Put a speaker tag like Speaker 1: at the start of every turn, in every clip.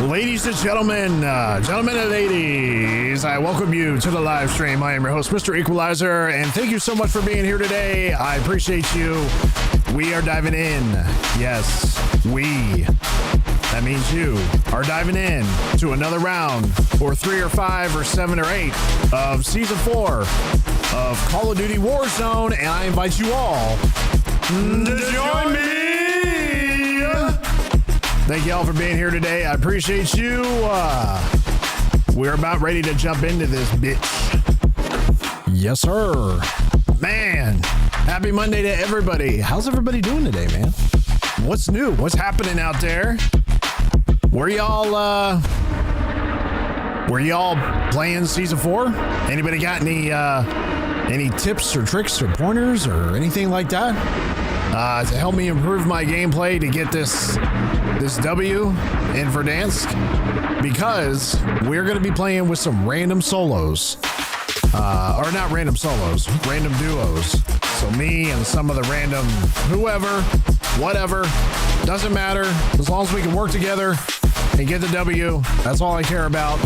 Speaker 1: Ladies and gentlemen, gentlemen and ladies, I welcome you to the live stream. I am your host, Mr. Equalizer, and thank you so much for being here today. I appreciate you. We are diving in. Yes, we. That means you are diving in to another round, or 3 or 5 or 7 or 8 of Season 4 of Call of Duty Warzone, and I invite you all to join me. Thank you all for being here today. I appreciate you. We're about ready to jump into this bitch. Yes, sir. Man, happy Monday to everybody. How's everybody doing today, man? What's new? What's happening out there? Were y'all playing Season 4? Anybody got any tips or tricks or pointers or anything like that? To help me improve my gameplay to get this W in Verdansk, because we're going to be playing with some random solos, or not random solos, random duos. So me and some of the random whoever, whatever, doesn't matter, as long as we can work together and get the W. That's all I care about,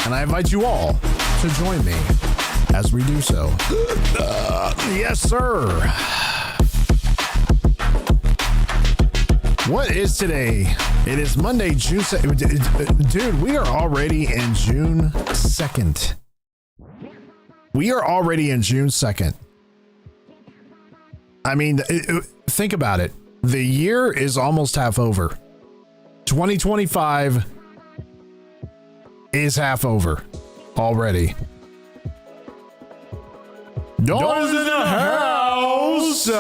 Speaker 1: and I invite you all to join me as we do so. Yes, sir. What is today? It is Monday, June 2nd. Dude, we are already in June 2nd. We are already in June 2nd. I mean, think about it. The year is almost half over. 2025 is half over already. Dawn's in the house.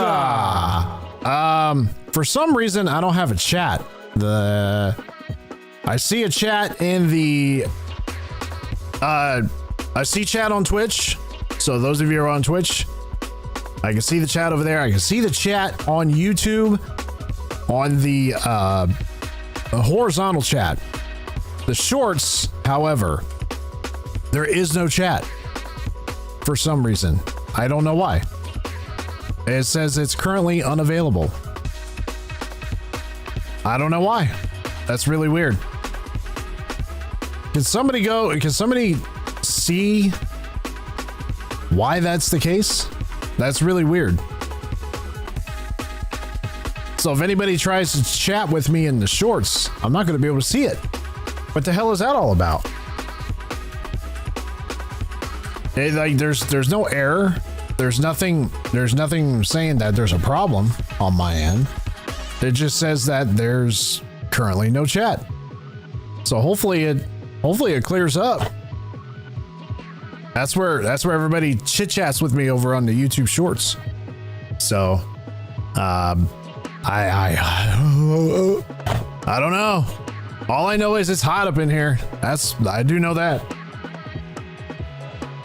Speaker 1: For some reason, I don't have a chat. I see a chat in the, I see chat on Twitch. So those of you who are on Twitch, I can see the chat over there. I can see the chat on YouTube, on the horizontal chat. The shorts, however, there is no chat for some reason. I don't know why. It says it's currently unavailable. I don't know why. That's really weird. Can somebody see why that's the case? That's really weird. So if anybody tries to chat with me in the shorts, I'm not going to be able to see it. What the hell is that all about? There's no error. There's nothing saying that there's a problem on my end. It just says that there's currently no chat. So hopefully it clears up. That's where everybody chit chats with me over on the YouTube Shorts. So, I don't know. All I know is it's hot up in here. I do know that.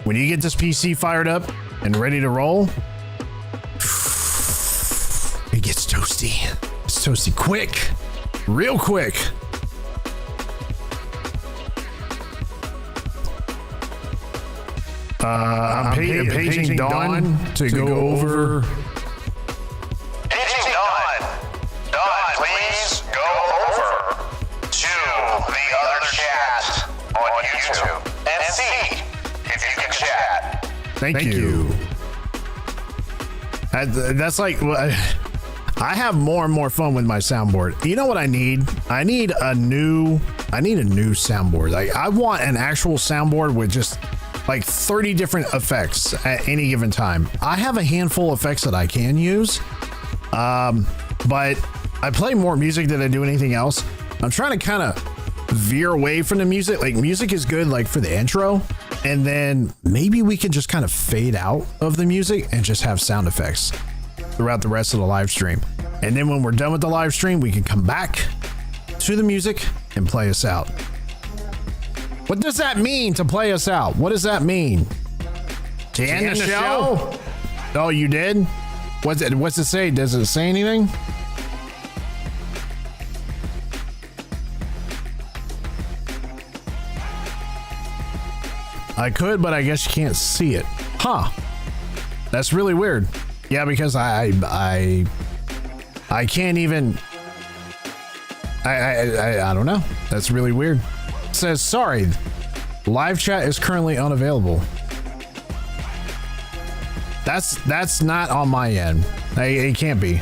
Speaker 1: When you get this PC fired up and ready to roll, it gets toasty. It's toasty quick, real quick. I'm paging Dawn to go over.
Speaker 2: Paging Dawn. Dawn, please go over to the other chat on YouTube and see if you can chat.
Speaker 1: Thank you. That's like, I have more and more fun with my soundboard. You know what I need? I need a new soundboard. Like, I want an actual soundboard with just like 30 different effects at any given time. I have a handful of effects that I can use, but I play more music than I do anything else. I'm trying to kind of veer away from the music. Like, music is good like for the intro, and then maybe we can just kind of fade out of the music and just have sound effects throughout the rest of the live stream. And then when we're done with the live stream, we can come back to the music and play us out. What does that mean, to play us out? What does that mean? To end the show? Oh, you did? What's it say? Does it say anything? I could, but I guess you can't see it. Huh. That's really weird. Yeah, because I can't even... I don't know. That's really weird. It says, sorry, live chat is currently unavailable. That's not on my end. It can't be.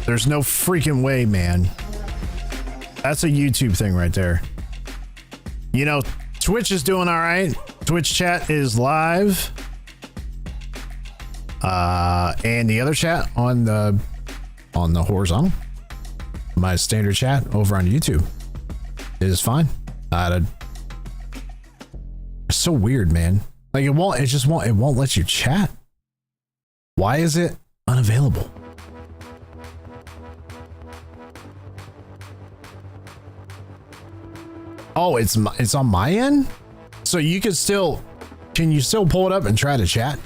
Speaker 1: There's no freaking way, man. That's a YouTube thing right there. You know, Twitch is doing all right. Twitch chat is live. And the other chat on the horizontal, my standard chat over on YouTube is fine. It's so weird, man. Like it won't let you chat. Why is it unavailable? Oh, it's on my end? So you can you still pull it up and try to chat?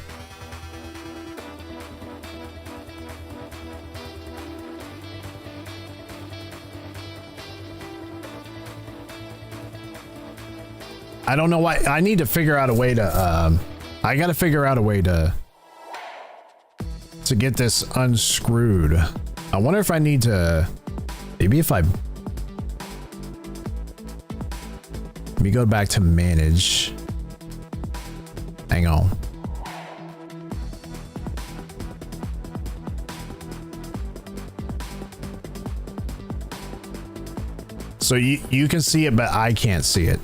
Speaker 1: I don't know why. I need to figure out a way to, I got to figure out a way to get this unscrewed. I wonder if I need to, maybe if let me go back to manage. Hang on. So you can see it, but I can't see it.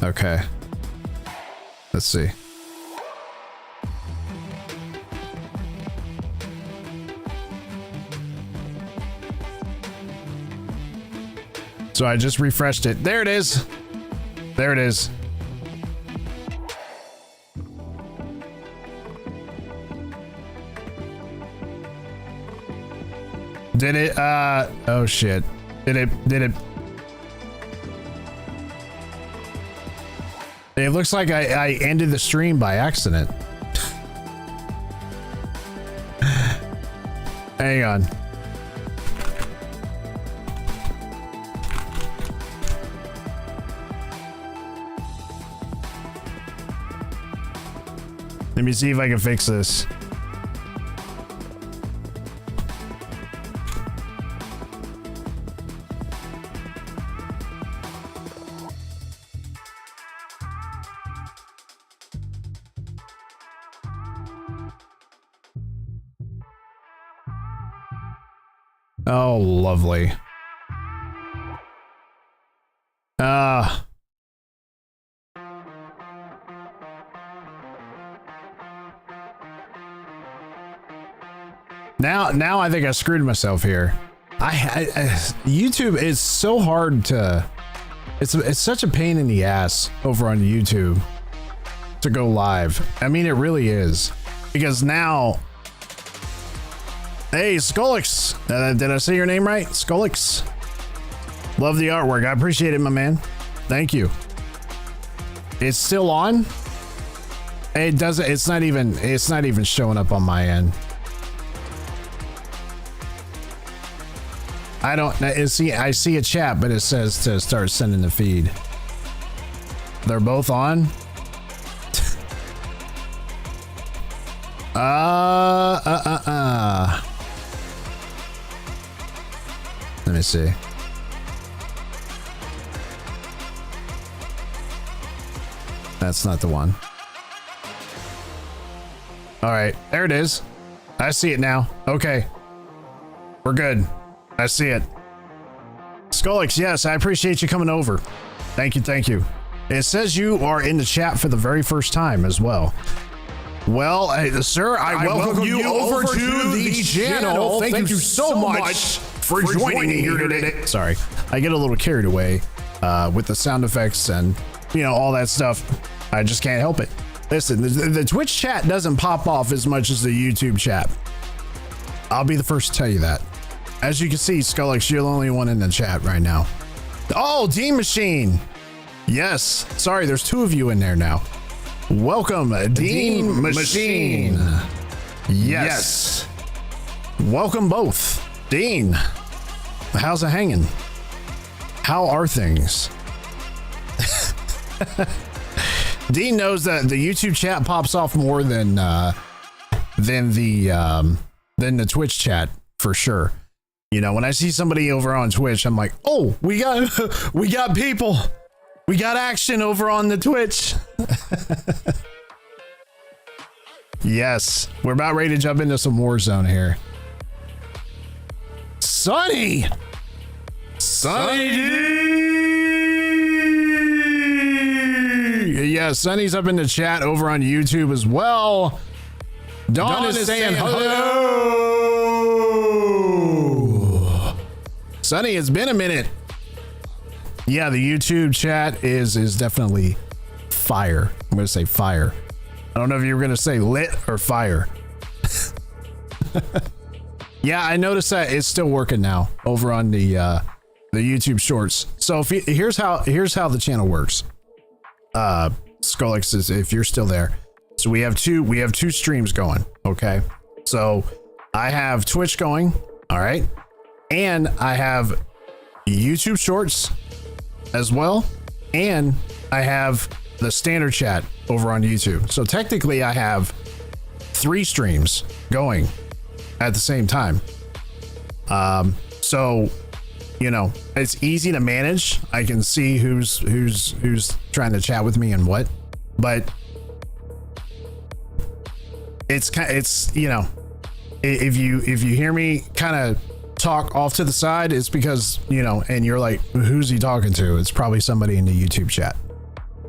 Speaker 1: Okay. Let's see. So I just refreshed it. There it is. There it is. Did it, oh shit. Did it? It looks like I ended the stream by accident. Hang on. Let me see if I can fix this. Oh, lovely. Now I think I screwed myself here. YouTube is so hard to, it's such a pain in the ass over on YouTube to go live. I mean, it really is, because now, hey, Skolix, did I say your name right? Skolix. Love the artwork. I appreciate it, my man. Thank you. It's still on. It doesn't. It's not even showing up on my end. I don't see. I see a chat, but it says to start sending the feed. They're both on. Let me see. That's not the one. All right, there it is. I see it now. Okay. We're good. I see it. Skolix, yes, I appreciate you coming over. Thank you, thank you. It says you are in the chat for the very first time as well. Well, sir, I welcome you over to the channel. Thank you so much for joining me here today. Sorry, I get a little carried away with the sound effects and, you know, all that stuff. I just can't help it. Listen, the Twitch chat doesn't pop off as much as the YouTube chat. I'll be the first to tell you that. As you can see, Skolix, you're the only one in the chat right now. Oh, Dean Machine. Yes. Sorry, there's two of you in there now. Welcome, Dean Machine. Yes. Welcome both. Dean, how's it hanging? How are things? Dean knows that the YouTube chat pops off more than the Twitch chat for sure. You know, when I see somebody over on Twitch, I'm like, oh, we got people. We got action over on the Twitch. Yes, we're about ready to jump into some Warzone here. Sonny D! Yeah, Sonny's up in the chat over on YouTube as well. Dawn is saying hello. Sonny, it's been a minute. Yeah, the YouTube chat is definitely fire. I'm gonna say fire. I don't know if you were gonna say lit or fire. Yeah, I noticed that it's still working now over on the YouTube Shorts. So here's how the channel works. Skrillex, if you're still there. So we have two streams going. Okay, so I have Twitch going. All right, and I have YouTube Shorts as well, and I have the standard chat over on YouTube. So technically I have 3 streams going at the same time. So, you know, it's easy to manage. I can see who's trying to chat with me and what, but it's, you know, if you hear me kind of talk off to the side, it's because, you know, and you're like, who's he talking to? It's probably somebody in the YouTube chat.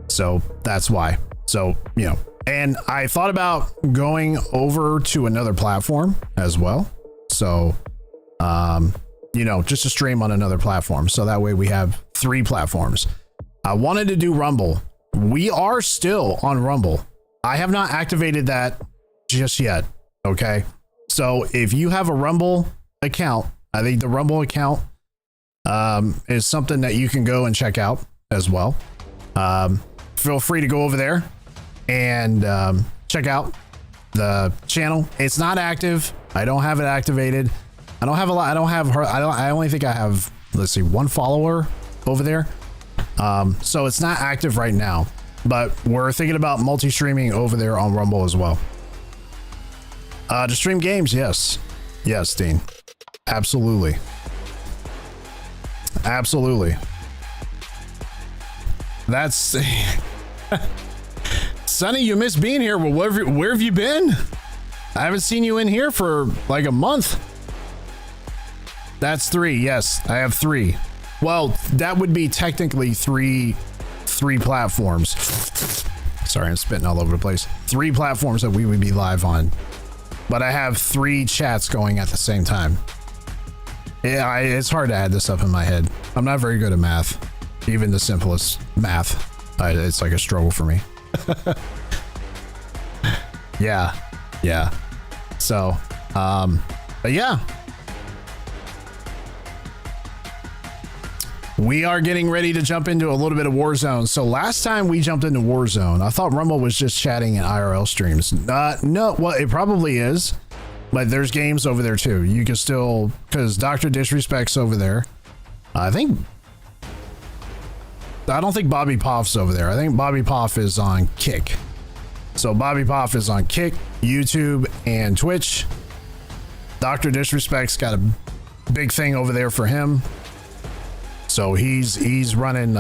Speaker 1: So that's why. So, you know, and I thought about going over to another platform as well. So, you know, just to stream on another platform. So that way we have 3 platforms. I wanted to do Rumble. We are still on Rumble. I have not activated that just yet. Okay. So if you have a Rumble account, I think the Rumble account is something that you can go and check out as well. Feel free to go over there and check out the channel. It's not active. I don't have it activated. I don't have a lot. I only think I have, let's see, 1 follower over there. So it's not active right now, but we're thinking about multi-streaming over there on Rumble as well. To stream games, yes. Yes, Dean. Absolutely. Absolutely. That's Sonny, you miss being here. Well, where have you been? I haven't seen you in here for like a month. That's 3. Yes, I have 3. Well, that would be technically three platforms. Sorry, I'm spitting all over the place. 3 platforms that we would be live on, but I have 3 chats going at the same time. Yeah, it's hard to add this up in my head. I'm not very good at math. Even the simplest math, it's like a struggle for me. Yeah. So, but yeah. We are getting ready to jump into a little bit of Warzone. So last time we jumped into Warzone, I thought Rumble was just chatting in IRL streams. No, well, it probably is, but there's games over there too. You can still, because Dr. Disrespect's over there. I don't think Bobby Poff's over there. I think Bobby Poff is on Kick. So Bobby Poff is on Kick, YouTube, and Twitch. Dr. Disrespect's got a big thing over there for him. So he's running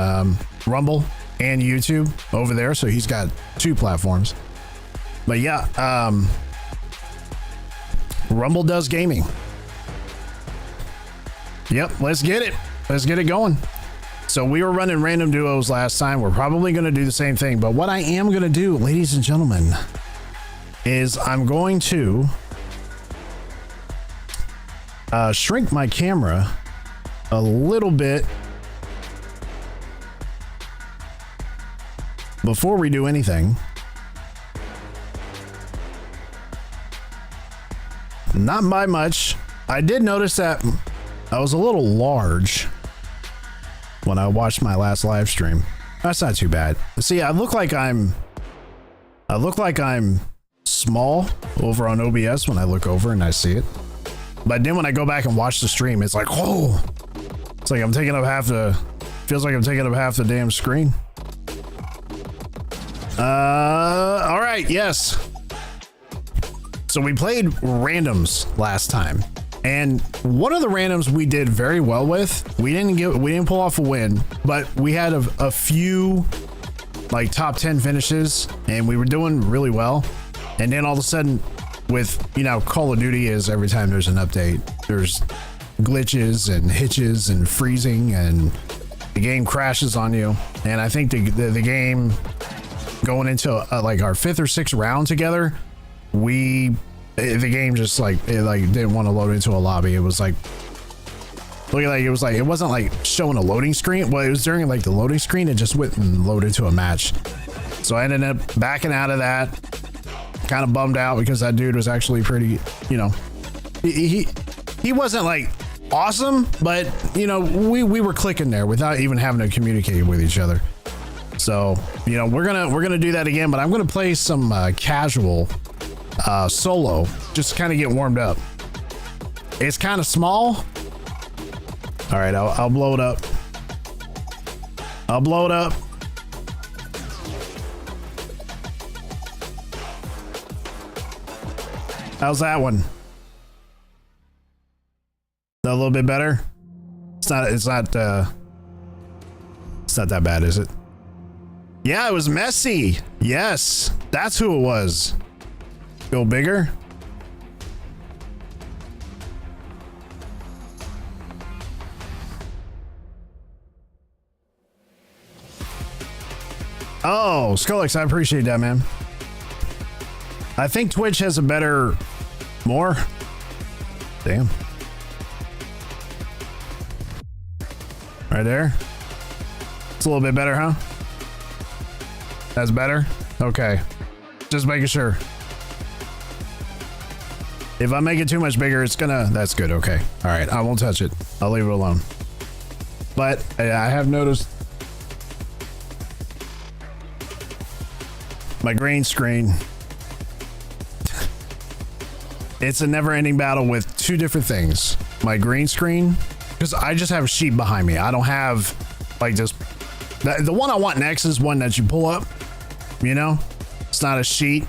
Speaker 1: Rumble and YouTube over there. So he's got 2 platforms. But yeah, Rumble does gaming. Yep, let's get it. Let's get it going. So we were running random duos last time. We're probably going to do the same thing. But what I am going to do, ladies and gentlemen, is I'm going to shrink my camera a little bit before we do anything. Not by much. I did notice that I was a little large when I watched my last live stream. That's not too bad. See, I look like I'm small over on OBS when I look over and I see it. But then when I go back and watch the stream, it's like, oh, it's like I'm taking up feels like I'm taking up half the damn screen. All right, yes. So we played randoms last time, And one of the randoms we did very well with, we didn't pull off a win, but we had a few like top 10 finishes and we were doing really well. And then all of a sudden with, you know, Call of Duty is every time there's an update, there's glitches and hitches and freezing and the game crashes on you. And I think the game going into like our 5th or 6th round together, the game just like didn't want to load into a lobby. It was like, looking like it was like, it wasn't like showing a loading screen. Well, it was during like the loading screen, it just wouldn't load into a match. So I ended up backing out of that. Kind of bummed out because that dude was actually pretty, you know, he wasn't like awesome, but you know, we were clicking there without even having to communicate with each other. So, you know, we're gonna do that again, but I'm gonna play some casual solo just to kind of get warmed up. It's kind of small. All right, I'll blow it up. I'll blow it up. How's that one? A little bit better? It's not that bad, is it? Yeah, it was messy. Yes, that's who it was. Go bigger. Oh, Skullex, I appreciate that, man. I think Twitch has a better, more. Damn. Right there. It's a little bit better, huh? That's better? Okay. Just making sure. If I make it too much bigger, it's gonna, that's good, okay. All right, I won't touch it. I'll leave it alone. But I have noticed my green screen. It's a never-ending battle with two different things. My green screen, because I just have a sheet behind me. I don't have like this. The one I want next is one that you pull up, you know? It's not a sheet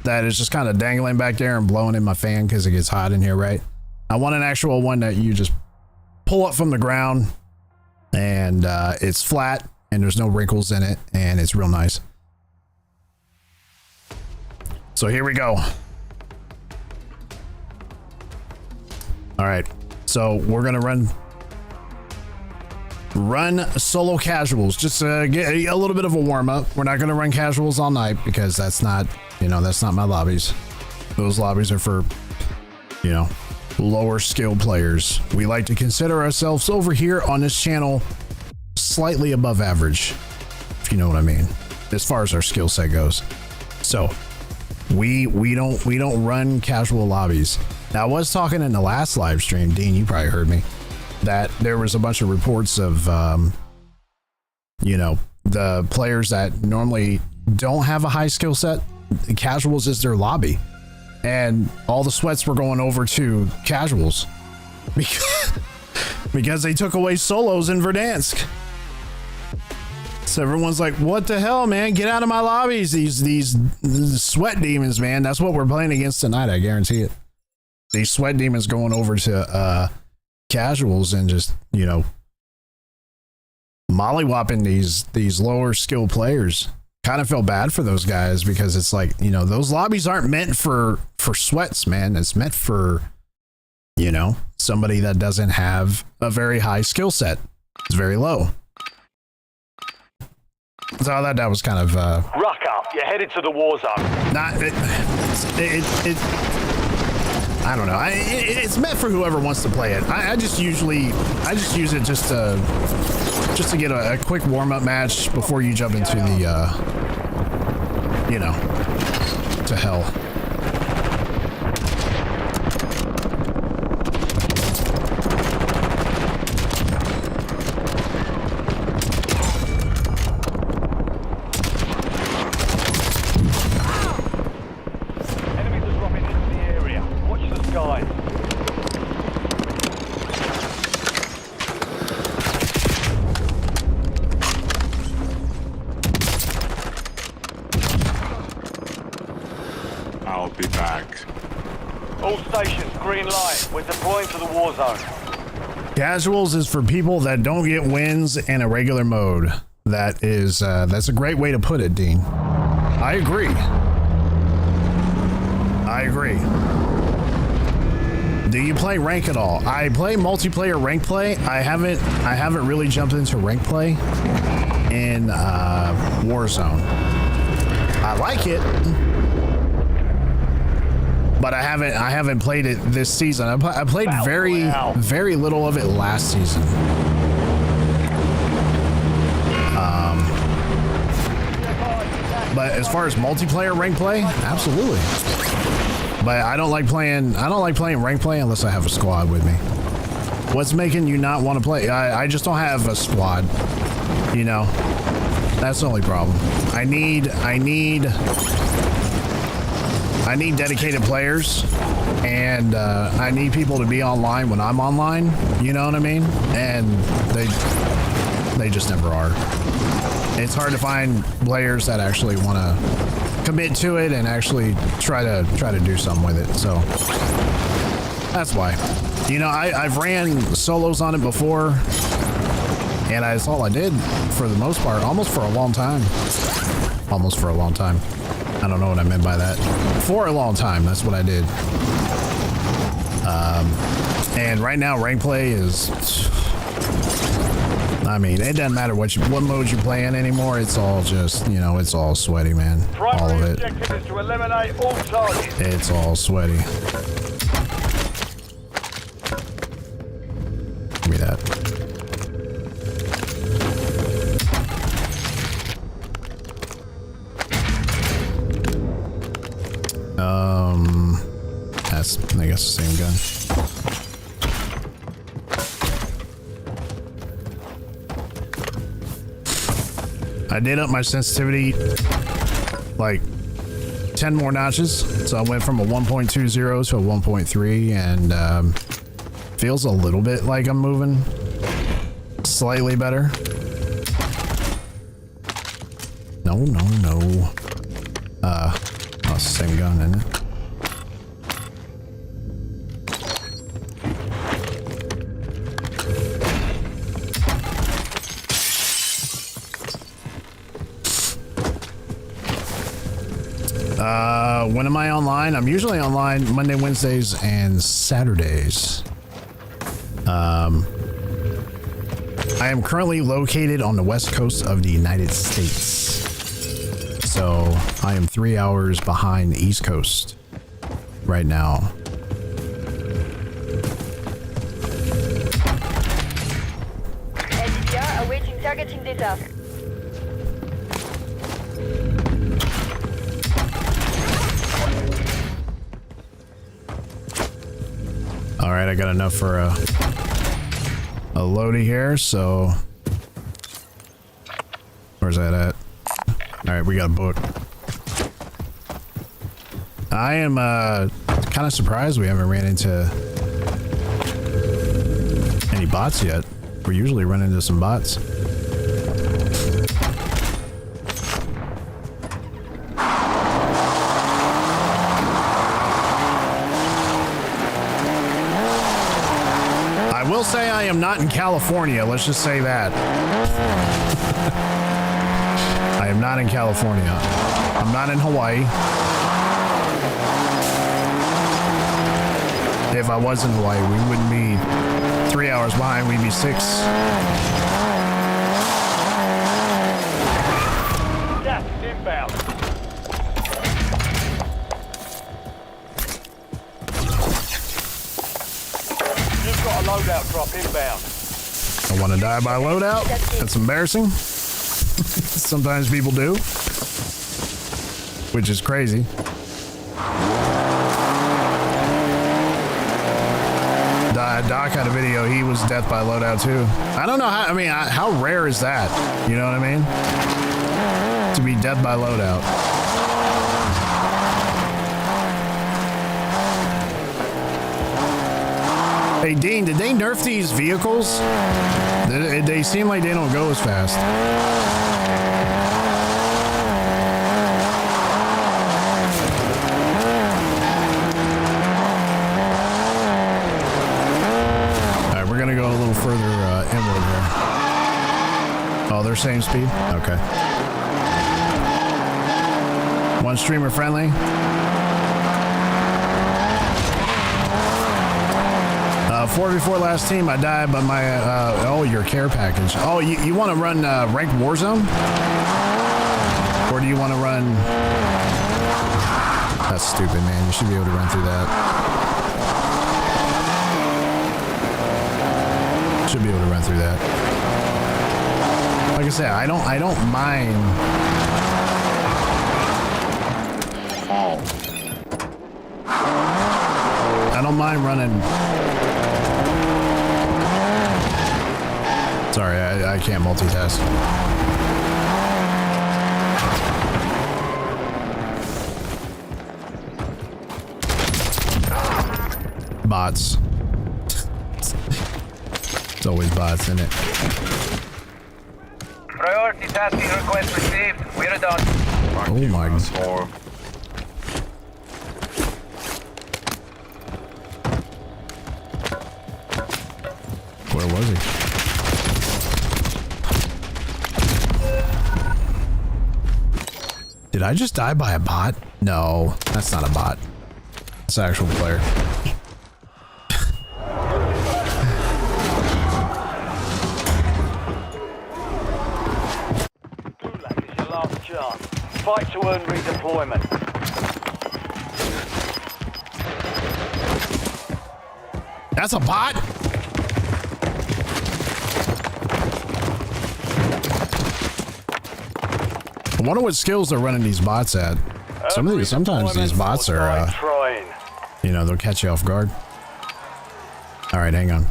Speaker 1: that is just kind of dangling back there and blowing in my fan because it gets hot in here, right? I want an actual one that you just pull up from the ground and it's flat and there's no wrinkles in it and it's real nice. So here we go. All right, so we're gonna run solo casuals just to get a little bit of a warm up. We're not gonna run casuals all night because that's not, you know, that's not my lobbies. Those lobbies are for, you know, lower skill players. We like to consider ourselves over here on this channel slightly above average, if you know what I mean, as far as our skill set goes. So we don't run casual lobbies. Now, I was talking in the last live stream, Dean, you probably heard me, that there was a bunch of reports of, you know, the players that normally don't have a high skill set, casuals is their lobby. And all the sweats were going over to casuals because they took away solos in Verdansk. So everyone's like, what the hell, man? Get out of my lobbies. These sweat demons, man. That's what we're playing against tonight. I guarantee it. These sweat demons going over to casuals and just, you know, mollywhopping these lower skill players. Kind of felt bad for those guys because it's like, you know, those lobbies aren't meant for sweats, man. It's meant for, you know, somebody that doesn't have a very high skill set. It's very low. So that was kind of
Speaker 3: Rock up, you're headed to the war zone.
Speaker 1: Not it I don't know. It's meant for whoever wants to play it. I just use it just to get a quick warm-up match before you jump into the you know, to hell.
Speaker 4: I'll be back.
Speaker 3: All stations, green light. We're deploying to the war zone.
Speaker 1: Casuals is for people that don't get wins in a regular mode. That is, that's a great way to put it, Dean. I agree. I agree. Do you play rank at all? I play multiplayer rank play. I haven't really jumped into rank play in Warzone. I like it, but I haven't played it this season. I played very little of it last season. But as far as multiplayer rank play, absolutely. But I don't like playing rank play unless I have a squad with me. What's making you not want to play? I just don't have a squad. You know, that's the only problem. I need dedicated players, and I need people to be online when I'm online. You know what I mean? And they just never are. It's hard to find players that actually want to commit to it and actually try to do something with it. So that's why. You know, I've ran solos on it before, and that's all I did for the most part, almost for a long time. Almost for a long time. I don't know what I meant by that. For a long time, that's what I did. And right now, rank play is... I mean, it doesn't matter what mode you're playing anymore. It's all just, you know, it's all sweaty, man. All of it.
Speaker 3: Objective is to eliminate all targets.
Speaker 1: It's all sweaty. Give me that. That's, I guess, the same gun. I did up my sensitivity like 10 more notches, so I went from a 1.20 to a 1.3, and feels a little bit like I'm moving slightly better. No. Oh, it's the same gun, isn't it? When am I online? I'm usually online Monday, Wednesdays, and Saturdays. I am currently located on the west coast of the United States. So I am 3 hours behind the East Coast right now.
Speaker 4: LDR awaiting targeting data.
Speaker 1: All right, I got enough for a loadie here, so where's that at? All right, we got a book. I am kind of surprised we haven't ran into any bots yet. We usually run into some bots. I will say I am not in California. Let's just say that. I am not in California. I'm not in Hawaii. If I was in Hawaii, we wouldn't be 3 hours behind. We'd be 6.
Speaker 3: Gas inbound. You've got a loadout drop inbound.
Speaker 1: I want to die by loadout. That's embarrassing. Sometimes people do, which is crazy. Doc had a video. He was death by loadout too. I don't know how. I mean, how rare is that? You know what I mean? To be death by loadout. Hey Dean, did they nerf these vehicles? They seem like they don't go as fast. they're same speed? Okay. One streamer friendly. 4v4 last team, I died, but my, oh, your care package. Oh, you want to run ranked Warzone? Or do you want to run... That's stupid, man. You should be able to run through that. Should be able to run through that. Like I said, I don't mind... I don't mind running... Sorry, I can't multitask. Bots. It's always bots, isn't it?
Speaker 5: Priority tasking request received. We're done.
Speaker 1: Oh my god. Where was he? Did I just die by a bot? No, that's not a bot. It's an actual player.
Speaker 3: Gulag is your last chance. Fight to earn redeployment.
Speaker 1: That's a bot? I wonder what skills they're running these bots at. Sometimes these bots are, you know, they'll catch you off guard. All right, hang on.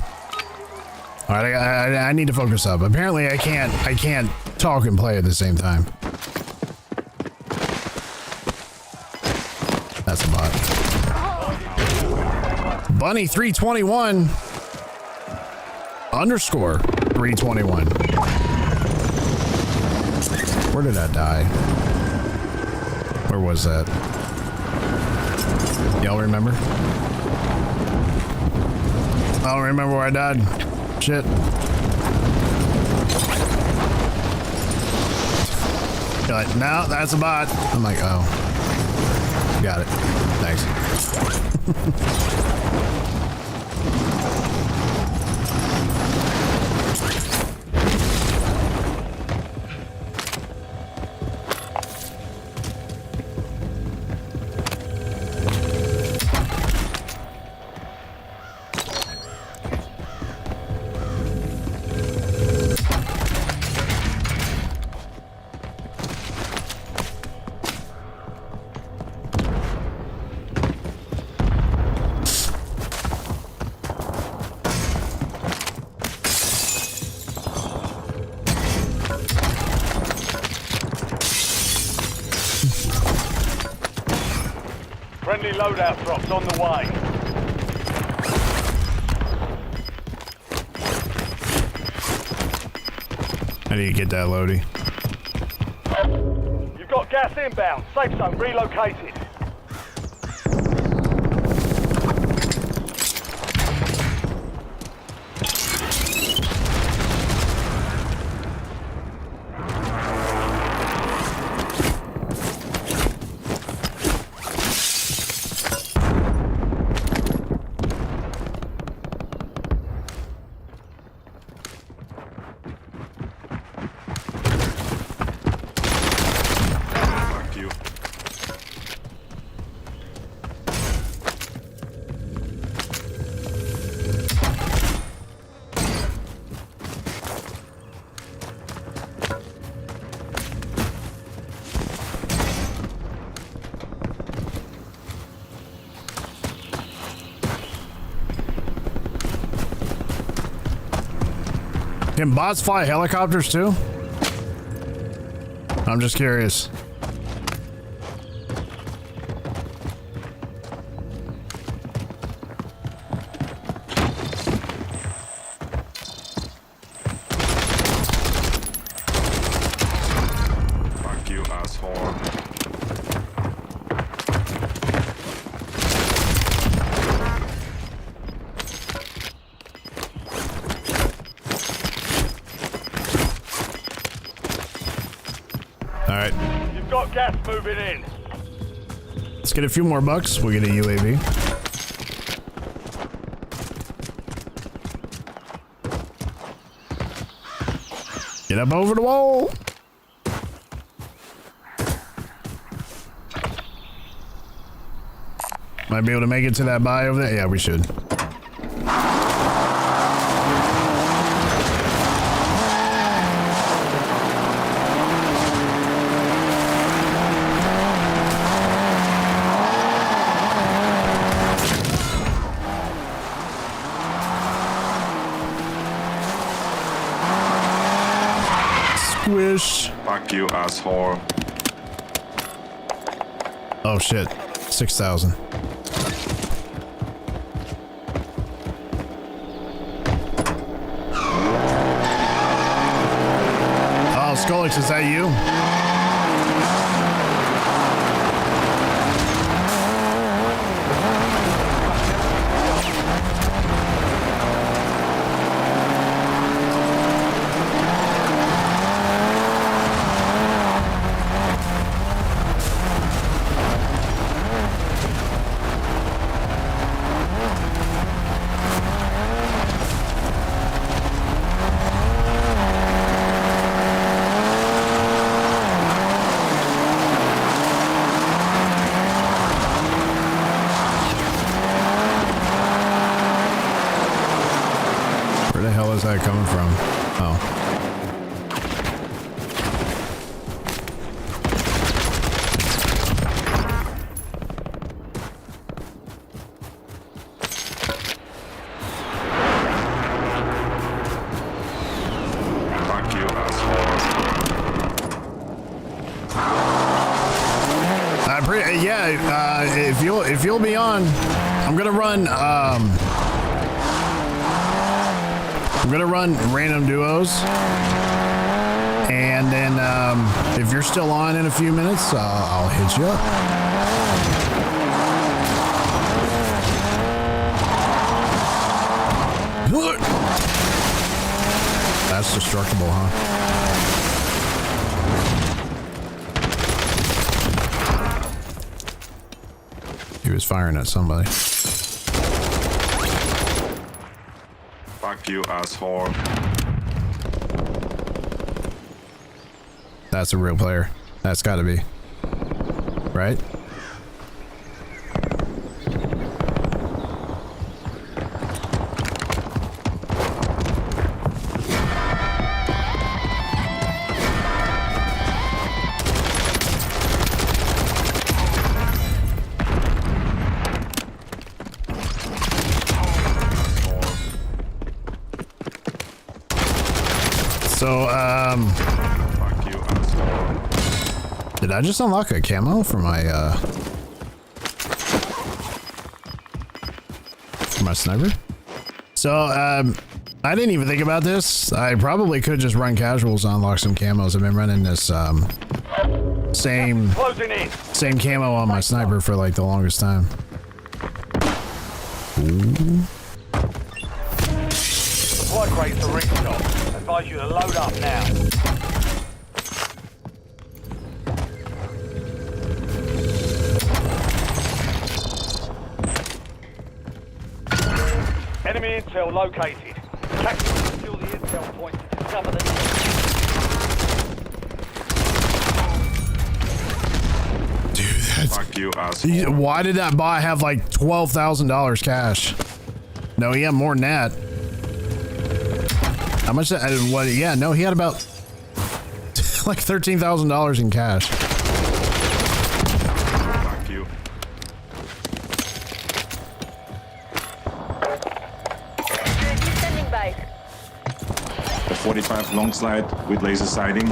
Speaker 1: All right, I need to focus up. Apparently, I can't talk and play at the same time. That's a bot. Bunny 321 underscore 321. Where did I die? Where was that? Y'all remember? I don't remember where I died. Shit. You're like, no, that's a bot. I'm like, oh. Got it. Thanks.
Speaker 3: Friendly loadout drops on the way.
Speaker 1: I need to get that loady.
Speaker 3: You've got gas inbound. Safe zone relocated.
Speaker 1: Can bots fly helicopters too? I'm just curious.
Speaker 6: Fuck you, asshole.
Speaker 1: right.
Speaker 3: You've got gas moving in.
Speaker 1: Let's get a few more bucks. We'll get a UAV. Get up over the wall. Might be able to make it to that buy over there. Yeah, we should. Squish.
Speaker 6: Fuck you, asshole.
Speaker 1: Oh shit. 6,000. Oh, Skolix, is that you? Where the hell is that coming from? Oh.
Speaker 6: Fuck you, asshole.
Speaker 1: If you'll be on, I'm gonna run random duos, and then if you're still on in a few minutes, I'll hit you up. That's destructible, huh? He was firing at somebody.
Speaker 6: Fuck you, asshole.
Speaker 1: That's a real player. That's got to be. Right? So,
Speaker 6: Fuck you, asshole.
Speaker 1: did I just unlock a camo for my sniper? So, I didn't even think about this. I probably could just run casuals to unlock some camos. I've been running this,
Speaker 3: Closing in.
Speaker 1: same camo on my sniper for like the longest time. Ooh.
Speaker 3: Supply crates are restocked. Advise you to load up now. Enemy intel located. Tactics secure the intel point to discover the
Speaker 1: Dude, that's...
Speaker 6: Fuck you, asshole.
Speaker 1: Why did that bot have like $12,000 cash? No, he had more than that. How much? What? Yeah, no, he had about like $13,000 in cash.
Speaker 6: Fuck you.
Speaker 4: UAV standing by.
Speaker 7: A 45 long slide with laser sighting.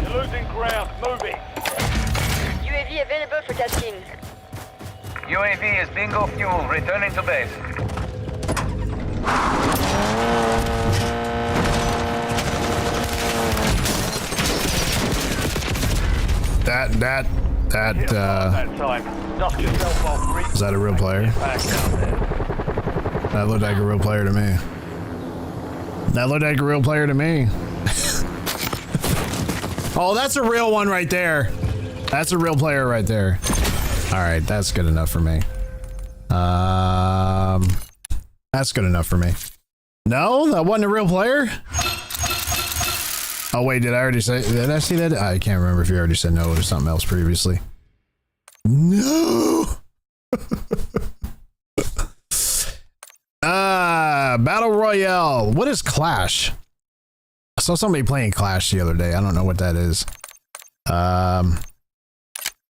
Speaker 3: You're losing ground. Moving.
Speaker 4: UAV available for tasking.
Speaker 5: UAV is bingo fuel. Returning to base.
Speaker 3: That time. Dust yourself off.
Speaker 1: Is that a real player?
Speaker 3: Back out there.
Speaker 1: That looked like a real player to me. That looked like a real player to me. Oh, that's a real one right there. That's a real player right there. All right, that's good enough for me. That's good enough for me. No, that wasn't a real player. Oh wait, did I already say? Did I see that? I can't remember if you already said no or something else previously. No. Battle Royale. What is Clash? I saw somebody playing Clash the other day. I don't know what that is.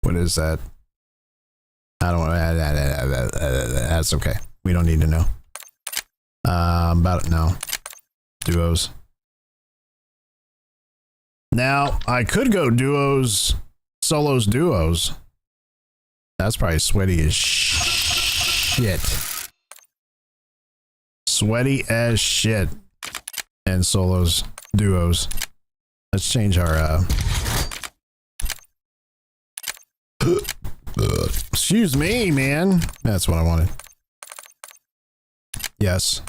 Speaker 1: What is that? I don't know. That's okay. We don't need to know. No. Duos. Now, I could go duos, solos, duos. That's probably sweaty as shit. Sweaty as shit. And solos, duos. Let's change our, excuse me, man. That's what I wanted. Yes.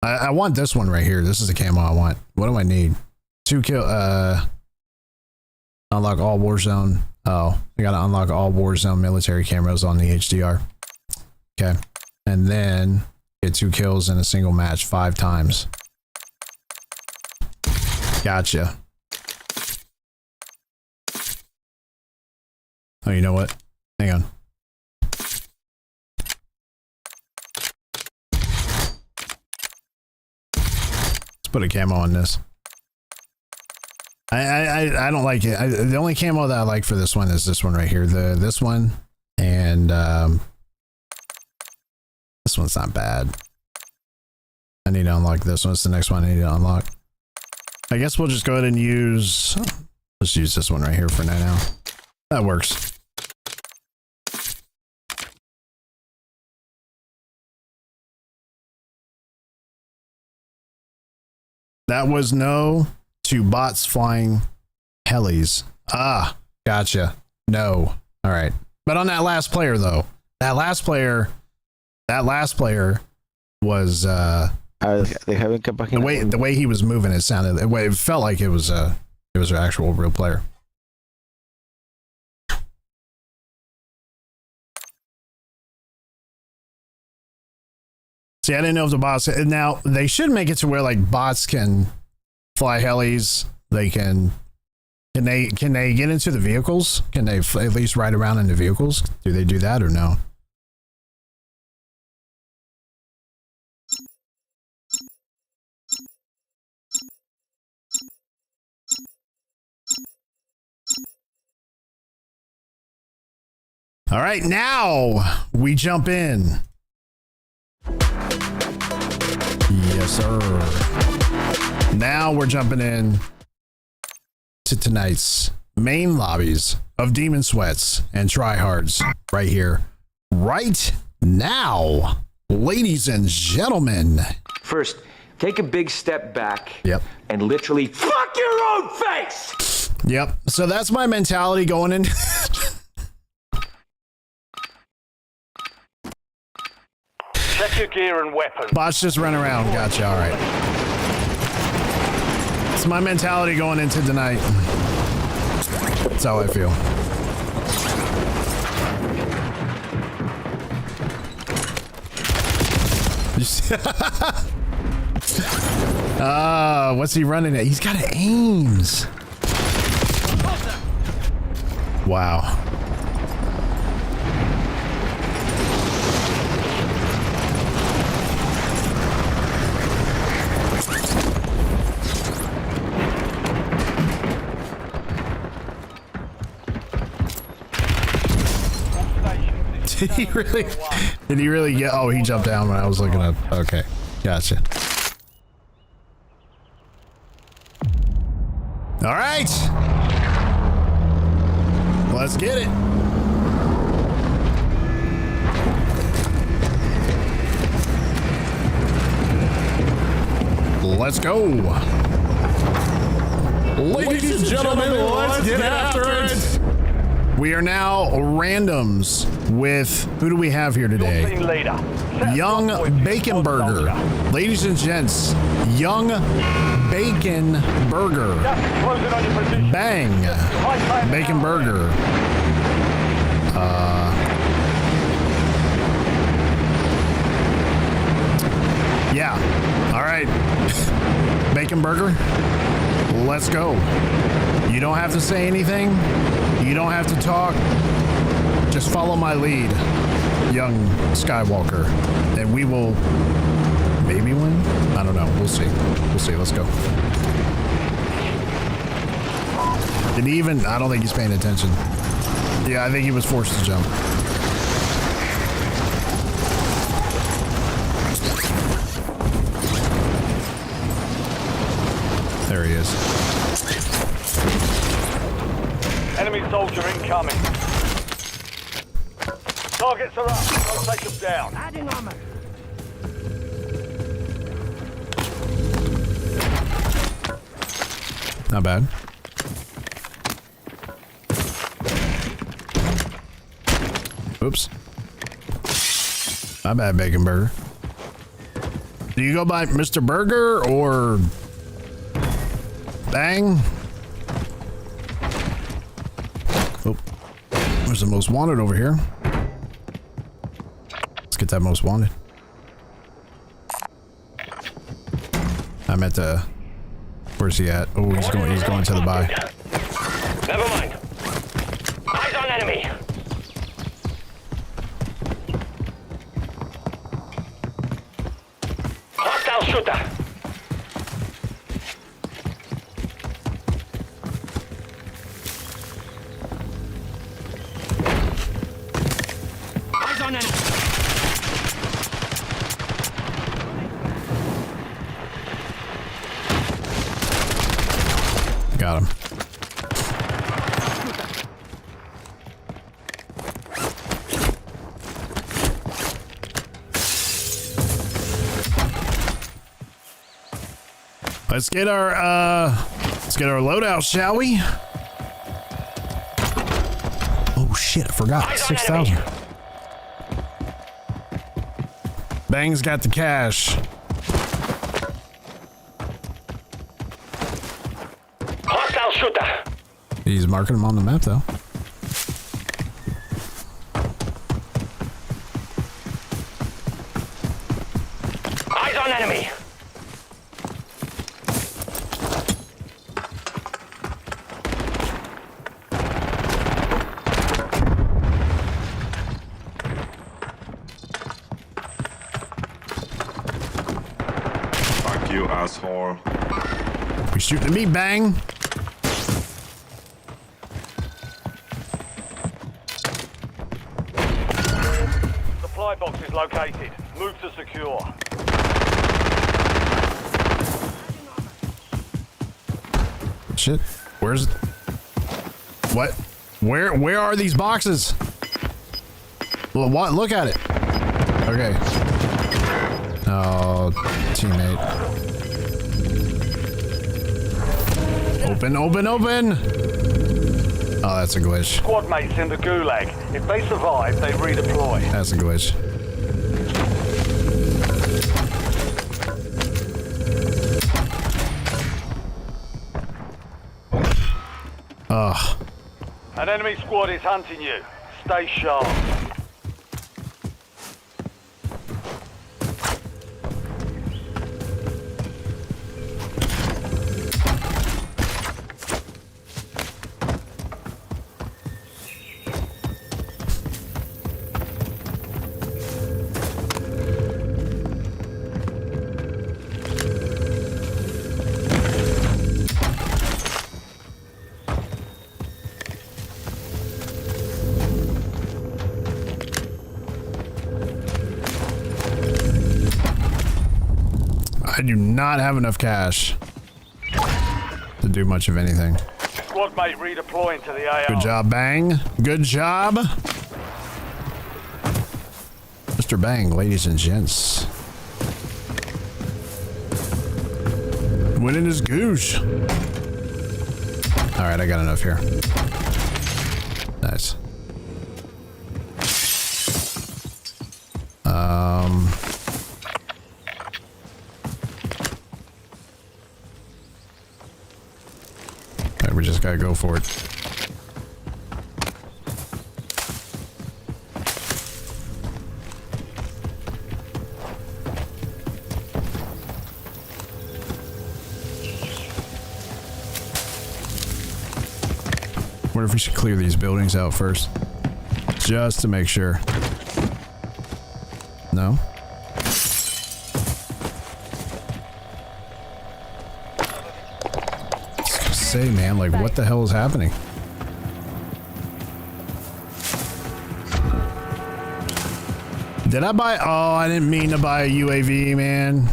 Speaker 1: I want this one right here. This is the camo I want. What do I need? 2 kill, unlock all Warzone. Oh, I gotta unlock all Warzone military cameras on the HDR. Okay. And then get 2 kills in a single match 5 times. Gotcha. Oh, you know what? Hang on. Let's put a camo on this. I don't like it. The only camo that I like for this one is this one right here. This one and this one's not bad. I need to unlock this one. It's the next one I need to unlock. I guess we'll just go ahead and use. Let's use this one right here for now. That works. That was no to bots flying helis. Ah, gotcha. No. All right. But on that last player though, that last player was the way he was moving, it sounded, it felt like it was an actual real player. See, I didn't know if the bots, now they should make it to where like bots can fly helis. They can they get into the vehicles? Can they at least ride around in the vehicles? Do they do that or no? All right, now we jump in. Yes, sir. Now we're jumping in to tonight's main lobbies of Demon Sweats and Tryhards right here, right now, ladies and gentlemen.
Speaker 8: First, take a big step back.
Speaker 1: Yep.
Speaker 8: And literally fuck your own face.
Speaker 1: Yep. So that's my mentality going in.
Speaker 3: Check your gear and weapons.
Speaker 1: Bots just run around. Gotcha. All right. It's my mentality going into tonight. That's how I feel. What's he running at? He's got aims. Wow. Did he really? Did he really get? Oh, he jumped down when I was looking up. Okay, gotcha. All right, let's get it. Let's go. Ladies and gentlemen, let's get after it. We are now randoms with, who do we have here today?
Speaker 3: Team leader. Set
Speaker 1: Young
Speaker 3: point
Speaker 1: Bacon
Speaker 3: on
Speaker 1: Burger.
Speaker 3: soldier.
Speaker 1: Ladies and gents, Young Bacon Burger.
Speaker 3: Just closing on your position.
Speaker 1: Bang.
Speaker 3: High-octane
Speaker 1: Bacon
Speaker 3: now.
Speaker 1: Burger. Yeah. All right. Bacon Burger. Let's go. You don't have to say anything. You don't have to talk. Just follow my lead, young Skywalker, and we will maybe win. I don't know. We'll see. We'll see. Let's go. Did he even? I don't think he's paying attention. Yeah, I think he was forced to jump. There he is.
Speaker 3: Enemy soldier incoming. Targets are up. Don't take them down. Adding armor.
Speaker 1: Not bad. Oops. Not bad, Bacon Burger. Do you go by Mr. Burger or Bang? Oh, there's the most wanted over here. Let's get that most wanted. I meant to. Where's he at? Oh, he's going to the buy.
Speaker 8: Never mind. Eyes on enemy. Hostile shooter. Eyes on enemy.
Speaker 1: Got him. Let's get our loadout, shall we? Oh shit, I forgot. 6,000. Bang's got the cash.
Speaker 8: Hostile shooter.
Speaker 1: He's marking them on the map though.
Speaker 8: Eyes on enemy.
Speaker 6: Fuck you, asshole.
Speaker 1: We shooting at me, Bang.
Speaker 3: Supply box is located. Move to secure.
Speaker 1: Shit. Where's what? Where are these boxes? Well, what? Look at it. Okay. Oh, teammate. Open, open, open. Oh, that's a glitch.
Speaker 3: Squad mates in the gulag. If they survive, they redeploy.
Speaker 1: That's a glitch. Ugh.
Speaker 3: An enemy squad is hunting you. Stay sharp.
Speaker 1: I do not have enough cash to do much of anything.
Speaker 3: Squad mate redeploying to the AR.
Speaker 1: Good job, Bang. Good job. Mr. Bang, ladies and gents. Winning his goosh. All right, I got enough here. Nice. Okay, we just gotta go for it. Wonder if we should clear these buildings out first, just to make sure. No? Say, man, like, what the hell is happening? Did I buy? Oh, I didn't mean to buy a UAV, man.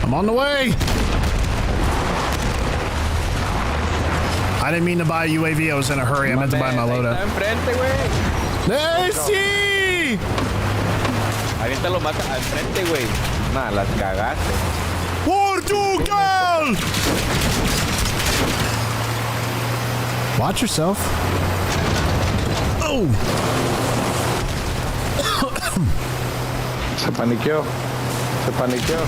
Speaker 1: I'm on the way. I didn't mean to buy a UAV. I was in a hurry. I meant to buy my loadout.
Speaker 9: Enfrente, güey.
Speaker 1: ¡Sí!
Speaker 9: Ahorita lo mata enfrente, güey. Nah, las cagaste.
Speaker 1: Portugal! Watch yourself. Oh!
Speaker 9: Se paniqueó. Se paniqueó.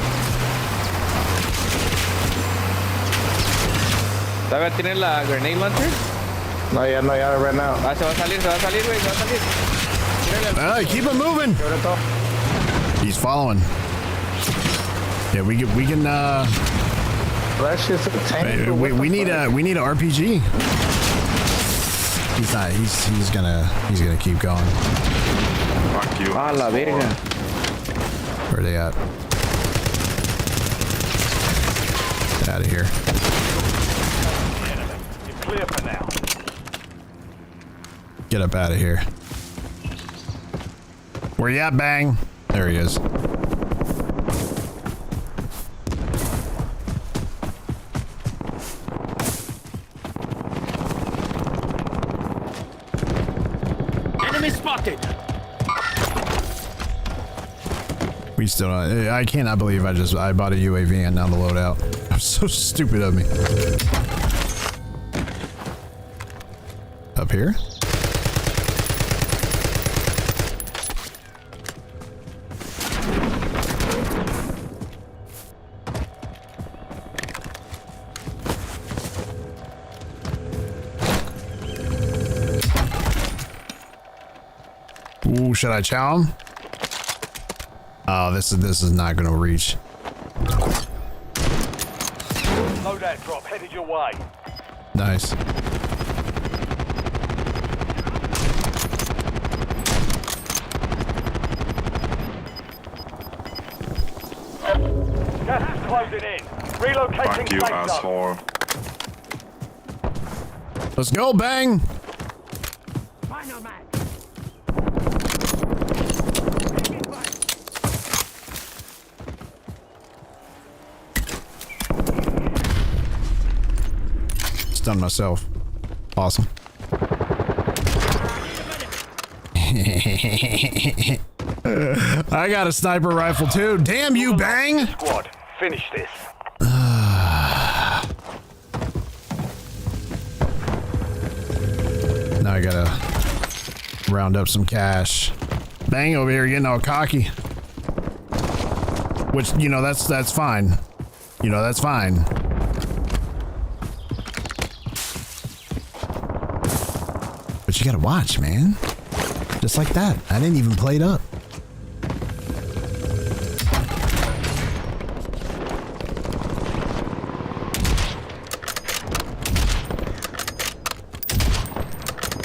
Speaker 9: ¿Todavía tiene la grenade launcher? No, ya right now. Ah, se va a salir, güey, se va a salir.
Speaker 1: Keep it moving. He's following. Yeah, we can.
Speaker 9: That's just a tank.
Speaker 1: We need a RPG. He's not. He's gonna keep going.
Speaker 6: Fuck you.
Speaker 9: Ah, la verga.
Speaker 1: Where are they at? Get out of here.
Speaker 3: You're clear for now.
Speaker 1: Get up out of here. Where you at, Bang? There he is.
Speaker 8: Enemy spotted.
Speaker 1: We still don't. I cannot believe I bought a UAV and now the loadout. That was so stupid of me. Up here? Ooh, should I chow him? Oh, this is not gonna reach.
Speaker 3: Loadout drop headed your way.
Speaker 1: Nice.
Speaker 3: Gas is closing in. Relocating
Speaker 6: Fuck you,
Speaker 3: safe zone.
Speaker 6: asshole.
Speaker 1: Let's go, Bang! Stunned myself. Awesome. I got a sniper rifle too. Damn you, Bang!
Speaker 3: Squad, finish this.
Speaker 1: Now I gotta round up some cash. Bang over here getting all cocky. Which, you know, that's fine. You know, that's fine. But you gotta watch, man. Just like that. I didn't even play it up.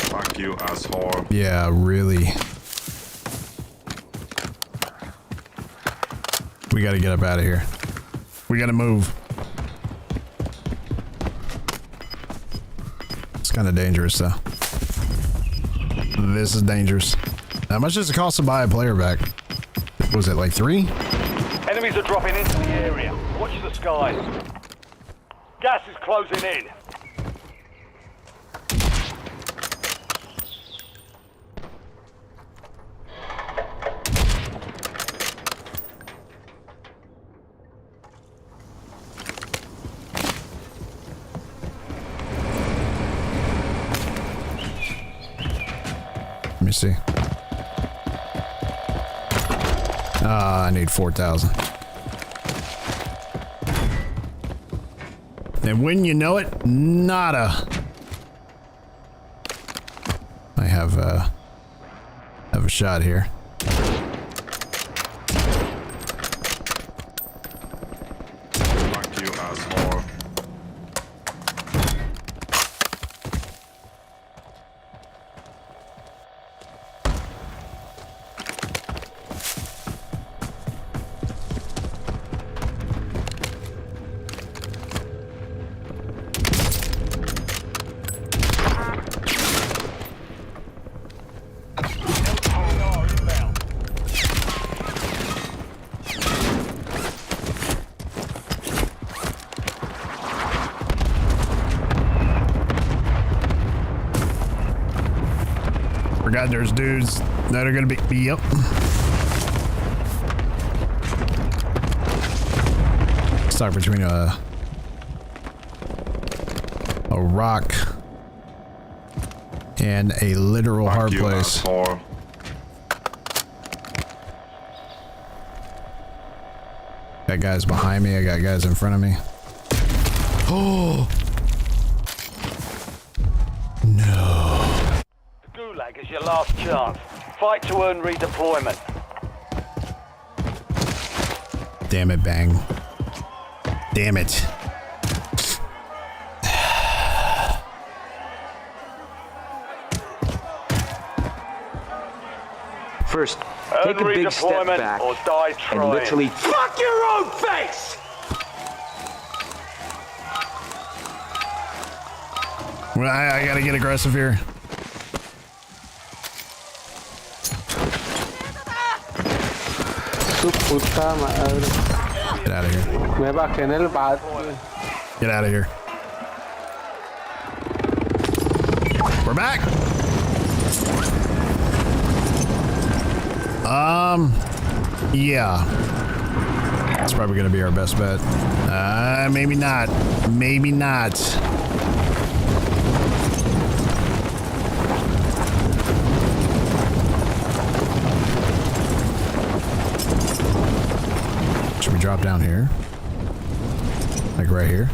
Speaker 6: Fuck you, asshole.
Speaker 1: Yeah, really. We gotta get up out of here. We gotta move. It's kind of dangerous, though. This is dangerous. How much does it cost to buy a player back? Was it like 3?
Speaker 3: Enemies are dropping into the area. Watch the skies. Gas is closing in.
Speaker 1: me see. I need 4,000. And when you know it, nada. I have a shot here.
Speaker 6: Fuck you, asshole.
Speaker 1: Forgot there's dudes that are gonna be yep. Stuck between a rock and a literal hard
Speaker 6: Fuck you,
Speaker 1: place.
Speaker 6: asshole.
Speaker 1: Got guys behind me, I got guys in front of me. Oh no.
Speaker 3: The Gulag is your last chance. Fight to earn redeployment.
Speaker 1: Damn it, Bang. Damn it.
Speaker 10: First,
Speaker 3: Earn
Speaker 10: take a big step
Speaker 3: redeployment
Speaker 10: back
Speaker 3: or die trying.
Speaker 10: and literally
Speaker 8: Fuck your own face!
Speaker 1: Well, I gotta get aggressive here.
Speaker 11: Su puta madre.
Speaker 1: Get out of here.
Speaker 11: Me bajé en el bat.
Speaker 1: Get out of here. We're back. Yeah. That's probably gonna be our best bet. Maybe not. Maybe not. Should we drop down here? Like right here?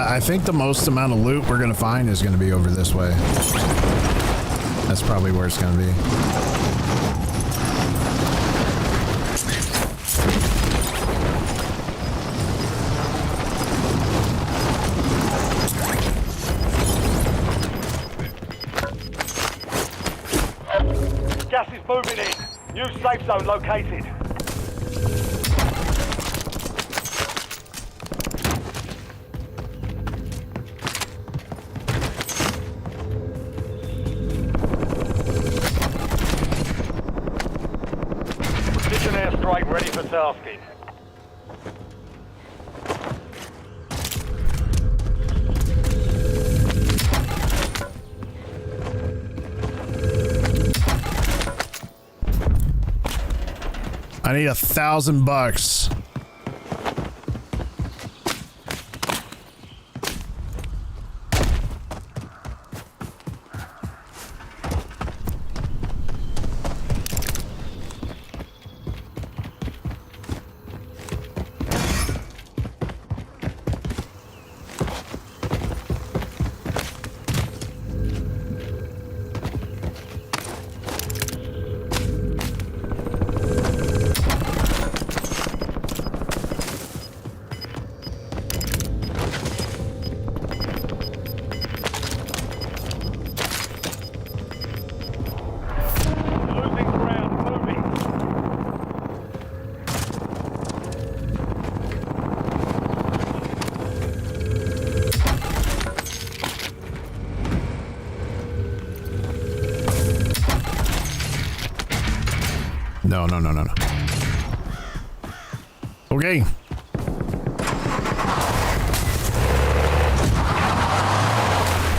Speaker 1: I think the most amount of loot we're gonna find is gonna be over this way. That's probably where it's gonna be.
Speaker 3: Gas is moving in. New safe zone located. Precision airstrike ready for tasking.
Speaker 1: I need $1,000.
Speaker 3: Losing ground, moving.
Speaker 1: No. Okay.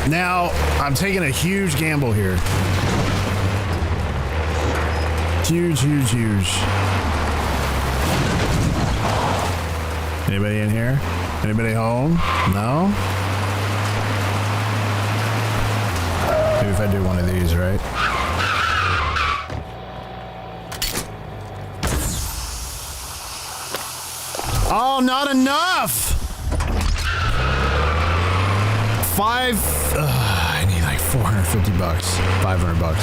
Speaker 1: Now, I'm taking a huge gamble here. Huge. Anybody in here? Anybody home? No? Maybe if I do one of these, right? Oh, not enough! I need like 450 bucks. 500 bucks.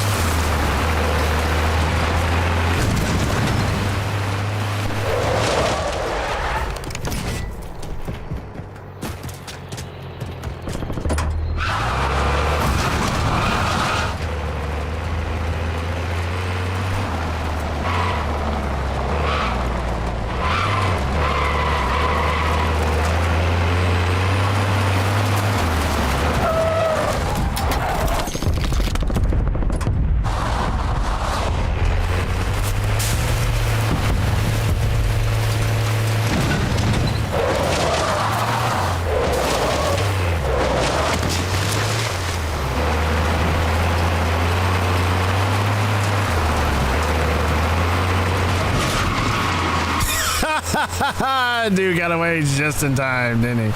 Speaker 1: Dude got away just in time, didn't he?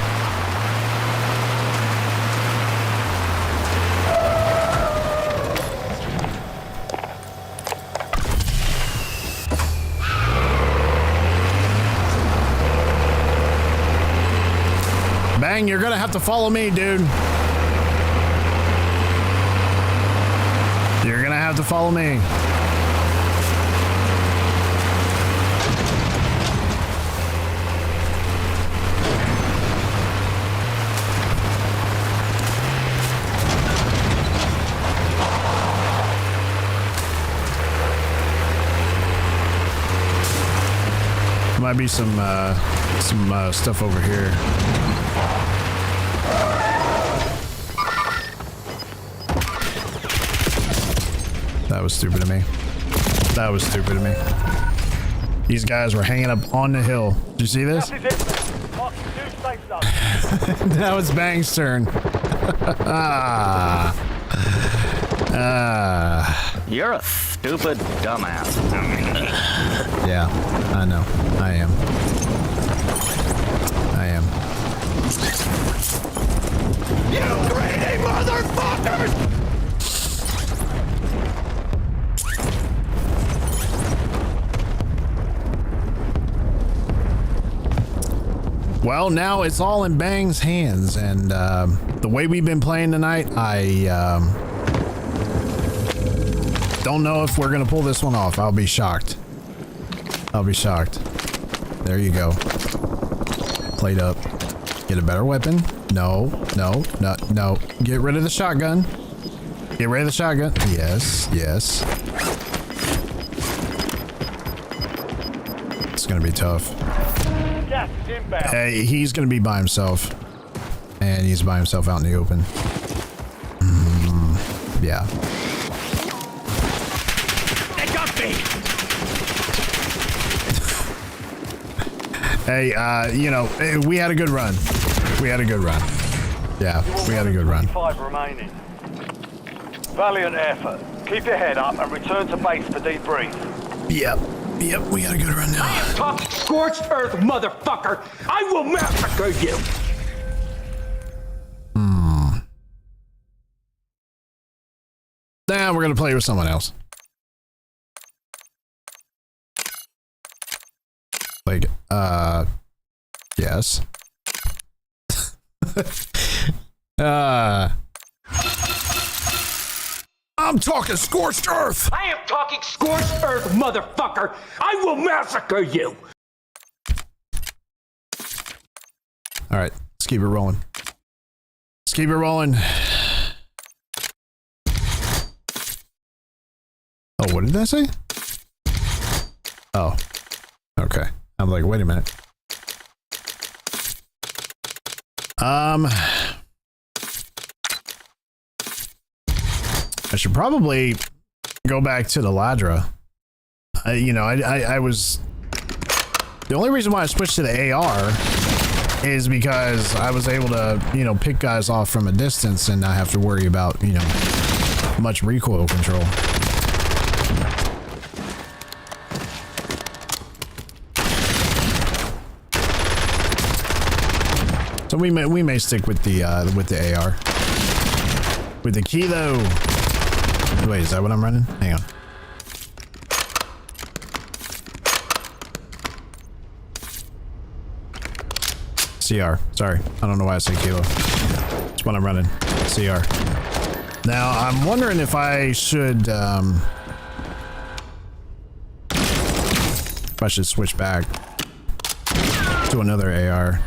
Speaker 1: Bang, you're gonna have to follow me, dude. You're gonna have to follow me. Might be some stuff over here. That was stupid of me. That was stupid of me. These guys were hanging up on the hill. Did you see this? That was Bang's turn.
Speaker 10: You're a stupid dumbass.
Speaker 1: Yeah, I know. I am. I am.
Speaker 8: You greedy motherfuckers!
Speaker 1: Well, now it's all in Bang's hands, and the way we've been playing tonight, I don't know if we're gonna pull this one off. I'll be shocked. I'll be shocked. There you go. Plate up. Get a better weapon. No, no, no, no. Get rid of the shotgun. Get rid of the shotgun. Yes, yes. It's gonna be tough. Hey, he's gonna be by himself. And he's by himself out in the open. Yeah. Hey, you know, we had a good run. We had a good run. Yeah, we had a good run.
Speaker 3: 5 remaining. Valiant effort. Keep your head up and return to base for debrief.
Speaker 1: Yep. Yep, we had a good run now.
Speaker 8: I am talking scorched earth, motherfucker! I will massacre you!
Speaker 1: Now we're gonna play with someone else. Like, yes. I'm talking scorched earth!
Speaker 8: I am talking scorched earth, motherfucker! I will massacre you!
Speaker 1: Alright, let's keep it rolling. Let's keep it rolling. Oh, what did that say? Oh. Okay. I'm like, wait a minute. I should probably go back to the Ladra. You know, I was... The only reason why I switched to the AR is because I was able to, you know, pick guys off from a distance and not have to worry about, you know, much recoil control. So we may stick with the AR. With the kilo. Wait, is that what I'm running? Hang on. CR. Sorry. I don't know why I say kilo. That's what I'm running. CR. Now, I'm wondering if I should, if I should switch back to another AR.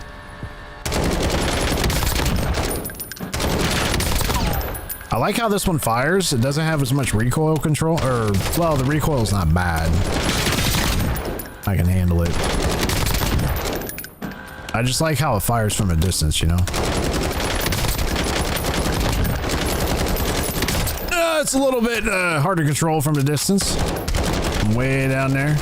Speaker 1: I like how this one fires. It doesn't have as much recoil control, or, well, the recoil is not bad. I can handle it. I just like how it fires from a distance, you know? It's a little bit hard to control from a distance. I'm way down there.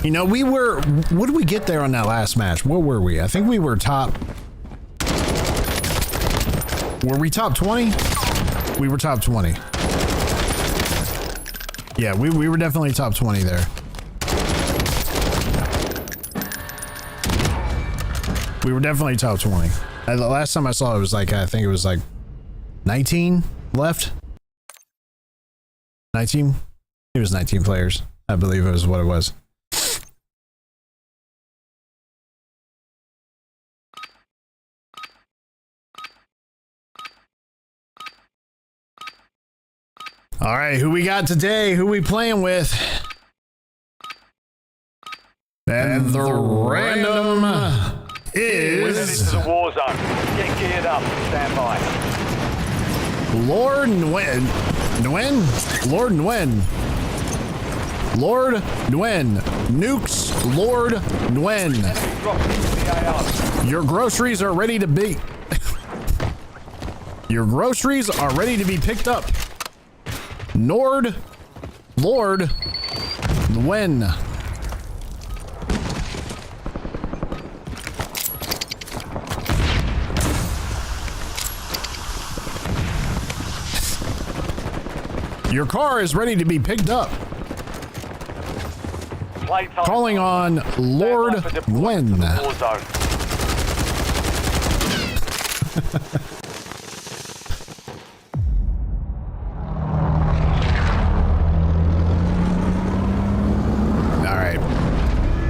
Speaker 1: You know, we were, what did we get there on that last match? What were we? I think we were top, were we top 20? We were top 20. Yeah, we were definitely top 20 there. We were definitely top 20. The last time I saw it was like, I think it was like 19 left. 19? It was 19 players. I believe it was what it was. All right, who we got today? Who we playing with? And the random is
Speaker 3: into the war zone. Get geared up. Stand by.
Speaker 1: Lord Nguyen. Lord Nguyen. Lord Nguyen. Nukes Lord Nguyen. Your groceries are ready to be. Your groceries are ready to be picked up. Lord Nguyen. Your car is ready to be picked up. Calling on Lord Nguyen.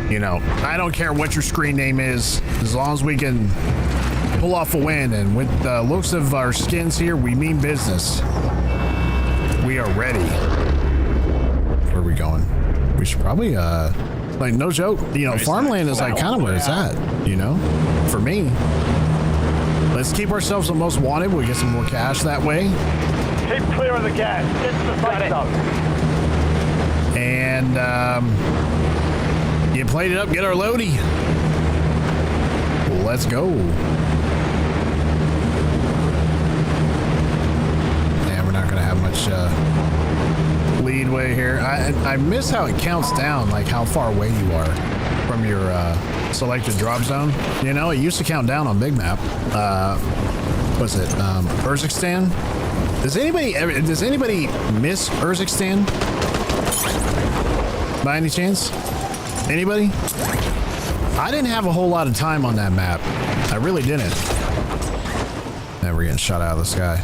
Speaker 1: You know, I don't care what your screen name is, as long as we can pull off a win. And with the looks of our skins here, we mean business. We are ready. Where are we going? We should probably, like, no joke, you know, farmland is like kind of where it's at, you know, for me. Let's keep ourselves the most wanted. We'll get some more cash that way.
Speaker 3: Keep clear of the gas. Get to the safe zone.
Speaker 1: And, get plated up, get our loadie. Let's go. Yeah, we're not gonna have much leadway here. I miss how it counts down, like how far away you are from your selected drop zone. You know, it used to count down on Big Map. What's it? Urzikstan? Does anybody miss Urzikstan? By any chance? Anybody? I didn't have a whole lot of time on that map. I really didn't. Now we're getting shot out of the sky.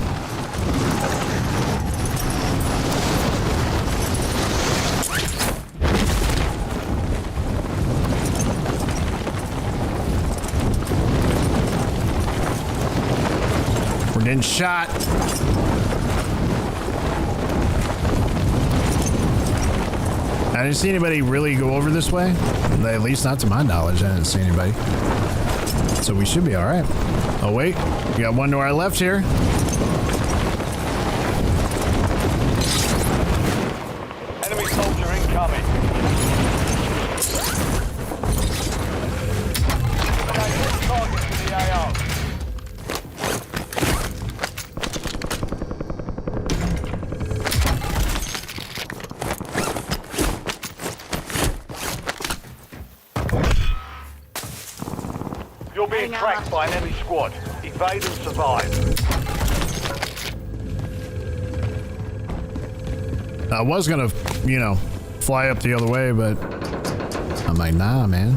Speaker 1: We're getting shot. I didn't see anybody really go over this way. At least not to my knowledge. I didn't see anybody. So we should be all right. Oh, wait. We got one to our left here.
Speaker 3: Enemy soldier incoming. Target to the AR. being tracked by an enemy squad. Evade and survive.
Speaker 1: I was gonna, you know, fly up the other way, but I'm like, nah, man.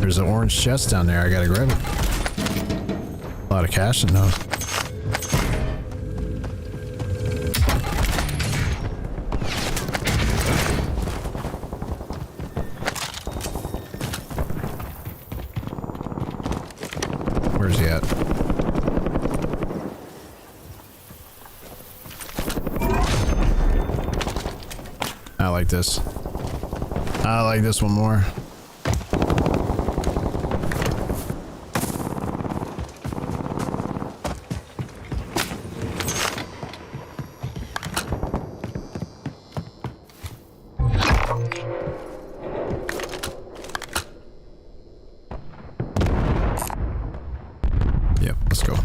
Speaker 1: There's an orange chest down there. I gotta grab it. A lot of cash in those. Where's he at? I like this. I like this one more. Yep, let's go.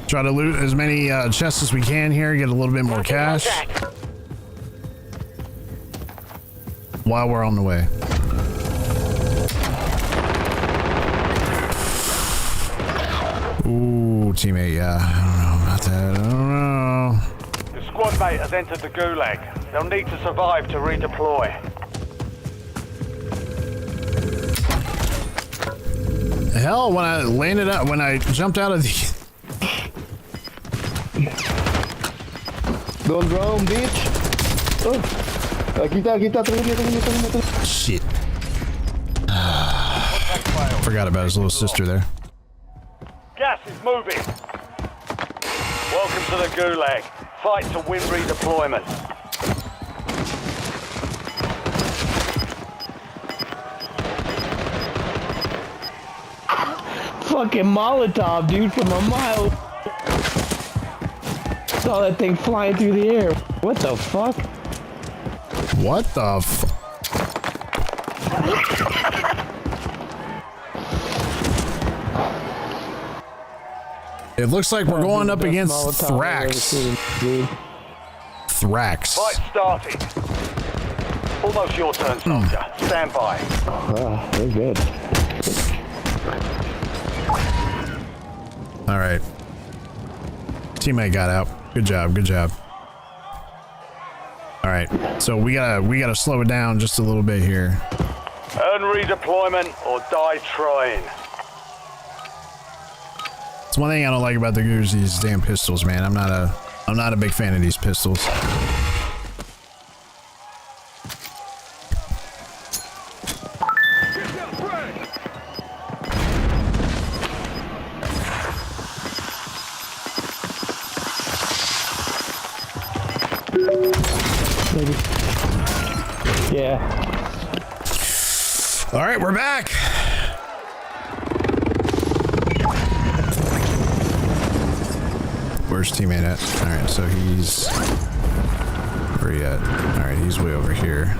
Speaker 1: Try to loot as many chests as we can here, get a little bit more cash while we're on the way. Ooh, teammate, yeah, I don't know about that. I don't know.
Speaker 3: Your squad mate has entered the gulag. They'll need to survive to redeploy.
Speaker 1: Hell, when I landed up, when I jumped out of the...
Speaker 9: Don't drown, bitch. Oh. Kita.
Speaker 1: Shit. Forgot about his little sister there.
Speaker 3: Gas is moving. Welcome to the gulag. Fight to win redeployment.
Speaker 9: Fucking Molotov, dude, from a mile. Saw that thing flying through the air. What the fuck?
Speaker 1: What the f... It looks like we're going up against Thrax. Thrax.
Speaker 3: Fight started. Almost your turn, soldier. Stand by.
Speaker 9: Oh, they're good.
Speaker 1: All right. Teammate got out. Good job. Good job. All right. So we gotta slow it down just a little bit here.
Speaker 3: Earn redeployment or die trying.
Speaker 1: It's one thing I don't like about the Goose, these damn pistols, man. I'm not a big fan of these pistols.
Speaker 9: Maybe. Yeah.
Speaker 1: All right, we're back. Where's teammate at? All right, so he's where he at? All right, he's way over here.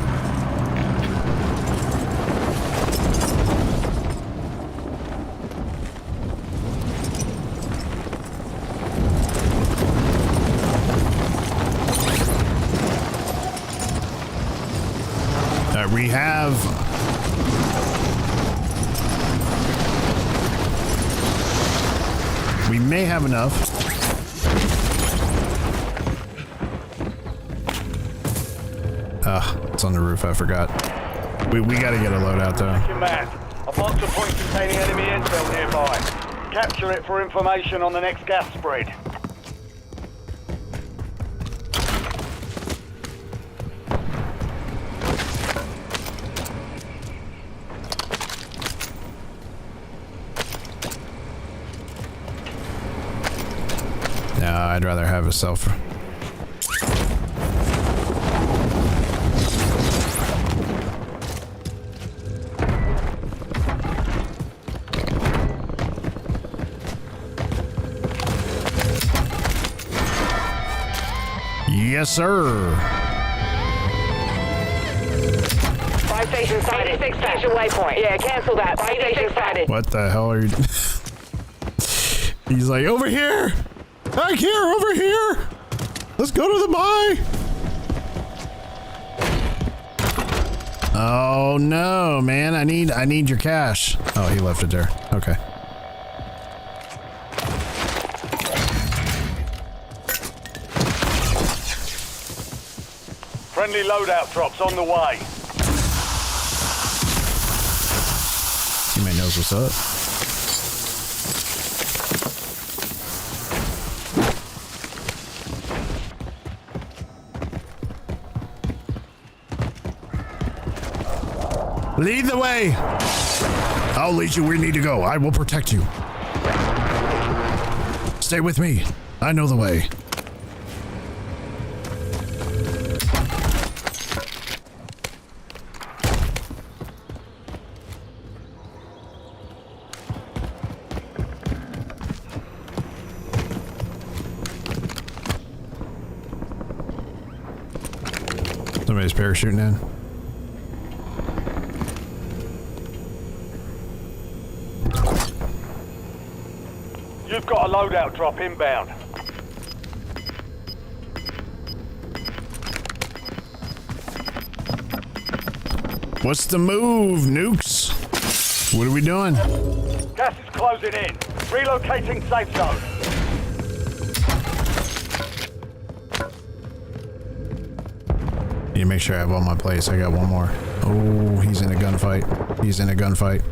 Speaker 1: We may have enough. It's on the roof, I forgot. We gotta get a loadout though.
Speaker 3: Command. A box of points containing enemy intel nearby. Capture it for information on the next gas spread.
Speaker 1: No, I'd rather have a self. Yes, sir.
Speaker 4: Fire station sighted. 86 station waypoint. Yeah, cancel that. Fire station sighted.
Speaker 1: What the hell are you? He's like, over here! Back here, over here! Let's go to the buy! Oh no, man! I need your cash. Oh, he left it there. Okay.
Speaker 3: Friendly loadout drops on the way.
Speaker 1: Teammate knows what's up. Lead the way. I'll lead you where you need to go. I will protect you. Stay with me. I know the way. Somebody's parachuting in.
Speaker 3: You've got a loadout drop inbound.
Speaker 1: What's the move, nukes? What are we doing?
Speaker 3: Gas is closing in. Relocating safe zone.
Speaker 1: Need to make sure I have all my plates. I got one more. Oh, he's in a gunfight. He's in a gunfight.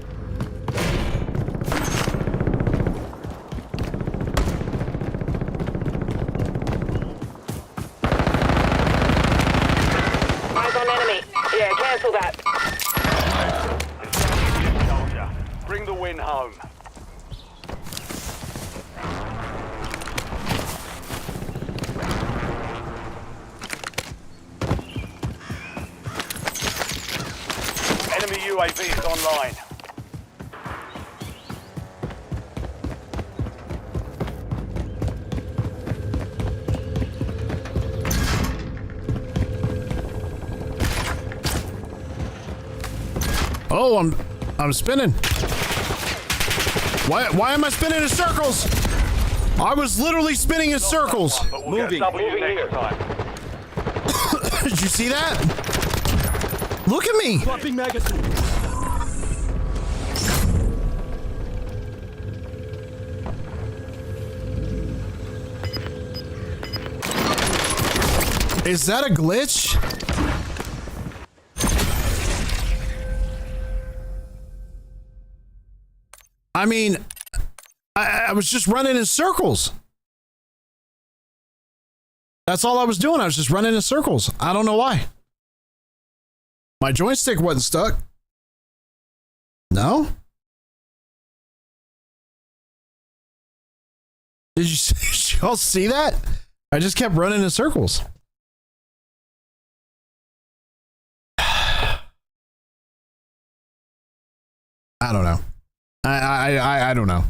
Speaker 4: Eyes on enemy. Yeah, cancel that.
Speaker 3: Soldier, bring the win home. Enemy UAV is online.
Speaker 1: Oh, I'm spinning. Why am I spinning in circles? I was literally spinning in circles.
Speaker 3: But we'll get a W next time.
Speaker 1: Did you see that? Look at me. Is that a glitch? I mean, I was just running in circles. That's all I was doing. I was just running in circles. I don't know why. My joystick wasn't stuck. No? Did y'all see that? I just kept running in circles. I don't know. I don't know.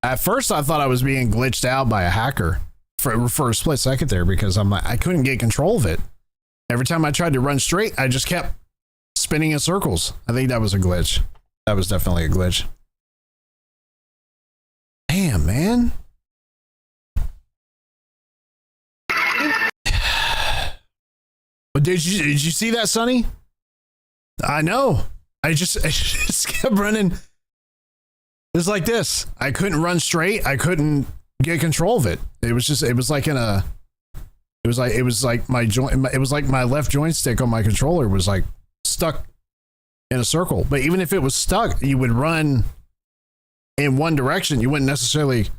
Speaker 1: At first, I thought I was being glitched out by a hacker for a split second there because I couldn't get control of it. Every time I tried to run straight, I just kept spinning in circles. I think that was a glitch. That was definitely a glitch. Damn, man. But did you see that, Sonny? I know. I just kept running. It was like this. I couldn't run straight. I couldn't get control of it. It was like my left joystick on my controller was like stuck in a circle. But even if it was stuck, you would run in one direction. You wouldn't necessarily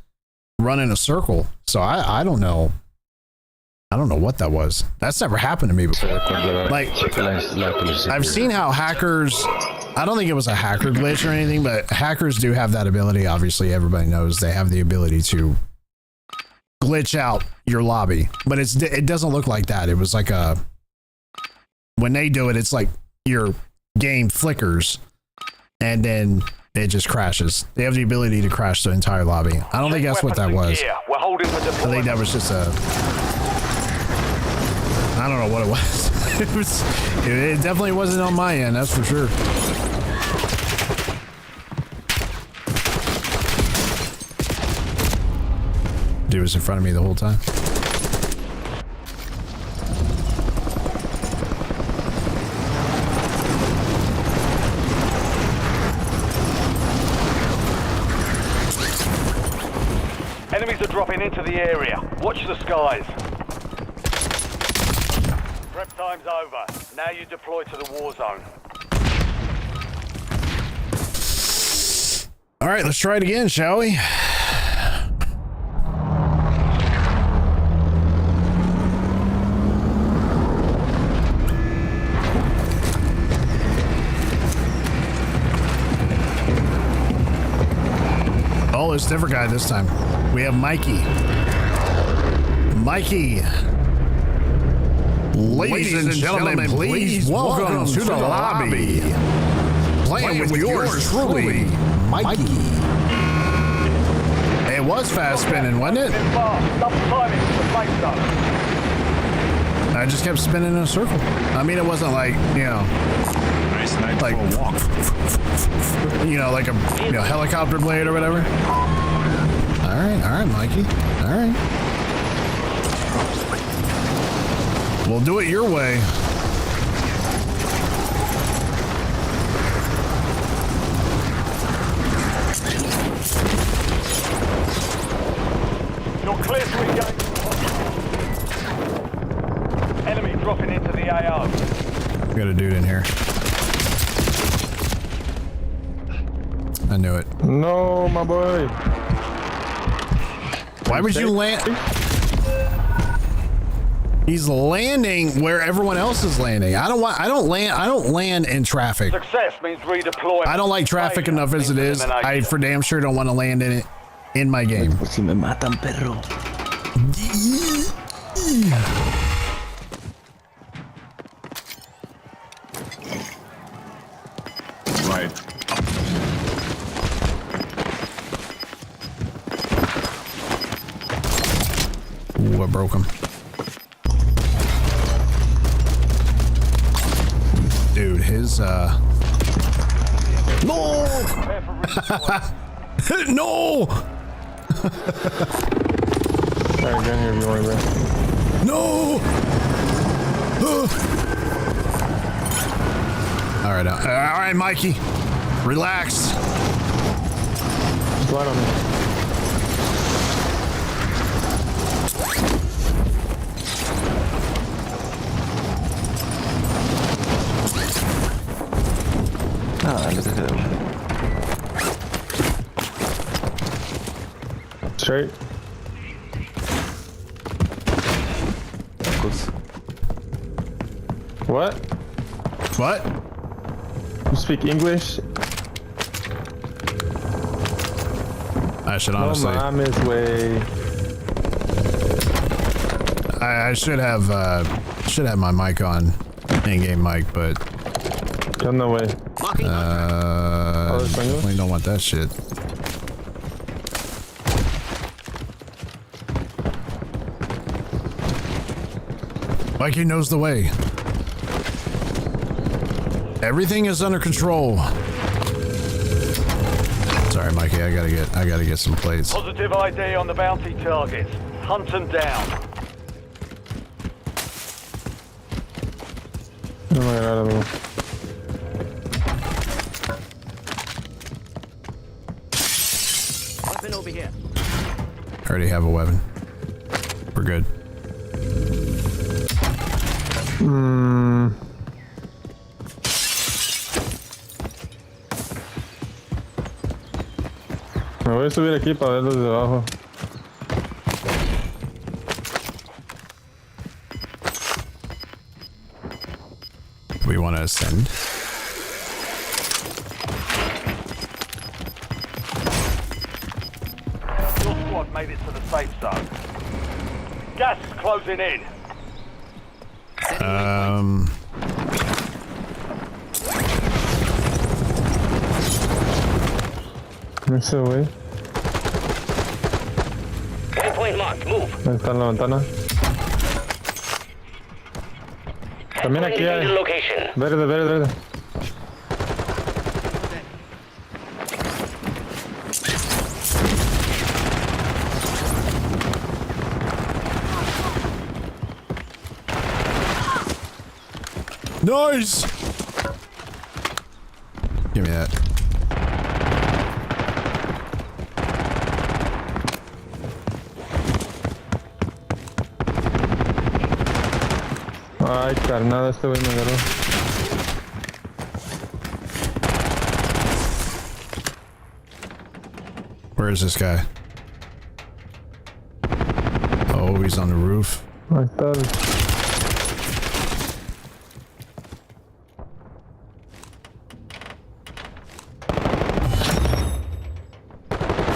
Speaker 1: run in a circle. So I don't know. I don't know what that was. That's never happened to me before. Like, I've seen how hackers, I don't think it was a hacker glitch or anything, but hackers do have that ability. Obviously, everybody knows they have the ability to glitch out your lobby, but it doesn't look like that. It was like when they do it, it's like your game flickers and then it just crashes. They have the ability to crash the entire lobby. I don't think that's what that was.
Speaker 3: We're holding for deployment.
Speaker 1: I think that was just I don't know what it was. It definitely wasn't on my end, that's for sure. Dude was in front of me the whole time.
Speaker 3: Enemies are dropping into the area. Watch the skies. Prep time's over. Now you deploy to the war zone.
Speaker 1: All right, let's try it again, shall we? Oh, it's a different guy this time. We have Mikey. Mikey. Ladies and gentlemen, please welcome to the lobby. Playing with yours truly, Mikey. It was fast spinning, wasn't it? I just kept spinning in a circle. I mean, it wasn't like, you know,
Speaker 7: Nice night
Speaker 1: like
Speaker 7: for a walk.
Speaker 1: you know, like a helicopter blade or whatever. All right, Mikey. All right. We'll do it your way.
Speaker 3: You're clear to engage. Enemy dropping into the AO.
Speaker 1: Got a dude in here. I knew it.
Speaker 9: No, my boy.
Speaker 1: Why would you land? He's landing where everyone else is landing. I don't land in traffic.
Speaker 3: Success means redeployment.
Speaker 1: I don't like traffic enough as it is. I for damn sure don't want to land in it in my game.
Speaker 10: Si me matan, perro.
Speaker 7: Right.
Speaker 1: Ooh, I broke him. Dude, his no! No!
Speaker 9: Alright, get here if you want, bro.
Speaker 1: No! All right, Mikey. Relax.
Speaker 9: Slide on me.
Speaker 10: Ah, look at him.
Speaker 9: Straight. What?
Speaker 1: What?
Speaker 9: You speak English?
Speaker 1: I should honestly.
Speaker 9: No mames, way.
Speaker 1: I should have my mic on, in-game mic, but
Speaker 9: No way.
Speaker 1: definitely don't want that shit. Mikey knows the way. Everything is under control. Sorry, Mikey, I gotta get some plates.
Speaker 3: Positive ID on the bounty targets. Hunt them down.
Speaker 9: Oh my god,
Speaker 10: Weapon over here.
Speaker 1: I already have a weapon. We're good.
Speaker 9: Me voy a subir aquí para verlos de abajo.
Speaker 1: We want to ascend.
Speaker 3: Your squad made it to the safe zone. Gas is closing in.
Speaker 9: Ese güey.
Speaker 4: Waypoint marked. Move.
Speaker 9: Ahí está en la ventana. También aquí hay.
Speaker 4: Location.
Speaker 9: Verde, verde, verde.
Speaker 1: Nice! Give me that.
Speaker 9: Ay, carnada, este güey me agarró.
Speaker 1: Where is this guy? Oh, he's on the roof.
Speaker 9: Ahí está.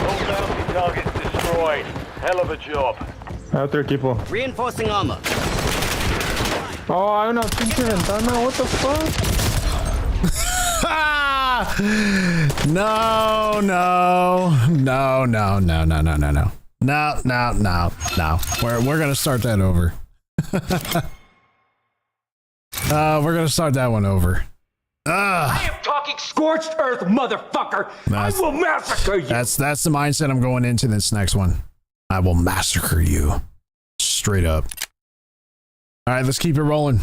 Speaker 3: All bounty targets destroyed. Hell of a job.
Speaker 9: Hay otro equipo.
Speaker 10: Reinforcing armor.
Speaker 9: Oh, hay una pinche ventana. What the fuck?
Speaker 1: No, no, no, no, no, no, no, no, no. No, no, no, no. We're gonna start that over. We're gonna start that one over.
Speaker 8: I am talking scorched earth, motherfucker. I will massacre you.
Speaker 1: That's the mindset I'm going into this next one. I will massacre you. Straight up. All right, let's keep it rolling.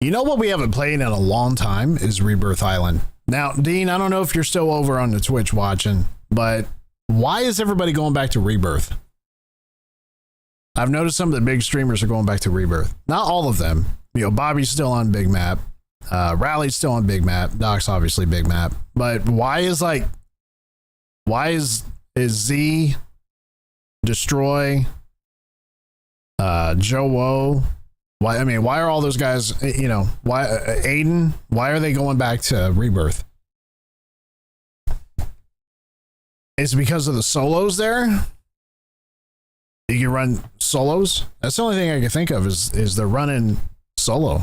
Speaker 1: You know what we haven't played in a long time is Rebirth Island. Now, Dean, I don't know if you're still over on the Twitch watching, but why is everybody going back to Rebirth? I've noticed some of the big streamers are going back to Rebirth. Not all of them. You know, Bobby's still on Big Map. Rally's still on Big Map. Doc's obviously Big Map. But why is Z, Destroy, Joe Woe, why are all those guys, you know, why Aiden, why are they going back to Rebirth? It's because of the solos there. You can run solos. That's the only thing I can think of is they're running solo.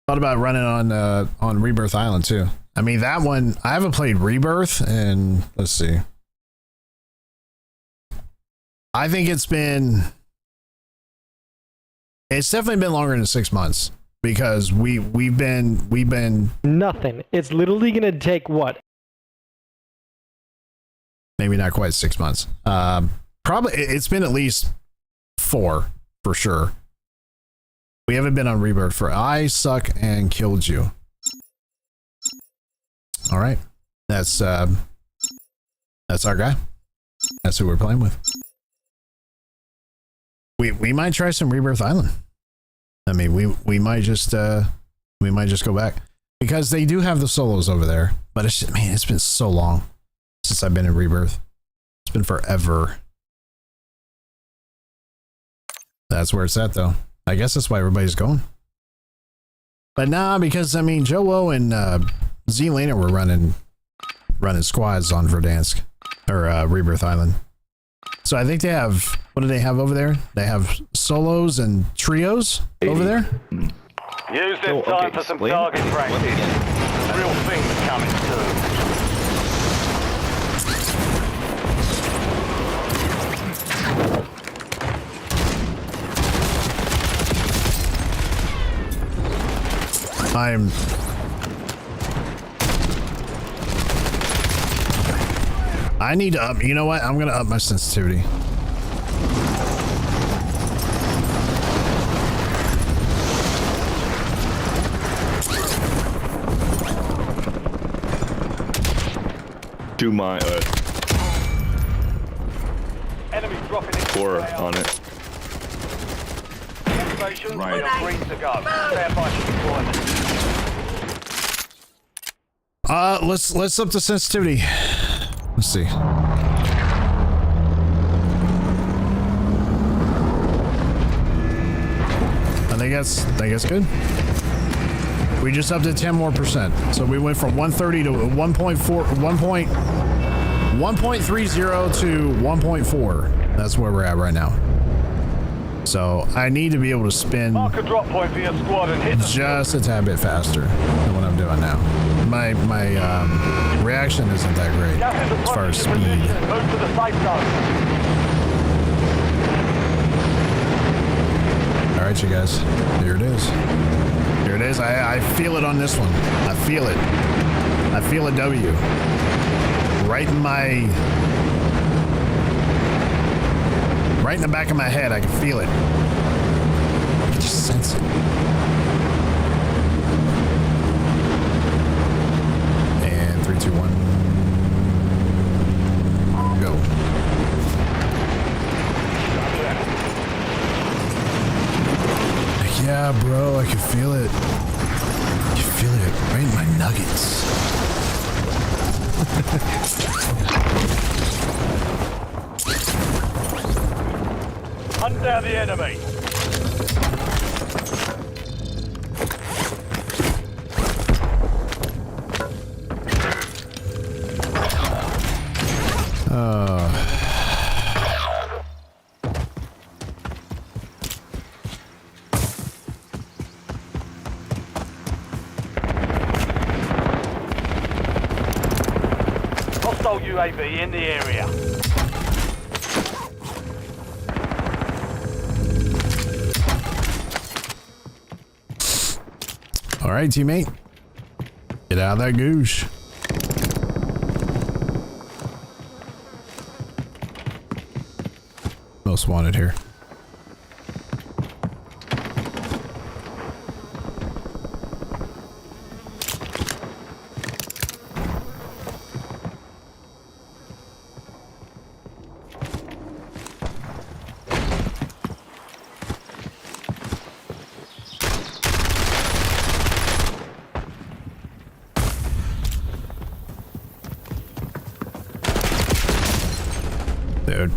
Speaker 1: Thought about running on Rebirth Island too. I mean, that one, I haven't played Rebirth, and let's see. I think it's definitely been longer than 6 months because we've been
Speaker 12: nothing. It's literally gonna take what?
Speaker 1: Maybe not quite 6 months. Probably it's been at least 4 for sure. We haven't been on Rebirth for I Suck and Killed You. All right, that's our guy. That's who we're playing with. We might try some Rebirth Island. I mean, we might just go back because they do have the solos over there. But it's just, man, it's been so long since I've been in Rebirth. It's been forever. That's where it's at, though. I guess that's why everybody's going. But nah, because I mean, Joe and Z-Lena were running squads on Verdansk or Rebirth Island. So I think they have, what do they have over there? They have solos and trios over there.
Speaker 3: Use this time for some target practice. Real things coming soon.
Speaker 1: I need to up, you know what? I'm going to up my sensitivity.
Speaker 6: To my
Speaker 3: Enemy dropping in.
Speaker 6: 4 on it.
Speaker 3: Station,
Speaker 6: Right.
Speaker 3: Green to go. Stand by for deployment.
Speaker 1: Let's up the sensitivity. Let's see. I think that's good. We just upped it 10% more. So we went from 130 to 1.30 to 1.4. That's where we're at right now. So I need to be able to spin
Speaker 3: Mark a drop point for your squad and hit
Speaker 1: just a tad bit faster than what I'm doing now. My reaction isn't that great as far as speed.
Speaker 3: Move to the safe zone.
Speaker 1: All right, you guys, here it is. Here it is. I feel it on this one. I feel it. I feel a W. Right in the back of my head, I can feel it. I can just sense it. And 3, 2, 1, go. Yeah, bro, I can feel it. I can feel it right in my nuggets.
Speaker 3: Hunt down the enemy. Hostile UAV in the area.
Speaker 1: All right, teammate. Get out of that goosh. Most wanted here. Dude.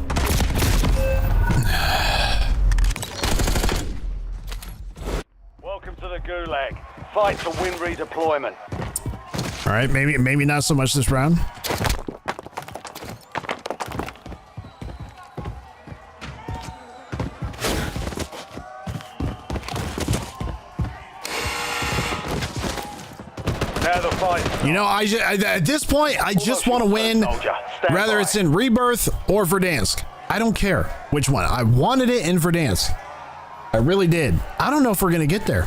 Speaker 3: Welcome to the Gulag. Fight to win redeployment.
Speaker 1: All right, maybe not so much this round.
Speaker 3: Now the fight.
Speaker 1: You know, at this point, I just want to win, whether it's in Rebirth or Verdansk. I don't care which one. I wanted it in Verdansk. I really did. I don't know if we're going to get there.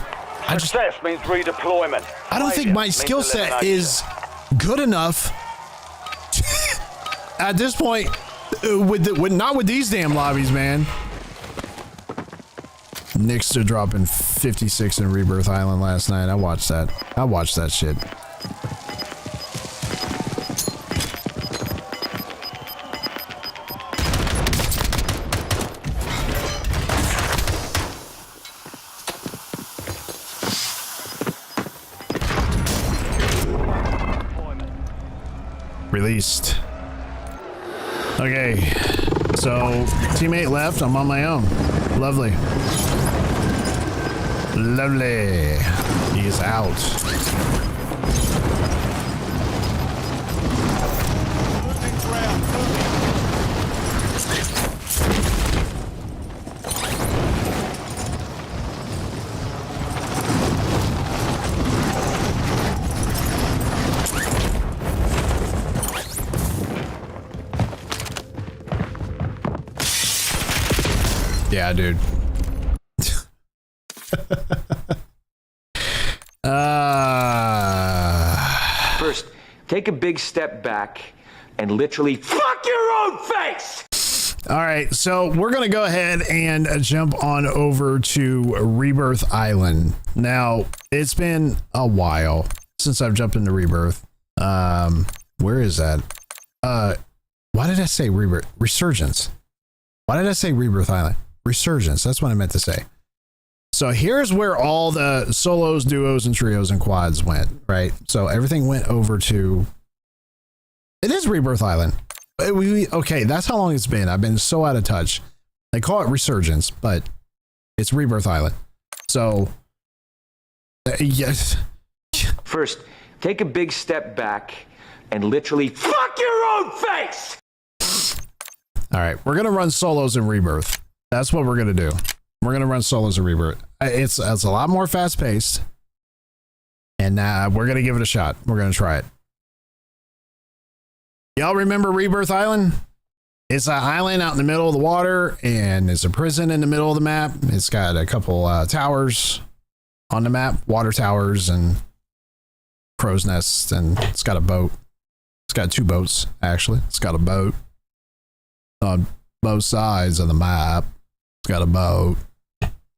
Speaker 3: Success means redeployment.
Speaker 1: I don't think my skill set is good enough at this point not with these damn lobbies, man. Knicks to dropping 56 in Rebirth Island last night. I watched that shit. Released. Okay, so teammate left. I'm on my own. Lovely. Lovely. He is out. Yeah, dude.
Speaker 8: First, take a big step back and literally fuck your own face!
Speaker 1: All right, so we're going to go ahead and jump on over to Rebirth Island. Now, it's been a while since I've jumped into Rebirth. Where is that? Why did I say Rebirth? Resurgence. Why did I say Rebirth Island? Resurgence. That's what I meant to say. So here's where all the solos, duos, and trios and quads went, right? So everything went over to... It is Rebirth Island. Okay, that's how long it's been. I've been so out of touch. They call it Resurgence, but it's Rebirth Island. So, yes.
Speaker 8: First, take a big step back and literally fuck your own face!
Speaker 1: All right, we're going to run solos in Rebirth. That's what we're going to do. We're going to run solos in Rebirth. It's a lot more fast-paced. And we're going to give it a shot. We're going to try it. Y'all remember Rebirth Island? It's an island out in the middle of the water, and it's a prison in the middle of the map. It's got a couple towers on the map, water towers and crow's nests, and it's got a boat. It's got 2 boats, actually. It's got a boat on both sides of the map. It's got a boat,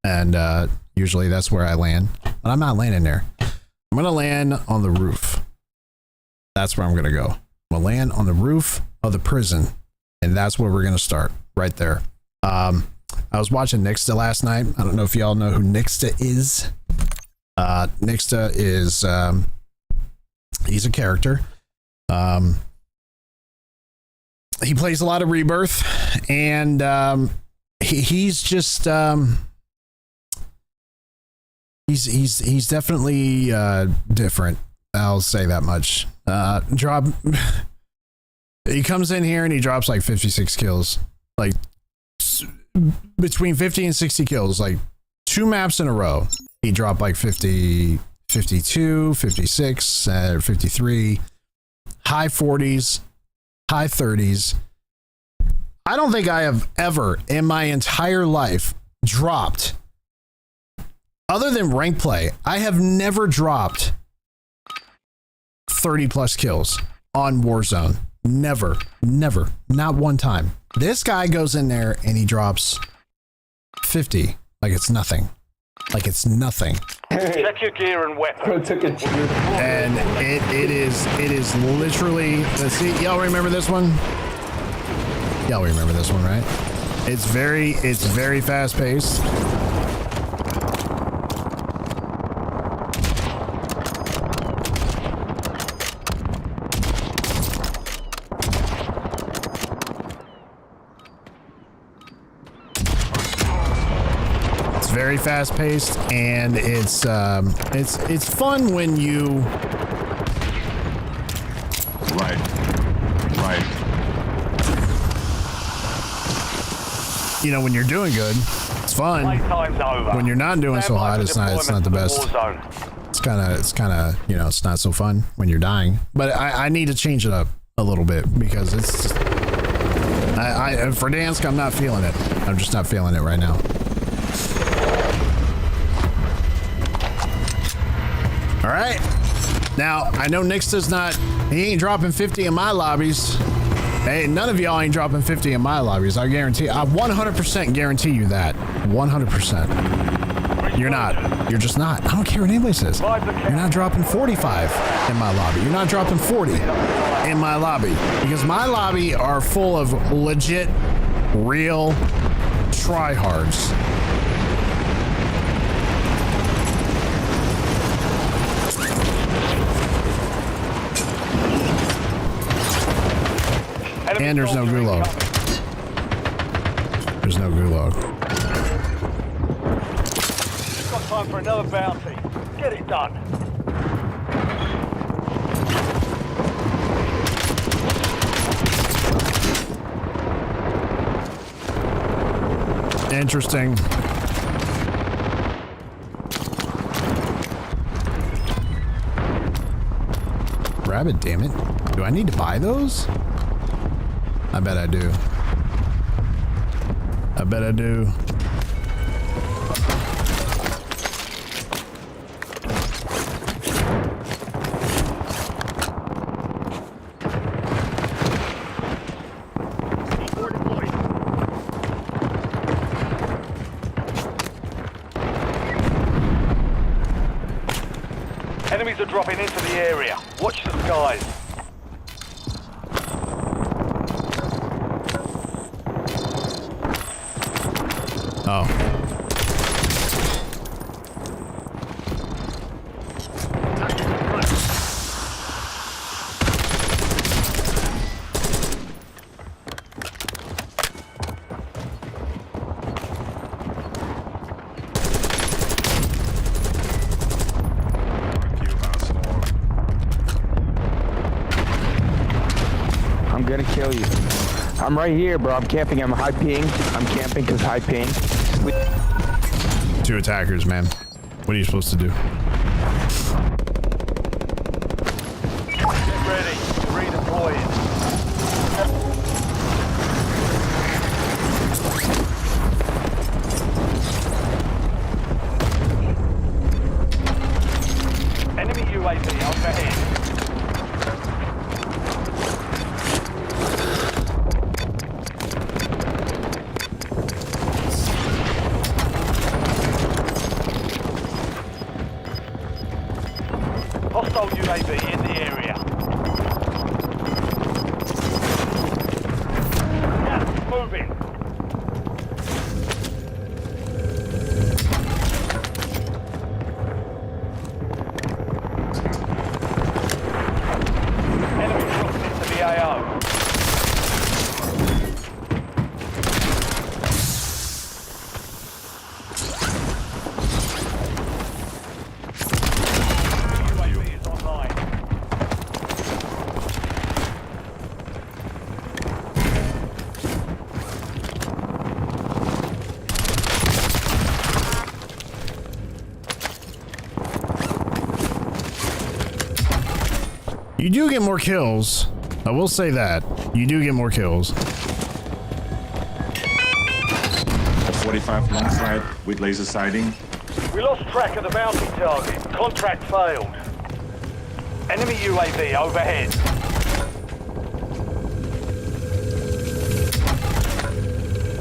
Speaker 1: and usually that's where I land, but I'm not landing there. I'm going to land on the roof. That's where I'm going to go. I'm going to land on the roof of the prison, and that's where we're going to start, right there. I was watching Nixta last night. I don't know if y'all know who Nixta is. Nixta is he's a character. He plays a lot of Rebirth, and he's just he's definitely different. I'll say that much. He comes in here and he drops like 56 kills, like between 50 and 60 kills, like 2 maps in a row. He dropped like 50, 52, 56, 53, high 40s, high 30s. I don't think I have ever in my entire life dropped, other than rank play, I have never dropped 30 plus kills on Warzone. Never, not one time. This guy goes in there and he drops 50 like it's nothing. Like it's nothing.
Speaker 3: Check your gear and weapons.
Speaker 1: And it is literally, let's see, y'all remember this one? Y'all remember this one, right? It's very fast paced. Very fast paced, and it's fun when you
Speaker 7: right.
Speaker 1: You know, when you're doing good, it's fun.
Speaker 3: Playtime's over.
Speaker 1: When you're not doing so hot, it's not the best. It's kind of you know, it's not so fun when you're dying. But I need to change it up a little bit because it's for Verdansk, I'm not feeling it. I'm just not feeling it right now. All right. Now, I know Nixta's he ain't dropping 50 in my lobbies. Hey, none of y'all ain't dropping 50 in my lobbies. I guarantee, I 100% guarantee you that. 100%. You're not. You're just not. I don't care what anybody says. You're not dropping 45 in my lobby. You're not dropping 40 in my lobby. Because my lobby are full of legit, real tryhards. And there's no gulag. There's no gulag.
Speaker 3: Got time for another bounty. Get it done.
Speaker 1: Interesting. Rabbit, damn it. Do I need to buy those? I bet I do. I bet I do.
Speaker 3: Enemies are dropping into the area. Watch the skies.
Speaker 1: Oh.
Speaker 9: I'm gonna kill you. I'm right here, bro. I'm camping. I'm high ping. I'm camping because high ping.
Speaker 1: 2 attackers, man. What are you supposed to do?
Speaker 3: Get ready. Redeploying. Enemy UAV overhead. Hostile UAV in the area. Gas moving.
Speaker 1: You do get more kills. I will say that. You do get more kills.
Speaker 7: A 45 long slide with laser sighting.
Speaker 3: We lost track of the bounty target. Contract failed. Enemy UAV overhead.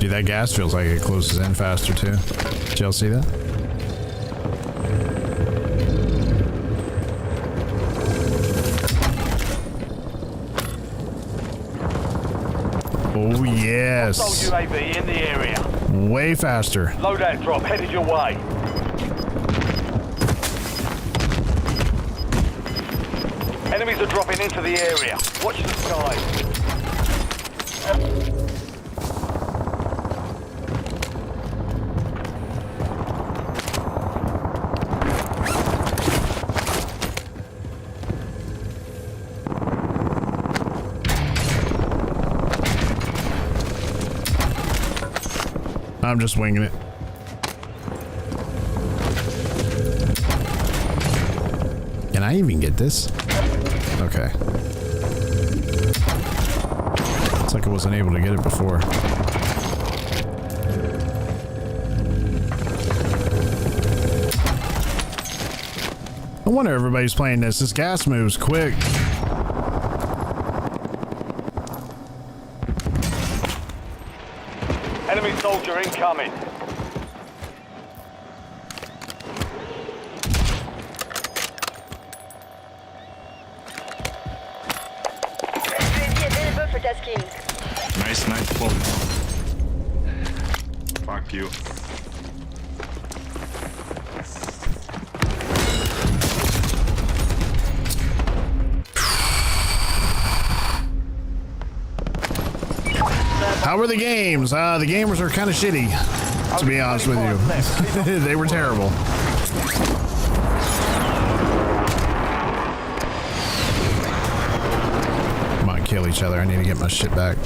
Speaker 1: Dude, that gas feels like it closes in faster too. Did y'all see that? Oh yes.
Speaker 3: Hostile UAV in the area.
Speaker 1: Way faster.
Speaker 3: Loadout drop headed your way. Enemies are dropping into the area. Watch the skies.
Speaker 1: I'm just winging it. Can I even get this? Okay. It's like I wasn't able to get it before. No wonder everybody's playing this. This gas moves quick.
Speaker 3: Enemy soldier incoming.
Speaker 7: Nice nightfall. Fuck you.
Speaker 1: How were the games? The gamers are kind of shitty, to be honest with you. They were terrible. Come on, kill each other. I need to get my shit back.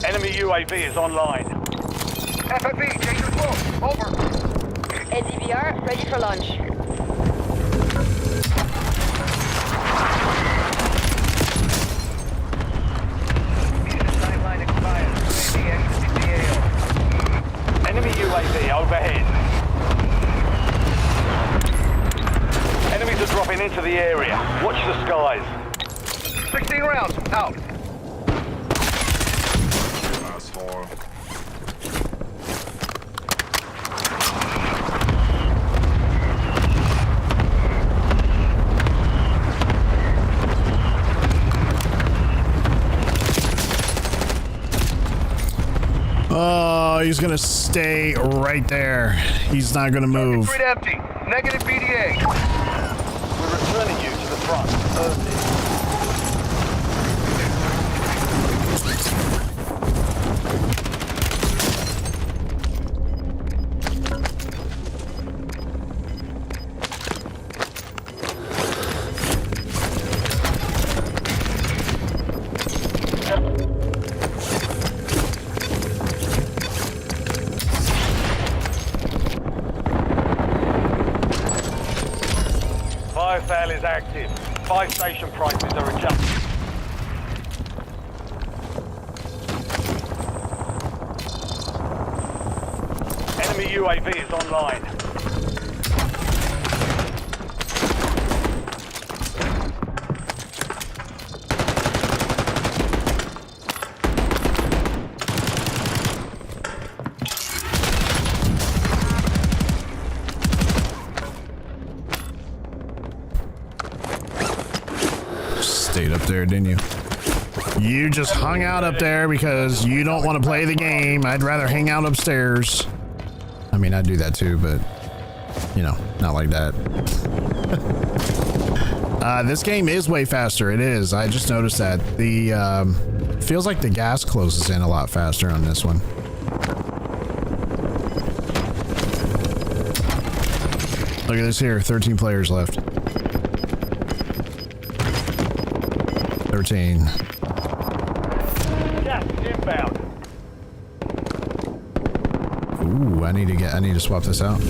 Speaker 3: Enemy UAV is online.
Speaker 2: FFV, change your course. Over.
Speaker 4: ADVR, ready for launch.
Speaker 5: Timeline expired.
Speaker 3: Enemy UAV overhead. Enemies are dropping into the area. Watch the skies.
Speaker 2: 16 rounds. Out.
Speaker 7: Asshole.
Speaker 1: Oh, he's gonna stay right there. He's not gonna move.
Speaker 2: Grid empty. Negative BDA.
Speaker 3: We're returning you to the front. Fire sale is active. Fire station prices are adjusted. Enemy UAV is online.
Speaker 1: Stayed up there, didn't you? You just hung out up there because you don't want to play the game. I'd rather hang out upstairs. I mean, I do that too, but you know, not like that. This game is way faster. It is. I just noticed that. The feels like the gas closes in a lot faster on this one. Look at this here. 13 players left. 13.
Speaker 3: Gas is inbound.
Speaker 1: Ooh, I need to swap this out.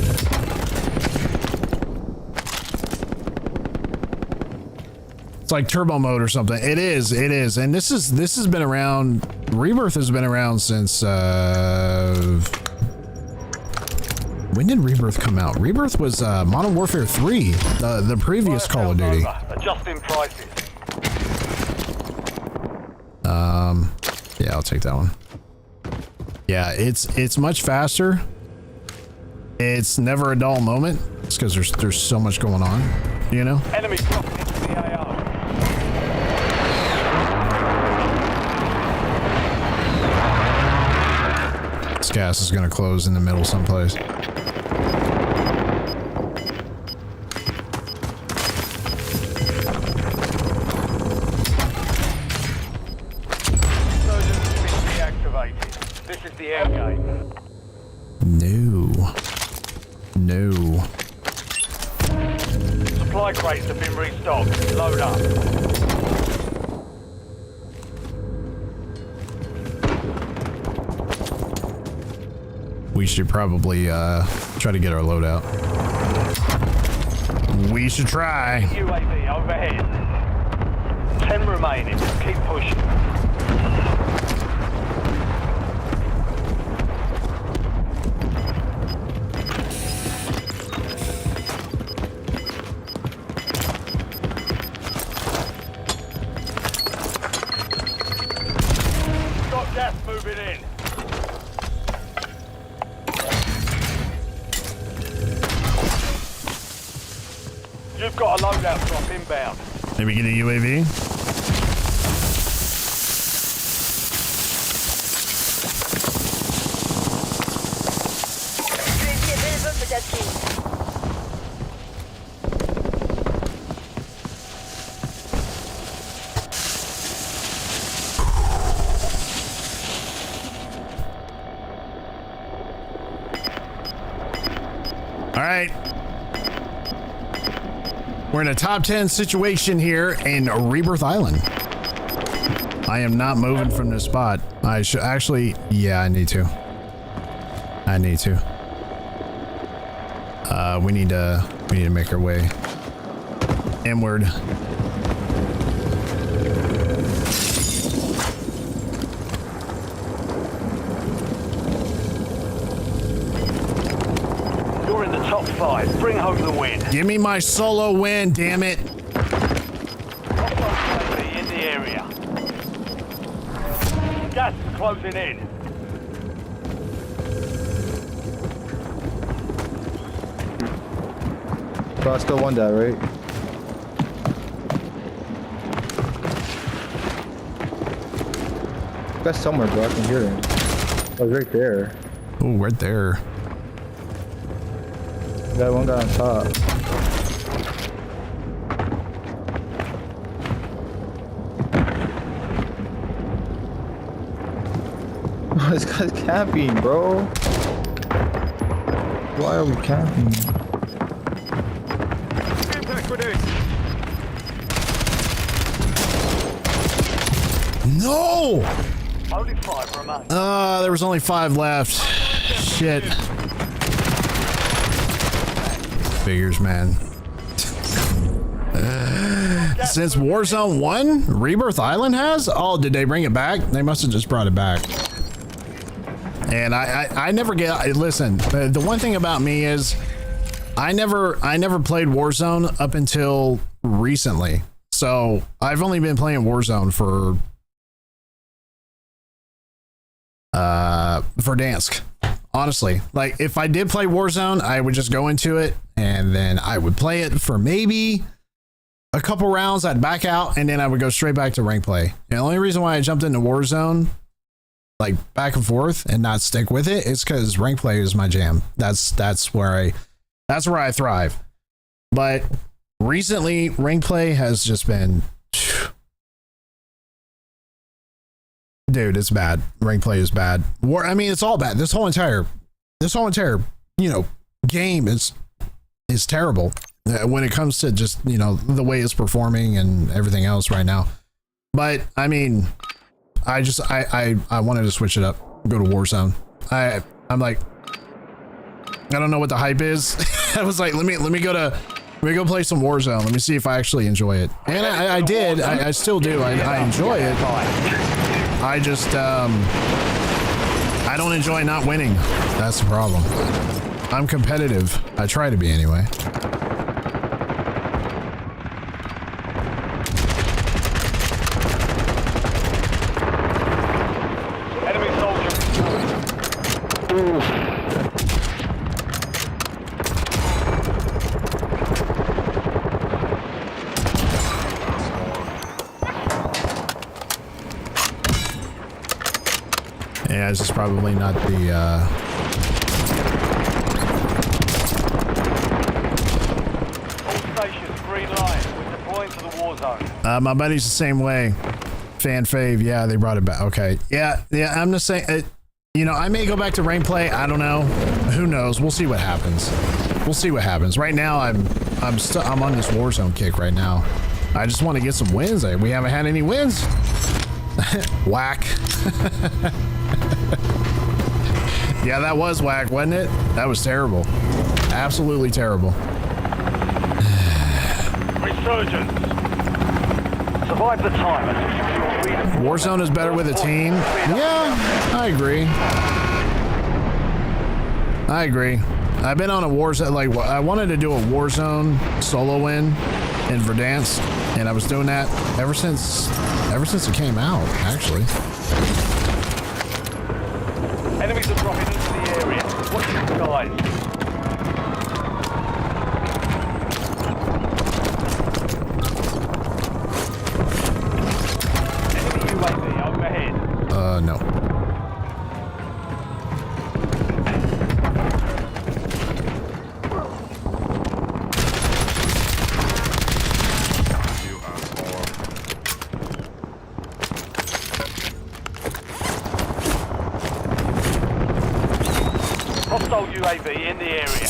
Speaker 1: It's like turbo mode or something. It is. And this has been around. Rebirth has been around since when did Rebirth come out? Rebirth was Modern Warfare 3, the previous Call of Duty.
Speaker 3: Adjusting prices.
Speaker 1: Yeah, I'll take that one. Yeah, it's much faster. It's never a dull moment. It's because there's so much going on, you know?
Speaker 3: Enemy dropping into the AO.
Speaker 1: This gas is gonna close in the middle someplace.
Speaker 3: This is the end game.
Speaker 1: No.
Speaker 3: Supply crates have been restocked. Load up.
Speaker 1: We should probably try to get our loadout. We should try.
Speaker 3: UAV overhead. 10 remaining. Keep pushing. Got gas moving in. You've got a loadout drop inbound.
Speaker 1: Maybe get a UAV. All right. We're in a top 10 situation here in Rebirth Island. I am not moving from this spot. I should actually, yeah, I need to. We need to make our way inward.
Speaker 3: You're in the top 5. Bring home the win.
Speaker 1: Give me my solo win, damn it.
Speaker 3: In the area. Gas is closing in.
Speaker 9: Bro, I still won that, right? That's somewhere, bro. I can hear him. Oh, right there.
Speaker 1: Oh, right there.
Speaker 9: That one guy on top. This guy's camping, bro. Why are we camping?
Speaker 1: No!
Speaker 3: Only 5 remain.
Speaker 1: There was only 5 left. Shit. Figures, man. Since Warzone 1, Rebirth Island has? Oh, did they bring it back? They must have just brought it back. And I never get, listen, the one thing about me is I never played Warzone up until recently. So I've only been playing Warzone for Verdansk. Honestly, like if I did play Warzone, I would just go into it and then I would play it for maybe a couple rounds. I'd back out and then I would go straight back to rank play. And the only reason why I jumped into Warzone, like back and forth and not stick with it, is because rank play is my jam. That's where I thrive. But recently, rank play has just been, dude, it's bad. Rank play is bad. I mean, it's all bad. This whole entire, you know, game is terrible when it comes to just, you know, the way it's performing and everything else right now. But I mean, I wanted to switch it up, go to Warzone. I'm like, I don't know what the hype is. I was like, let me go play some Warzone. Let me see if I actually enjoy it. And I did. I still do. I enjoy it. I just I don't enjoy not winning. That's the problem. I'm competitive. I try to be anyway.
Speaker 3: Enemy soldier.
Speaker 1: Yeah, this is probably not the
Speaker 3: All stations, green line. We're deploying to the war zone.
Speaker 1: my buddy's the same way. Fan fave, yeah, they brought it back. Okay, yeah, I'm just saying, you know, I may go back to rank play. I don't know. Who knows? We'll see what happens. We'll see what happens. Right now, I'm on this Warzone kick right now. I just want to get some wins. We haven't had any wins. Whack. Yeah, that was whack, wasn't it? That was terrible. Absolutely terrible.
Speaker 3: Resurgence. Survive the time and secure freedom.
Speaker 1: Warzone is better with a team. Yeah, I agree. I agree. I've been on a Warzone, like, I wanted to do a Warzone solo win in Verdansk, and I was doing that ever since it came out, actually.
Speaker 3: Enemies are dropping into the area. Watch your skies. Enemy UAV overhead.
Speaker 1: No.
Speaker 3: Hostile UAV in the area.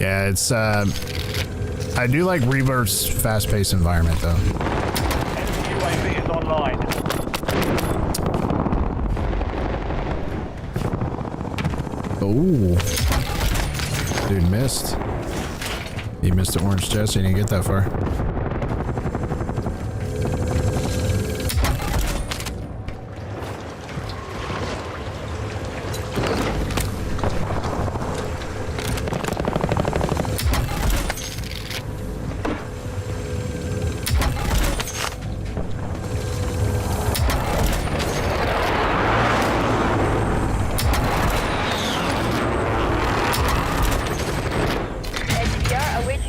Speaker 1: Yeah, it's, I do like Reaper's fast-paced environment, though.
Speaker 3: Enemy UAV is online.
Speaker 1: Ooh. Dude missed. He missed the orange chest. He didn't get that far.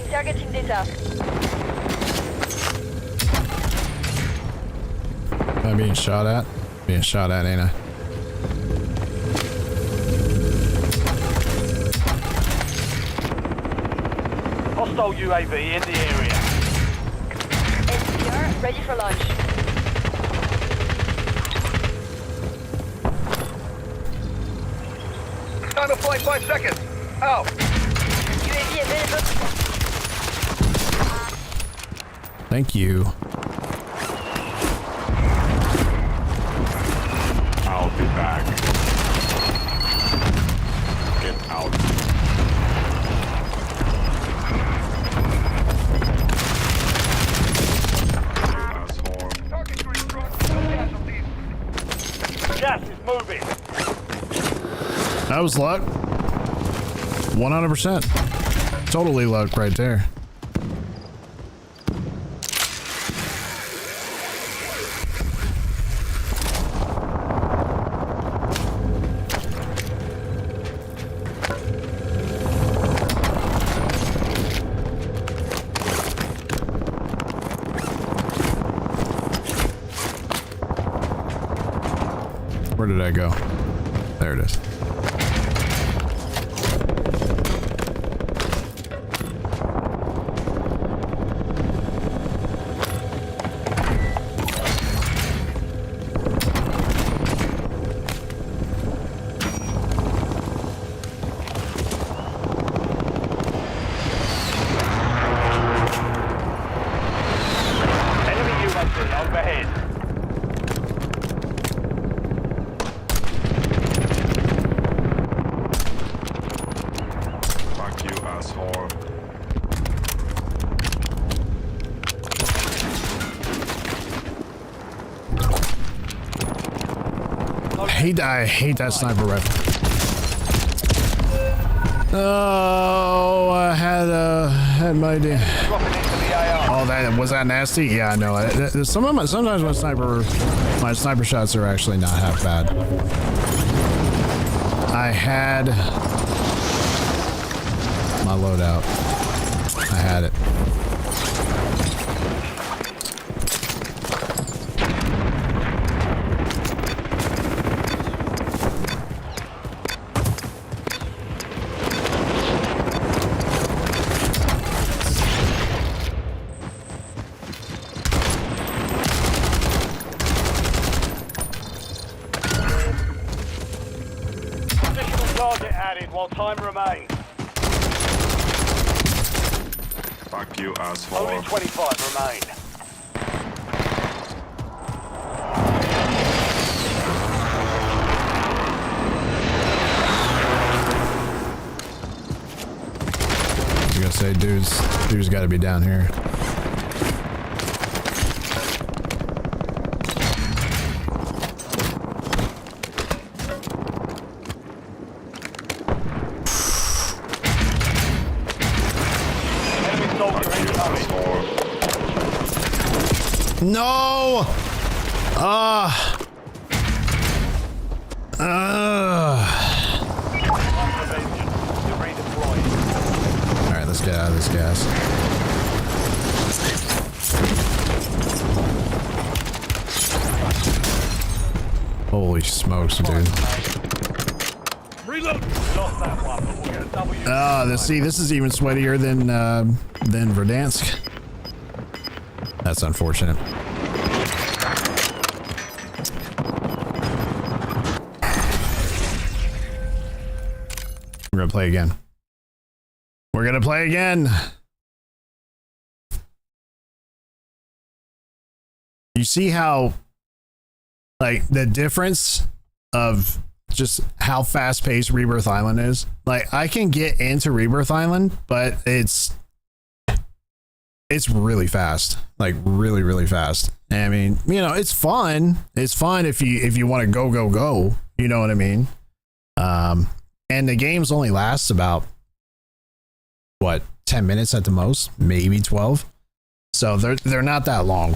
Speaker 4: Targeting data.
Speaker 1: Am I being shot at? Being shot at, ain't I?
Speaker 3: Hostile UAV in the area.
Speaker 4: SDR ready for launch.
Speaker 5: Time to flight 5 seconds. Out.
Speaker 4: UAV available.
Speaker 1: Thank you.
Speaker 7: I'll be back. Get out.
Speaker 3: Gas is moving.
Speaker 1: That was luck. 100%. Totally luck right there. Where did I go? There it is. hate that sniper rifle. Oh, I had my idea. Oh, that nasty? Yeah, I know. Sometimes my sniper shots are actually not half bad. I had my loadout. I had it.
Speaker 3: Target added while time remains.
Speaker 7: Fuck you, asshole.
Speaker 3: Only 25 remain.
Speaker 1: You gonna say dude's got to be down here. No! Alright, let's get out of this gas. Holy smokes, dude. This is even sweatier than Verdansk. That's unfortunate. We're gonna play again. We're gonna play again. You see how, like, the difference of just how fast-paced Rebirth Island is? Like, I can get into Rebirth Island, but it's really fast. Like, really, really fast. I mean, you know, it's fun. It's fun if you want to go. You know what I mean? And the games only lasts about, what, 10 minutes at the most, maybe 12. So they're not that long.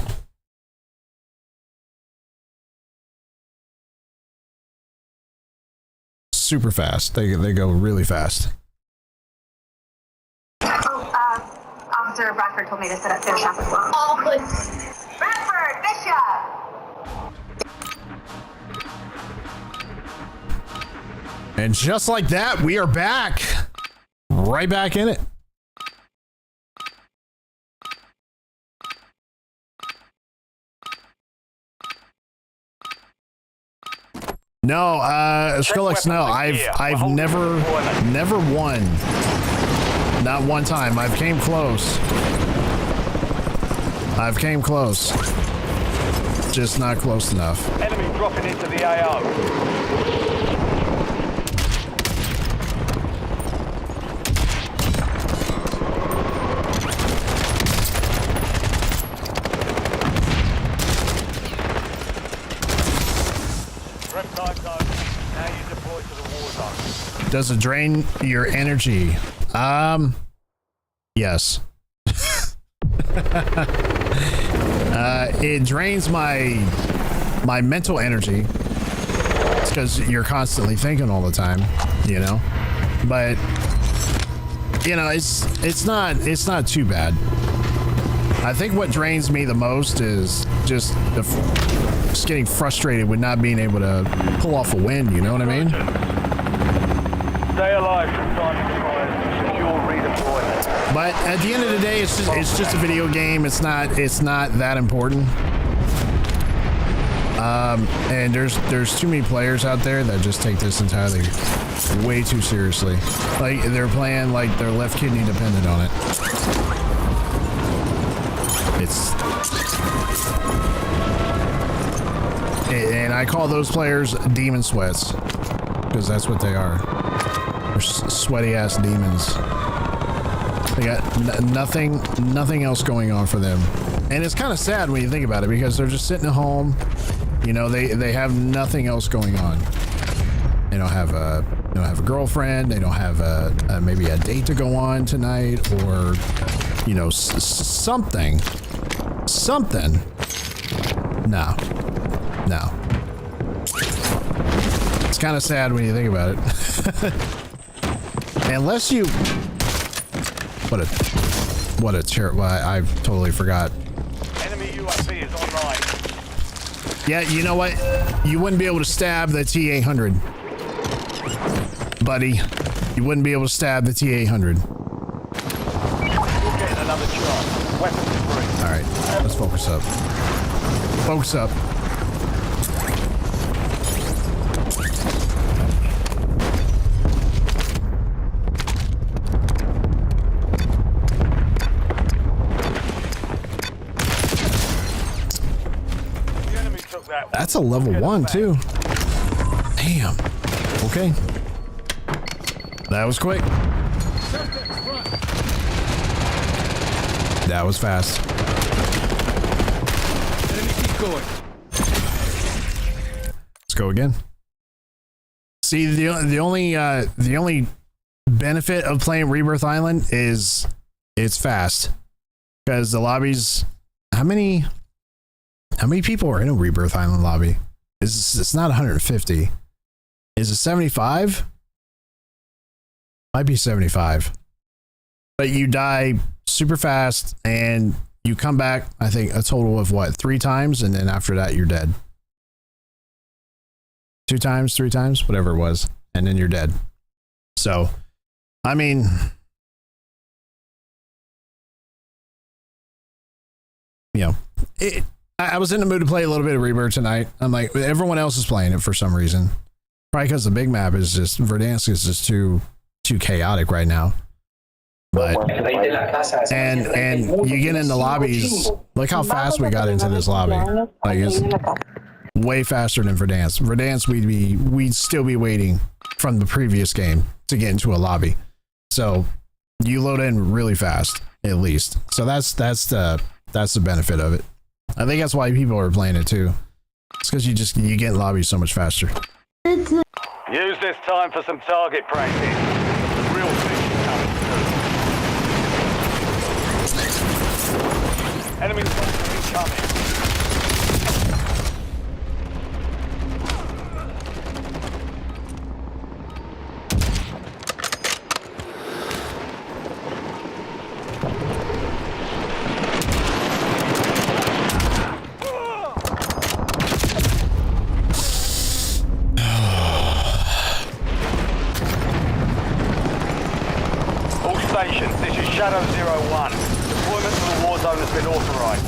Speaker 1: Super fast. They go really fast.
Speaker 13: Officer Bradford told me to set up their shop as well. Oh, good. Bradford, Bishop!
Speaker 1: And just like that, we are back. Right back in it. No, Skrillex, no. I've never won. Not one time. I've came close. Just not close enough.
Speaker 3: Enemy dropping into the AO.
Speaker 1: Does it drain your energy? Yes. It drains my mental energy. It's because you're constantly thinking all the time, you know. But you know, it's not too bad. I think what drains me the most is just getting frustrated with not being able to pull off a win. You know what I mean?
Speaker 3: Stay alive from time to time. Secure redeployment.
Speaker 1: But at the end of the day, it's just a video game. It's not that important. And there's too many players out there that just take this entirely way too seriously. Like, they're playing like their left kidney depended on it. And I call those players demon sweats, because that's what they are. They're sweaty ass demons. They got nothing else going on for them. And it's kind of sad when you think about it, because they're just sitting at home, You know, they have nothing else going on. They don't have a girlfriend. They don't have maybe a date to go on tonight, or you know, something. No. It's kind of sad when you think about it. Unless you, what a terrible. I totally forgot.
Speaker 3: Enemy UAV is online.
Speaker 1: Yeah, you know what? You wouldn't be able to stab the T-800, buddy. You wouldn't be able to stab the T-800.
Speaker 3: You're getting another shot. Weapons free.
Speaker 1: All right, let's focus up. Focus up.
Speaker 3: The enemy took that.
Speaker 1: That's a level 1 too. Damn. Okay. That was quick. That was fast. Let's go again. See, the only benefit of playing Rebirth Island is it's fast, because the lobbies. How many people are in a Rebirth Island lobby? It's not 150. Is it 75? Might be 75. But you die super fast and you come back, I think, a total of what, 3 times, and then after that you're dead. 2 times, 3 times, whatever it was, and then you're dead. So, I mean, you know, I was in the mood to play a little bit of Rebirth tonight. I'm like, everyone else is playing it for some reason. Probably because the big map is just, Verdansk is just too chaotic right now. But and you get into lobbies. Look how fast we got into this lobby. Like, it's way faster than Verdansk. Verdansk, we'd still be waiting from the previous game to get into a lobby. So you load in really fast, at least. So that's the benefit of it. I think that's why people are playing it too. It's because you get in lobbies so much faster.
Speaker 3: Use this time for some target practice. The real fish is coming through. Enemy incoming. This is Shadow 01. Deployment to the war zone has been authorized.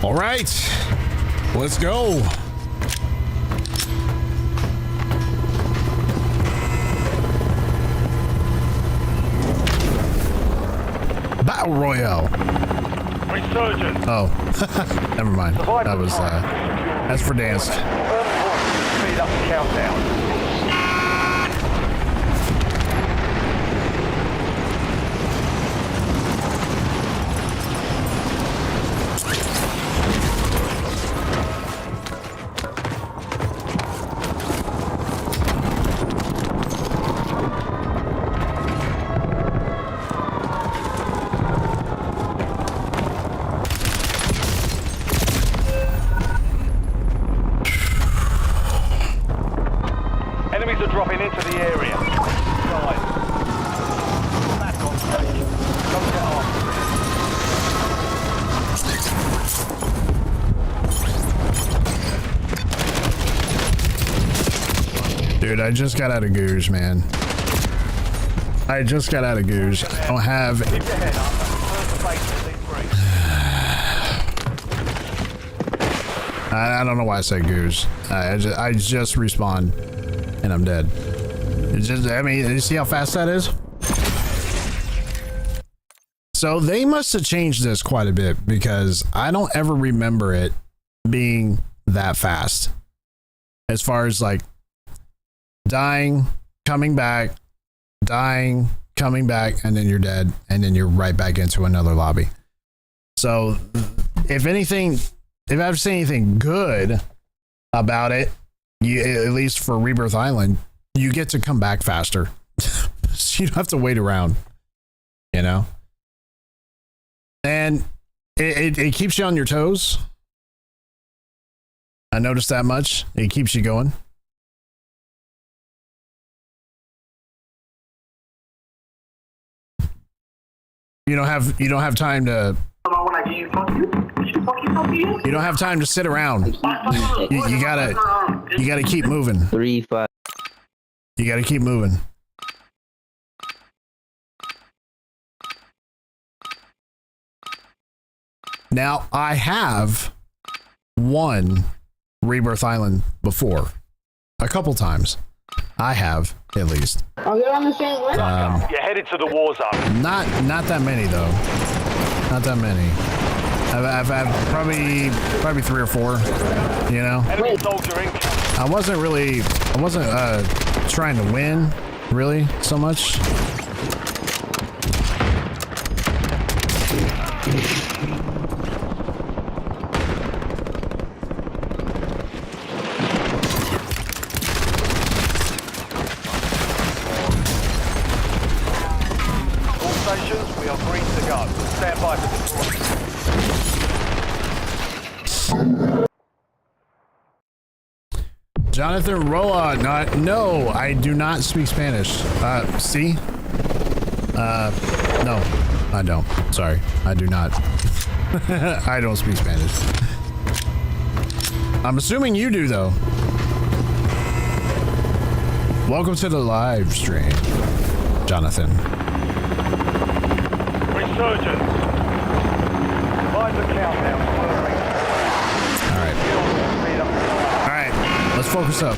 Speaker 1: All right, let's go. Battle Royale.
Speaker 3: Resurgence.
Speaker 1: Oh, never mind. That was that's Verdansk.
Speaker 3: Speed up the countdown. Enemies are dropping into the area. Guys. Back on station. Don't get off.
Speaker 1: Dude, I just got out of Goose, man. I just got out of Goose. I don't have...
Speaker 3: Keep your head up. First base is free.
Speaker 1: I don't know why I say Goose. I just respawned and I'm dead. It's just, I mean, you see how fast that is? So they must have changed this quite a bit, because I don't ever remember it being that fast. As far as like dying, coming back, dying, coming back, and then you're dead, and then you're right back into another lobby. So, if anything, if I've seen anything good about it, at least for Rebirth Island, you get to come back faster. So you don't have to wait around, you know? And it keeps you on your toes. I noticed that much. It keeps you going. You don't have time to. You don't have time to sit around. You gotta keep moving.
Speaker 10: 3-5.
Speaker 1: You gotta keep moving. Now, I have won Rebirth Island before. A couple times. I have, at least.
Speaker 13: Are you on the same list?
Speaker 3: You're headed to the war zone.
Speaker 1: Not that many, though. Not that many. I've had probably 3 or 4, you know?
Speaker 3: Enemy soldier incoming.
Speaker 1: I wasn't trying to win, really, so much.
Speaker 3: All stations, we are green to go. Stand by for deployment.
Speaker 1: Jonathan Roa, no, I do not speak Spanish. See? No, I don't. Sorry, I do not. I don't speak Spanish. I'm assuming you do, though. Welcome to the live stream, Jonathan.
Speaker 3: Resurgence. Mind the countdown.
Speaker 1: All right, let's focus up.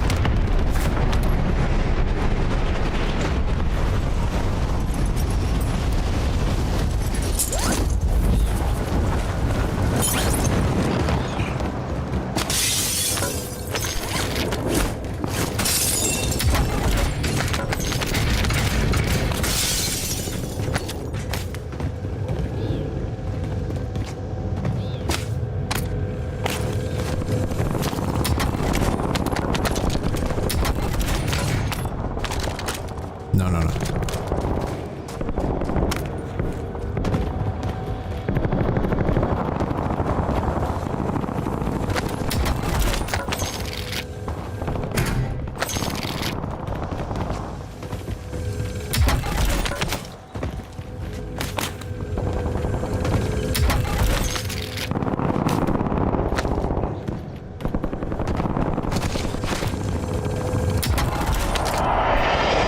Speaker 1: No.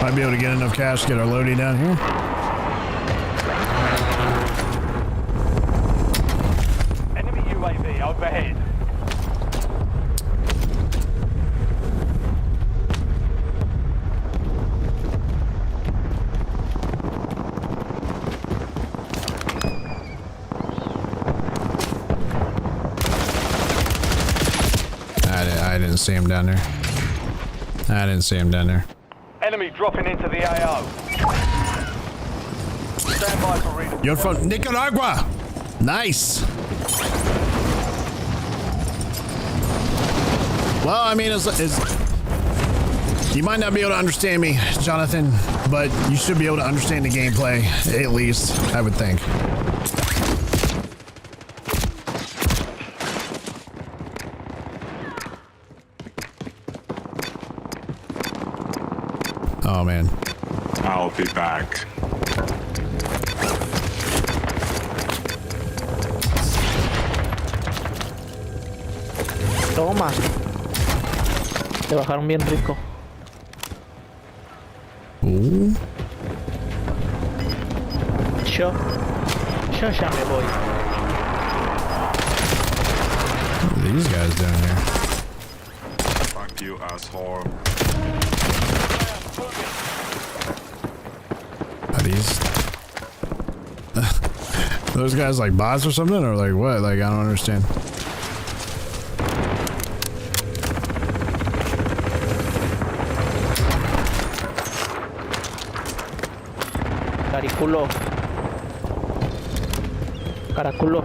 Speaker 1: Might be able to get enough cash to get our loading down here.
Speaker 3: Enemy UAV overhead.
Speaker 1: I didn't see him down there. I didn't see him down there.
Speaker 3: Enemy dropping into the AO. Stand by for reading.
Speaker 1: You're from Nicaragua. Nice. Well, I mean, you might not be able to understand me, Jonathan, but you should be able to understand the gameplay, at least, I would think. Oh, man.
Speaker 7: I'll be back.
Speaker 10: Toma. Te bajaron bien rico. Yo ya me voy.
Speaker 1: What are these guys doing here?
Speaker 7: Fuck you, asshole.
Speaker 1: Are these... those guys like bots or something? Or like what? Like, I don't understand.
Speaker 10: Cariculo. Caraculo.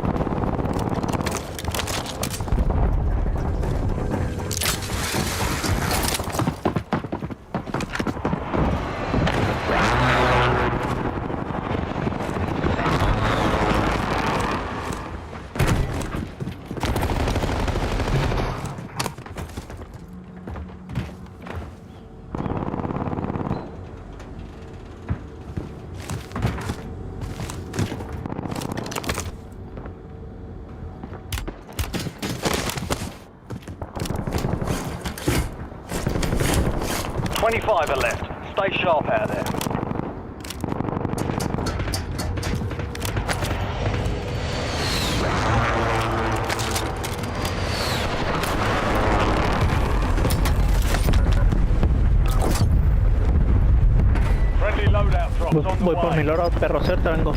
Speaker 3: Are left. Stay sharp out there. Friendly loadout drops on the
Speaker 10: Voy por mi
Speaker 3: way.
Speaker 10: loro, perro, cerca vengo.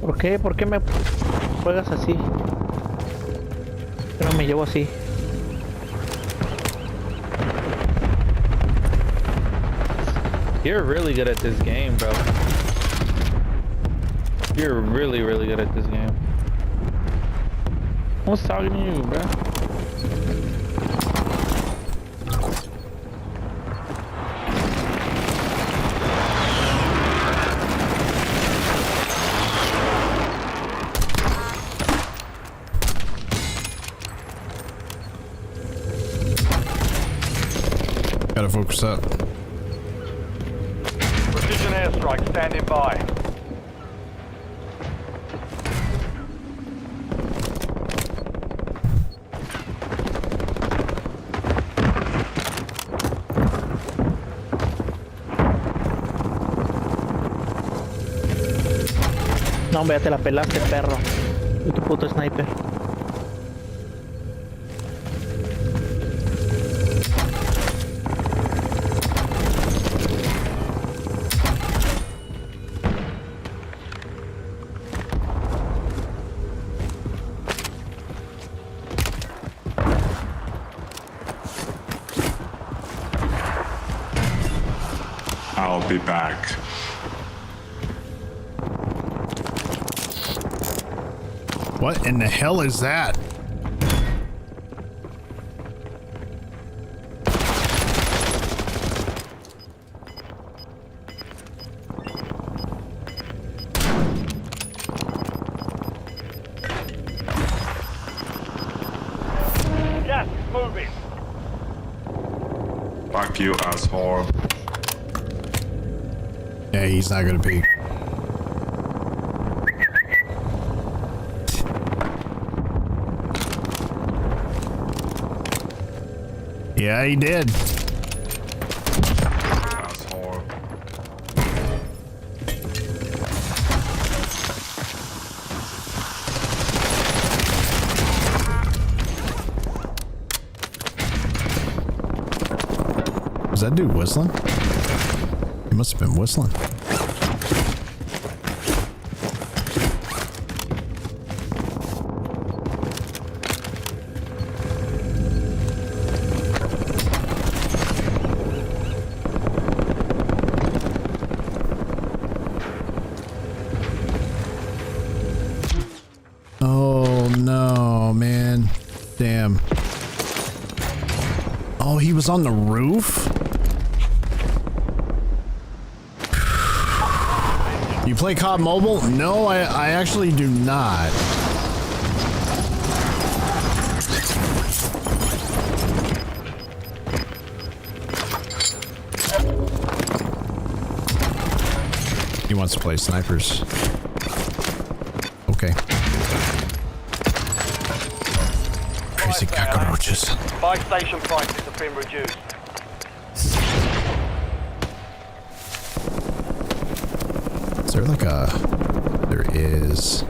Speaker 10: ¿Por qué? ¿Por qué me juegas así? Pero me llevo así.
Speaker 9: You're really good at this game, bro. You're really, really good at this game. Who's talking to you, bro?
Speaker 1: Gotta focus up.
Speaker 3: Precision airstrike standing by.
Speaker 10: No, hombre, ya te la pelaste, perro. Y tu puto sniper.
Speaker 7: I'll be back.
Speaker 1: What in the hell is that?
Speaker 3: Gas is moving.
Speaker 7: Fuck you, asshole.
Speaker 1: Yeah, he's not gonna peek. Yeah, he did.
Speaker 7: Asshole.
Speaker 1: Was that dude whistling? He must have been whistling. Oh no, man. Damn. Oh, he was on the roof? You play COD Mobile? No, I actually do not. He wants to play snipers. Okay. Crazy cockroaches.
Speaker 3: Buy station prices have been reduced.
Speaker 1: Is there like a... There is.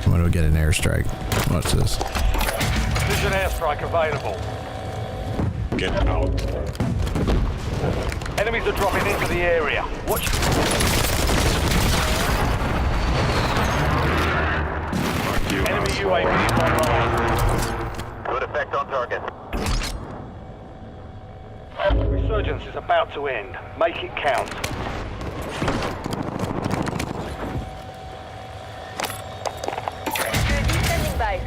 Speaker 1: I'm gonna get an airstrike. Watch this.
Speaker 3: Precision airstrike available.
Speaker 7: Get out.
Speaker 3: Enemies are dropping into the area. Watch.
Speaker 7: Fuck you,
Speaker 3: Enemy UAV online.
Speaker 2: Good effect on target.
Speaker 3: Resurgence is about to end. Make it count.
Speaker 4: UAV standing by.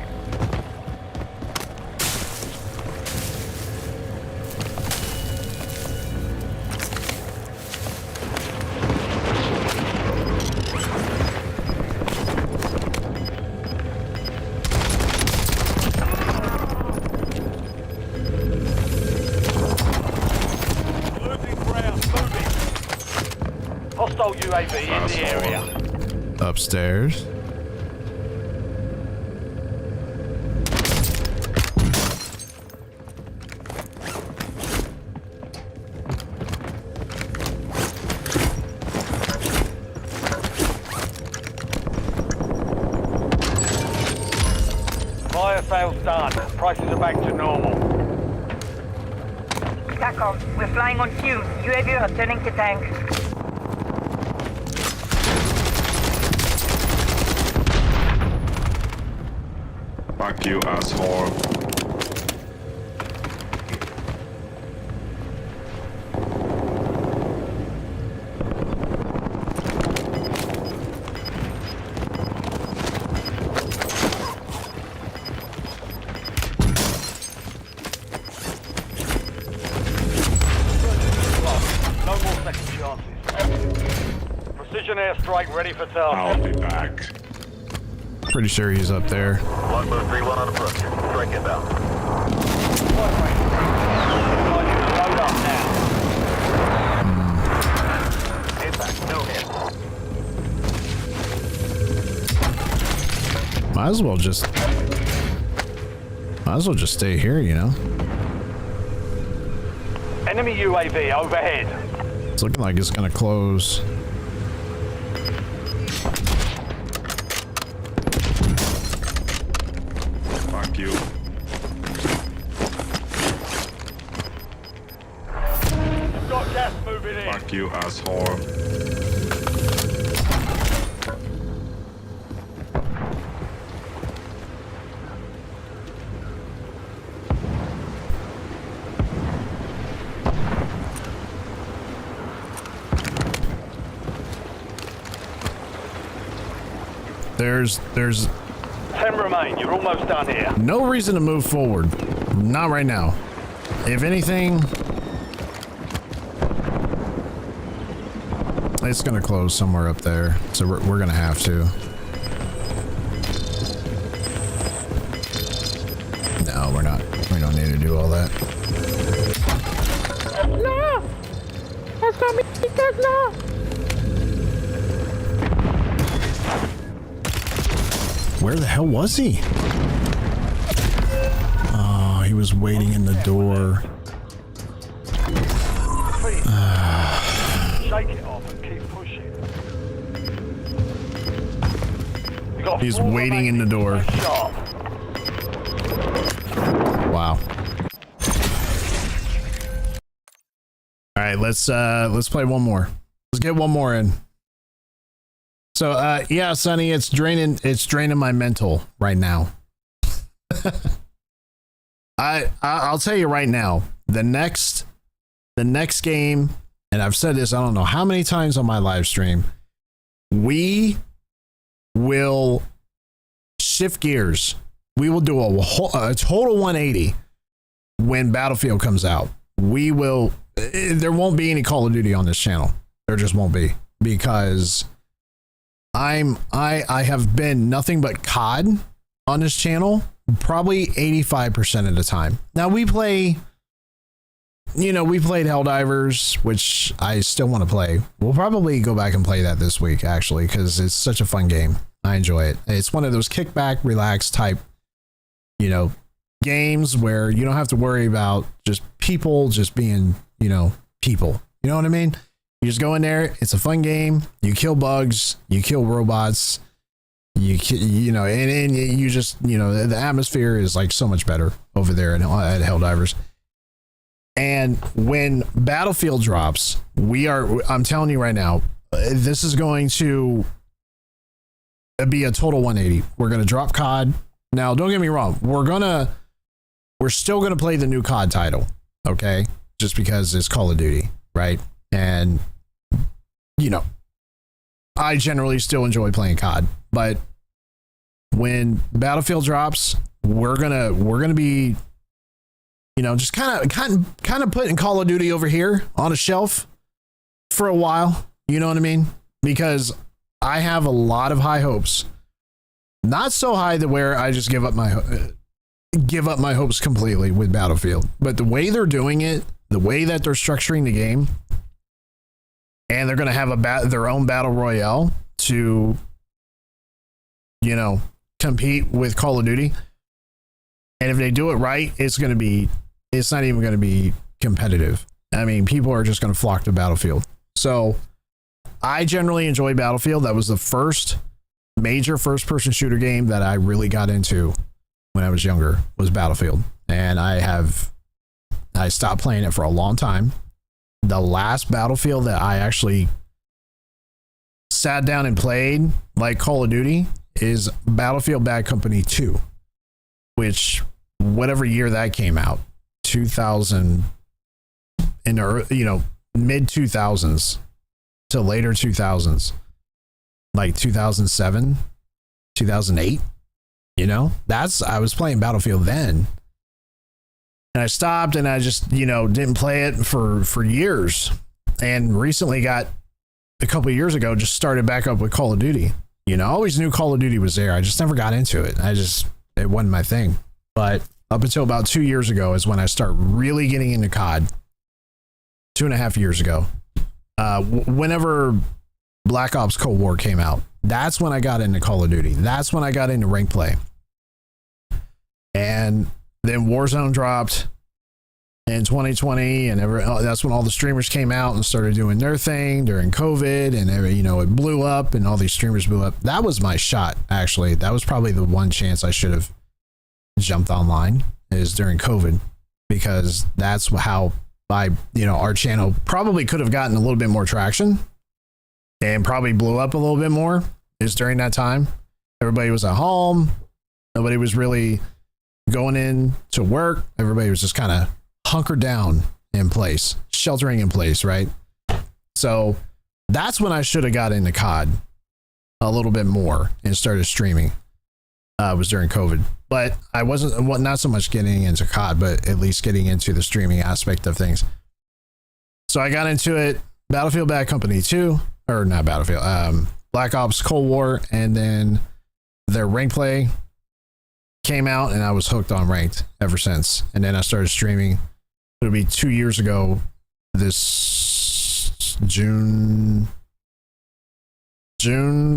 Speaker 3: Losing ground. Moving. Hostile UAV in the area.
Speaker 1: Upstairs.
Speaker 3: Fire sales done. Prices are back to normal.
Speaker 4: TACOM, we're flying on cue. UAV returning to tank.
Speaker 7: Fuck you, asshole.
Speaker 3: No more second chances. Precision airstrike ready for task.
Speaker 7: I'll be back.
Speaker 1: Pretty sure he's up there.
Speaker 2: Longbow 3-1 on approach. Strike inbound.
Speaker 3: Load up now.
Speaker 2: Impact, no hit.
Speaker 1: Might as well just stay here, you know?
Speaker 3: Enemy UAV overhead.
Speaker 1: It's looking like it's gonna close.
Speaker 7: Fuck you.
Speaker 3: You've got gas moving in.
Speaker 7: Fuck you, asshole.
Speaker 1: There's
Speaker 3: 10 remain. You're almost done here.
Speaker 1: no reason to move forward. Not right now. If anything, it's gonna close somewhere up there. So we're gonna have to. No, we're not. We don't need to do all that.
Speaker 12: No! That's not me. That's not.
Speaker 1: Where the hell was he? Oh, he was waiting in the door.
Speaker 3: Shake it off and keep pushing. You got
Speaker 1: He's
Speaker 3: four
Speaker 1: waiting in the door.
Speaker 3: sharp.
Speaker 1: Wow. All right, let's play one more. Let's get one more in. So yeah, Sonny, it's draining my mental right now. I'll tell you right now, the next game, and I've said this I don't know how many times on my live stream, we will shift gears. We will do a total 180 when Battlefield comes out. There won't be any Call of Duty on this channel. There just won't be, because I have been nothing but COD on this channel probably 85% of the time. Now we played Helldivers, which I still want to play. We'll probably go back and play that this week, actually, because it's such a fun game. I enjoy it. It's one of those kickback, relax type, games where you don't have to worry about just people just being, people. You know what I mean? You just go in there. It's a fun game. You kill bugs. You kill robots. And you just, the atmosphere is like so much better over there at Helldivers. And when Battlefield drops, I'm telling you right now, this is going to it'd be a total 180. We're gonna drop COD. Now, don't get me wrong. We're still gonna play the new COD title, okay? Just because it's Call of Duty, right? And you know, I generally still enjoy playing COD, but when Battlefield drops, we're gonna be, you know, just kind of putting Call of Duty over here on a shelf for a while. You know what I mean? Because I have a lot of high hopes. Not so high that where I just give up my hopes completely with Battlefield, but the way they're doing it, the way that they're structuring the game, and they're going to have their own battle royale to, you know, compete with Call of Duty. And if they do it right, it's not even going to be competitive. I mean, people are just going to flock to Battlefield. So I generally enjoy Battlefield. That was the first major first-person shooter game that I really got into when I was younger, was Battlefield. And I stopped playing it for a long time. The last Battlefield that I actually sat down and played, like Call of Duty, is Battlefield Bad Company 2, which whatever year that came out, 2000, in the, you know, mid 2000s to later 2000s, like 2007, 2008, you know, I was playing Battlefield then. And I stopped and I just, you know, didn't play it for years. And recently got, a couple of years ago, just started back up with Call of Duty. You know, I always knew Call of Duty was there. I just never got into it. It wasn't my thing. But up until about 2 years ago is when I started really getting into COD. 2.5 years ago. Whenever Black Ops Cold War came out, that's when I got into Call of Duty. That's when I got into rank play. And then Warzone dropped in 2020, and that's when all the streamers came out and started doing their thing during COVID, and you know, it blew up and all these streamers blew up. That was my shot, actually. That was probably the one chance I should have jumped online, is during COVID, because that's how you know, our channel probably could have gotten a little bit more traction and probably blew up a little bit more, is during that time. Everybody was at home. Nobody was really going in to work. Everybody was just kind of hunkered down in place, sheltering in place, right? So that's when I should have got into COD a little bit more and started streaming. Was during COVID, but I wasn't not so much getting into COD, but at least getting into the streaming aspect of things. So I got into it. Battlefield Bad Company 2, or not Battlefield, Black Ops Cold War, and then their rank play came out, and I was hooked on ranked ever since. And then I started streaming. It'll be 2 years ago this June,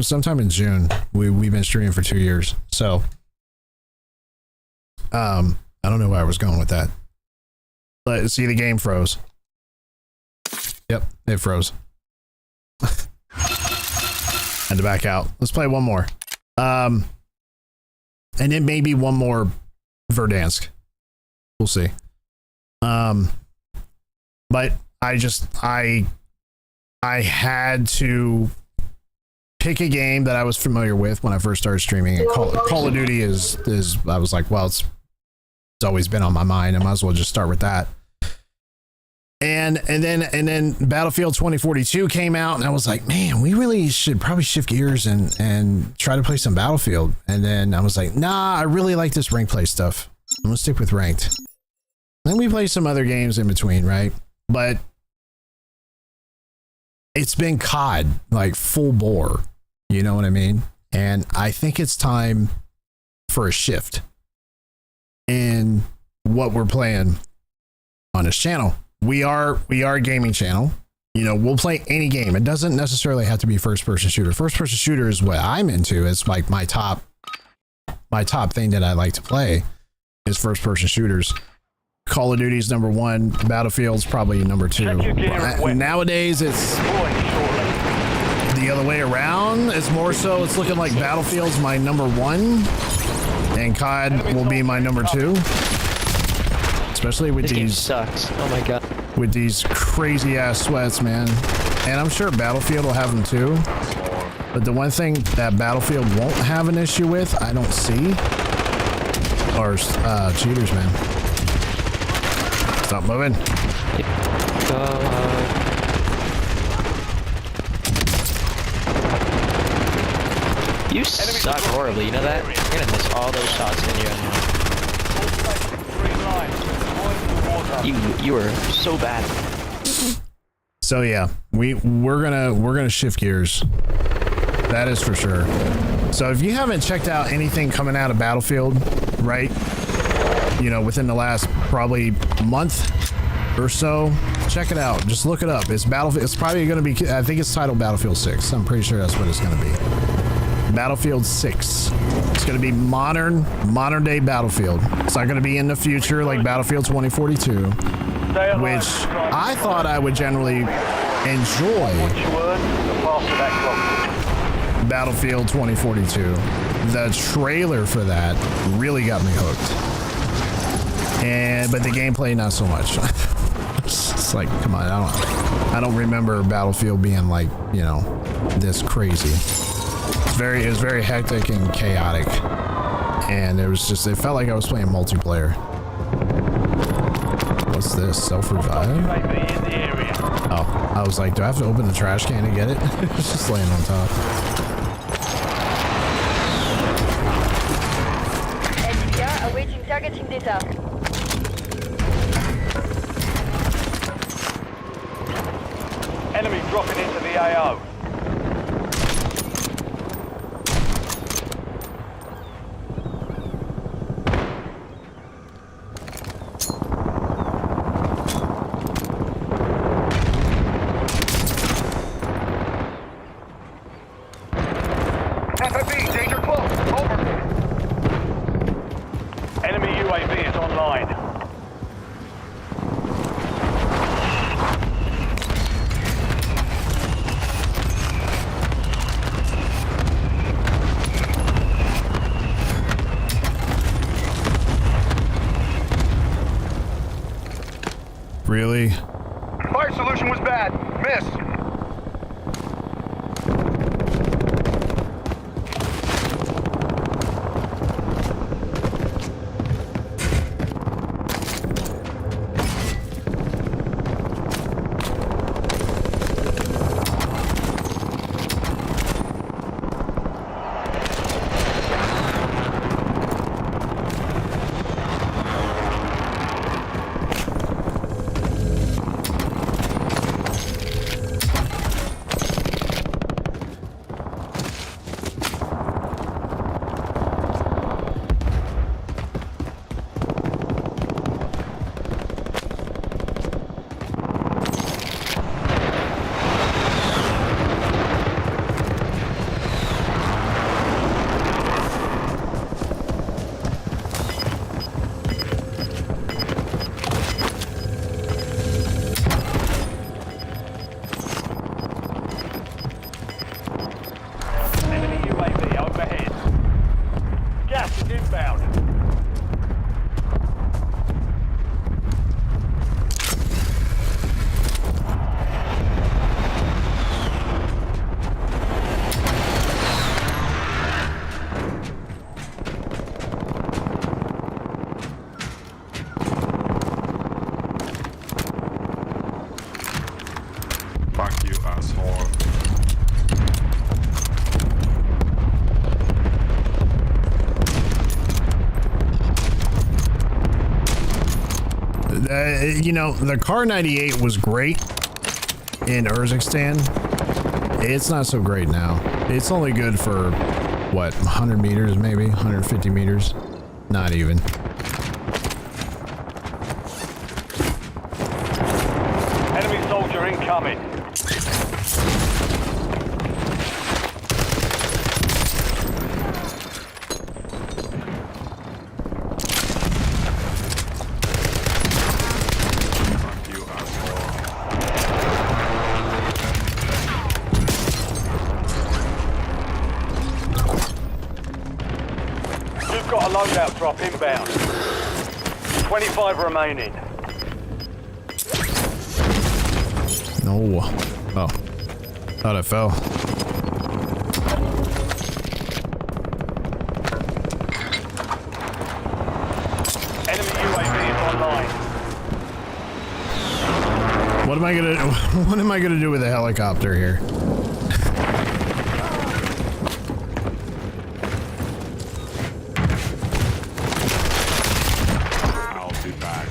Speaker 1: sometime in June. We've been streaming for 2 years. So I don't know where I was going with that. But see, the game froze. Yep, it froze. Had to back out. Let's play one more. And then maybe one more Verdansk. We'll see. But I had to pick a game that I was familiar with when I first started streaming. And Call of Duty is I was like, well, it's always been on my mind. I might as well just start with that. And then Battlefield 2042 came out, and I was like, man, we really should probably shift gears and try to play some Battlefield. And then I was like, nah, I really like this rank play stuff. I'm gonna stick with ranked. Then we play some other games in between, right? But it's been COD, like full bore. You know what I mean? And I think it's time for a shift in what we're playing on this channel. We are a gaming channel. You know, we'll play any game. It doesn't necessarily have to be first-person shooter. First-person shooter is what I'm into. It's like my top thing that I like to play is first-person shooters. Call of Duty's number one. Battlefield's probably number two. Nowadays, it's the other way around. It's more so, it's looking like Battlefield's my number one, and COD will be my number two. Especially with these
Speaker 10: sucks. Oh my god.
Speaker 1: With these crazy ass sweats, man. And I'm sure Battlefield will have them too. But the one thing that Battlefield won't have an issue with, I don't see, are cheaters, man. Stop moving.
Speaker 14: You suck horribly, you know that? You're gonna miss all those shots in your end. You are so bad.
Speaker 1: So yeah, we're gonna shift gears. That is for sure. So if you haven't checked out anything coming out of Battlefield, right? You know, within the last probably month or so, check it out. Just look it up. It's Battlefield. It's probably gonna be. I think it's titled Battlefield 6. I'm pretty sure that's what it's gonna be. Battlefield 6. It's going to be modern day Battlefield. It's not going to be in the future like Battlefield 2042, which I thought I would generally enjoy. Battlefield 2042. The trailer for that really got me hooked. But the gameplay not so much. It's like, come on, I don't remember Battlefield being like, you know, this crazy. It was very hectic and chaotic, and it felt like I was playing multiplayer. What's this? Self-revive? Oh, I was like, do I have to open the trash can to get it? It's just laying on top.
Speaker 13: SDR awaiting targeting data.
Speaker 3: Enemy dropping into the AO.
Speaker 1: Really?
Speaker 2: Fire solution was bad. Miss.
Speaker 1: You know, the Car 98 was great in Urzikstan. It's not so great now. It's only good for, what, 100 meters maybe? 150 meters? Not even.
Speaker 3: Enemy soldier incoming. Got a loadout drop inbound. 25 remaining.
Speaker 1: No. Oh. Thought I fell. What am I gonna do with a helicopter here?
Speaker 7: I'll be back.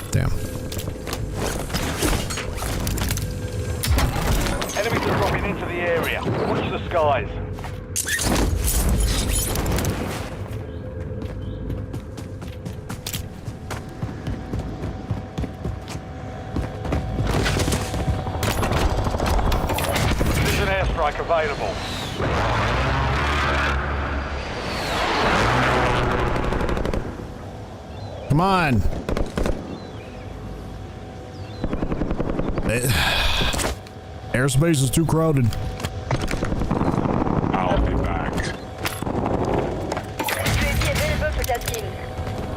Speaker 1: Damn.
Speaker 3: Enemies are dropping into the area. Watch the skies. There's an airstrike available.
Speaker 1: Come on. Airspace is too crowded.
Speaker 7: I'll be back.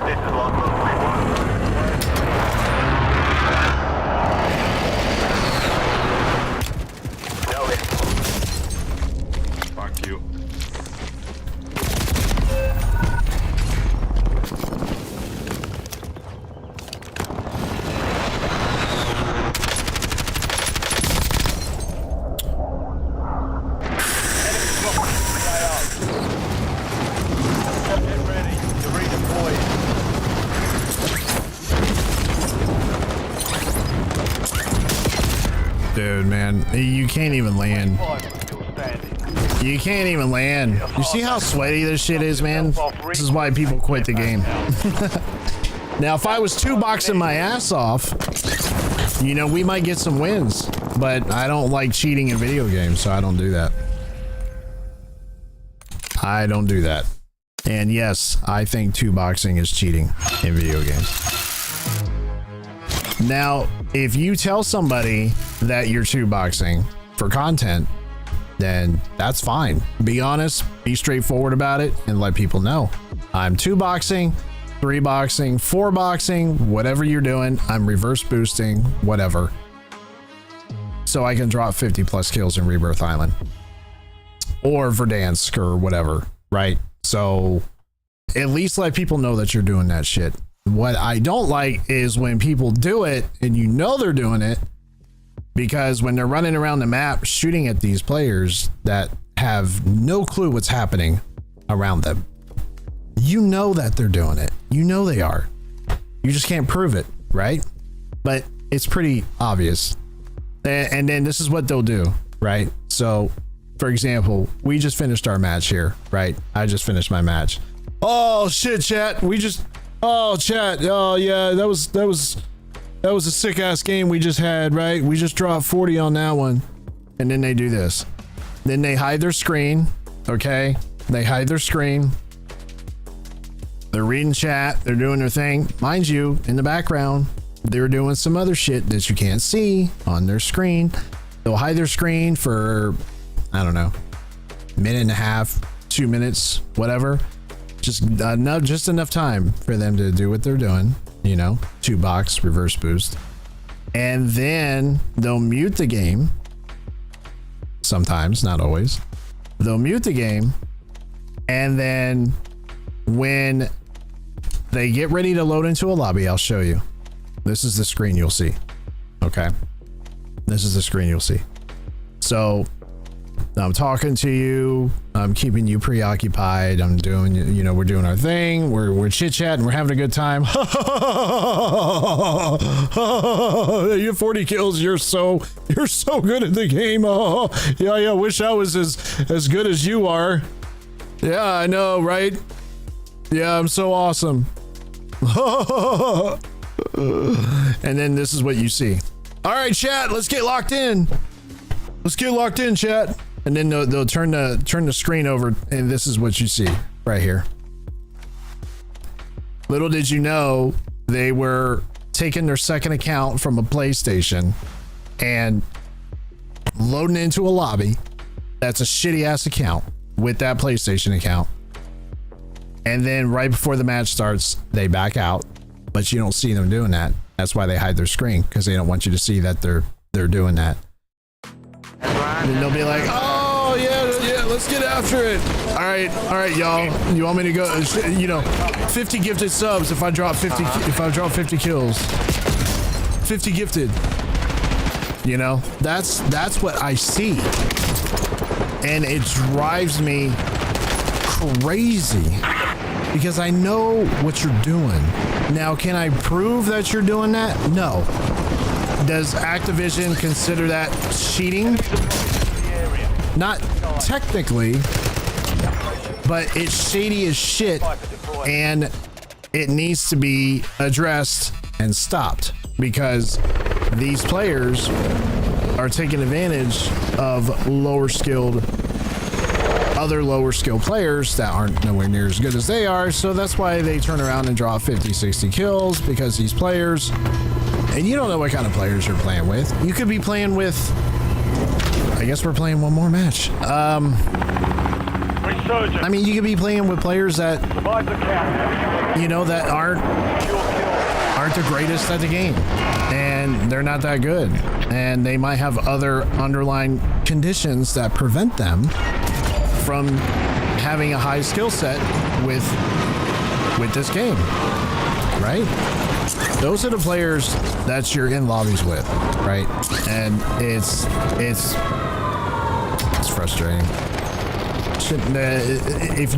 Speaker 2: This is Longbow 3-1. Noted.
Speaker 7: Fuck you.
Speaker 3: Get ready to redeploy.
Speaker 1: Dude, man, you can't even land.
Speaker 3: Still standing.
Speaker 1: You can't even land. You see how sweaty this shit is, man? This is why people quit the game. Now, if I was 2-boxing my ass off, you know, we might get some wins. But I don't like cheating in video games, so I don't do that. I don't do that. And yes, I think 2-boxing is cheating in video games. Now, if you tell somebody that you're 2-boxing for content, then that's fine. Be honest, be straightforward about it, and let people know. I'm 2-boxing, 3-boxing, 4-boxing, whatever you're doing. I'm reverse boosting, whatever. So I can drop 50 plus kills in Rebirth Island. Or Verdansk or whatever, right? So at least let people know that you're doing that shit. What I don't like is when people do it and you know they're doing it, because when they're running around the map shooting at these players that have no clue what's happening around them, you know that they're doing it. You know they are. You just can't prove it, right? But it's pretty obvious. And then this is what they'll do, right? So, for example, we just finished our match here, right? I just finished my match. Oh shit, chat. Oh chat. Oh yeah, that was a sick ass game we just had, right? We just dropped 40 on that one. And then they do this. Then they hide their screen, okay? They hide their screen. They're reading chat, they're doing their thing. Mind you, in the background, they're doing some other shit that you can't see on their screen. They'll hide their screen for, I don't know, minute and a half, 2 minutes, whatever. Just enough time for them to do what they're doing, you know, 2-box, reverse boost. And then they'll mute the game. Sometimes, not always. They'll mute the game. And then when they get ready to load into a lobby, I'll show you. This is the screen you'll see. Okay. This is the screen you'll see. So I'm talking to you. I'm keeping you preoccupied. I'm doing, you know, we're doing our thing. We're chit-chatting. We're having a good time. You have 40 kills. You're so good at the game. Oh, yeah. Wish I was as good as you are. Yeah, I know, right? Yeah, I'm so awesome. And then this is what you see. All right, chat, let's get locked in. Let's get locked in, chat. And then they'll turn the screen over, and this is what you see right here. Little did you know, they were taking their second account from a PlayStation and loading into a lobby that's a shitty ass account with that PlayStation account. And then right before the match starts, they back out, but you don't see them doing that. That's why they hide their screen, because they don't want you to see that they're doing that. And they'll be like, oh yeah, let's get after it. All right, y'all. You want me to go? You know, 50 gifted subs if I drop 50 kills. 50 gifted. You know, that's what I see. And it drives me crazy because I know what you're doing. Now, can I prove that you're doing that? No. Does Activision consider that cheating? Not technically, but it's shady as shit, and it needs to be addressed and stopped because these players are taking advantage of other lower skilled players that aren't nowhere near as good as they are. So that's why they turn around and draw 50, 60 kills, because these players, and you don't know what kind of players you're playing with. You could be playing with, I guess we're playing one more match. I mean, you could be playing with players that, you know, that aren't the greatest at the game, and they're not that good, and they might have other underlying conditions that prevent them from having a high skill set with this game, right? Those are the players that you're in lobbies with, right? And it's frustrating. If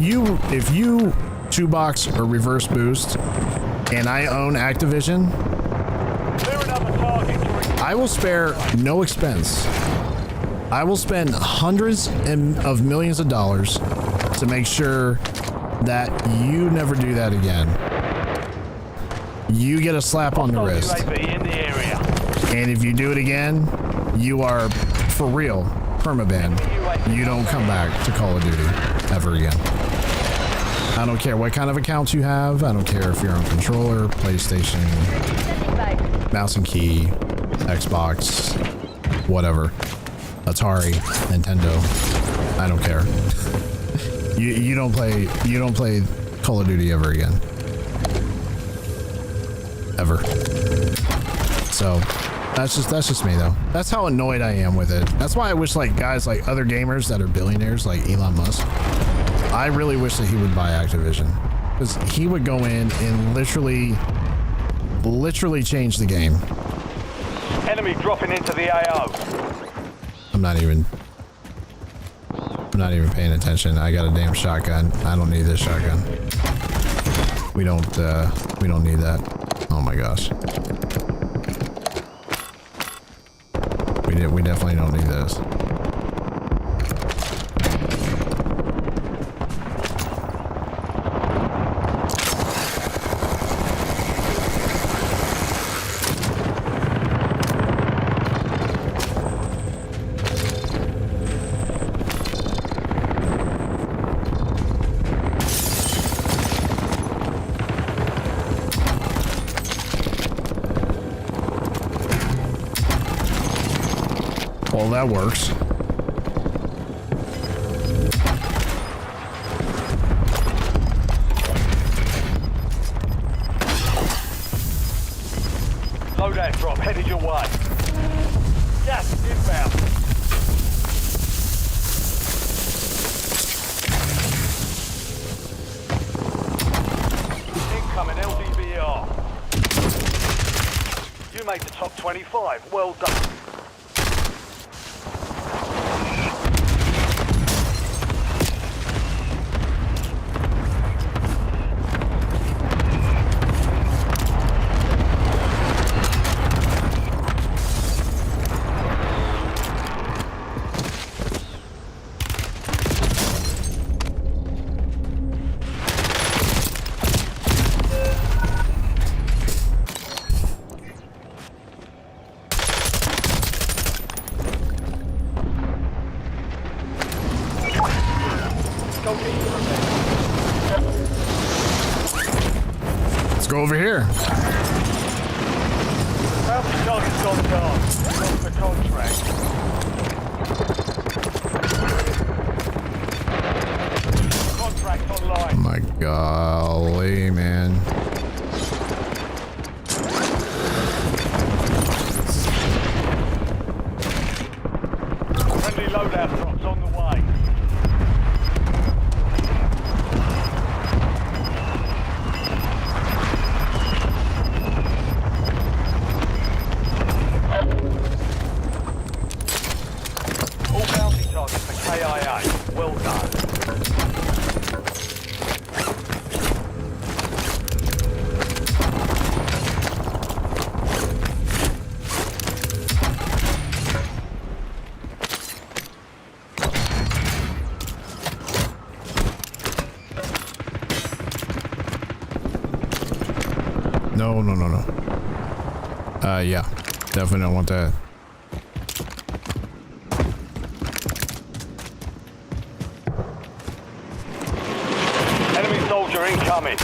Speaker 1: you two-box or reverse boost and I own Activision, I will spare no expense. I will spend hundreds of millions of dollars to make sure that you never do that again. You get a slap on the wrist. And if you do it again, you are, for real, permaban. You don't come back to Call of Duty ever again. I don't care what kind of accounts you have. I don't care if you're on controller, PlayStation, mouse and key, Xbox, whatever. Atari, Nintendo. I don't care. You don't play Call of Duty ever again. Ever. So that's just me though. That's how annoyed I am with it. That's why I wish like guys like other gamers that are billionaires like Elon Musk, I really wish that he would buy Activision, because he would go in and literally change the game.
Speaker 3: Enemy dropping into the AO.
Speaker 1: I'm not even paying attention. I got a damn shotgun. I don't need this shotgun. We don't need that. Oh my gosh. We definitely don't need this. Well, that works.
Speaker 3: Loadout drop headed your way. Gas inbound. Incoming LDBR. You made the top 25. Well done.
Speaker 1: Let's go over here.
Speaker 3: Bounty target's gone down. That's the contract. Contract online.
Speaker 1: Oh my golly, man.
Speaker 3: Friendly loadout drops on the way. target for KIA. Well done.
Speaker 1: No. Yeah. Definitely don't want that.
Speaker 3: Enemy soldier incoming.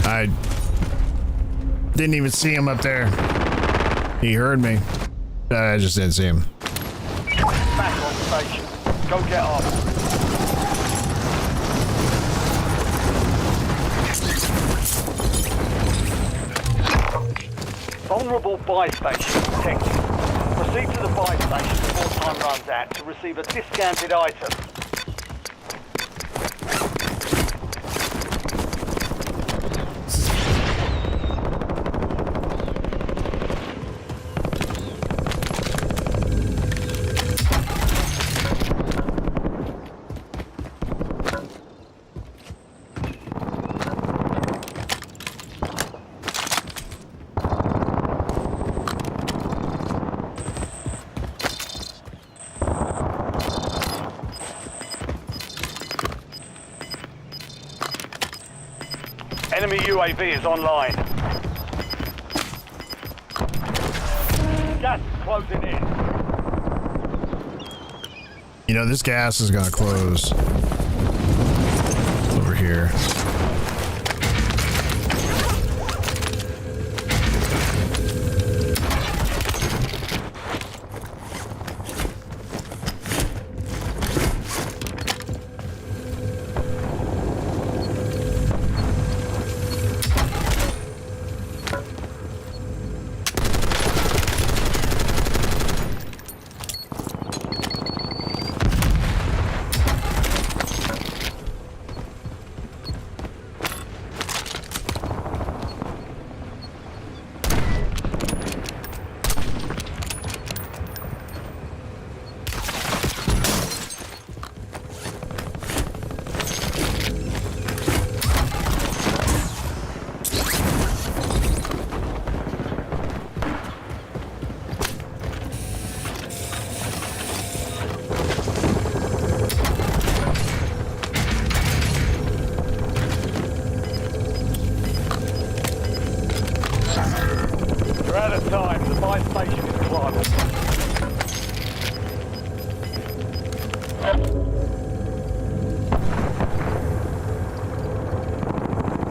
Speaker 1: I didn't even see him up there. He heard me. I just didn't see him.
Speaker 3: Back on station. Go get off. Vulnerable buy station detected. Proceed to the buy station before time runs out to receive a discounted item. Enemy UAV is online. Gas is closing in.
Speaker 1: You know, this gas is gonna close over here.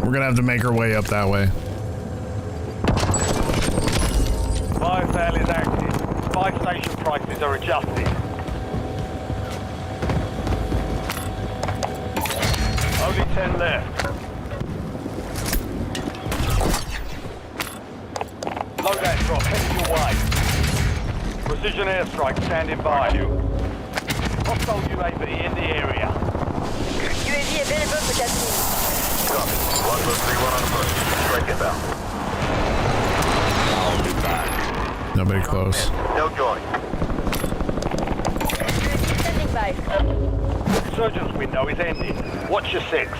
Speaker 1: We're gonna have to make our way up that way.
Speaker 3: Buy sale is active. Buy station prices are adjusted. Only 10 left. Loadout drop headed your way. Precision airstrike standing by you. Hostile UAV in the area.
Speaker 4: UAV available for testing.
Speaker 2: Copy. 1-3-1 on foot. Strike inbound. I'll be back.
Speaker 1: Nobody close.
Speaker 2: No join.
Speaker 4: Standing by.
Speaker 3: Resurgence window is ending. Watch your 6.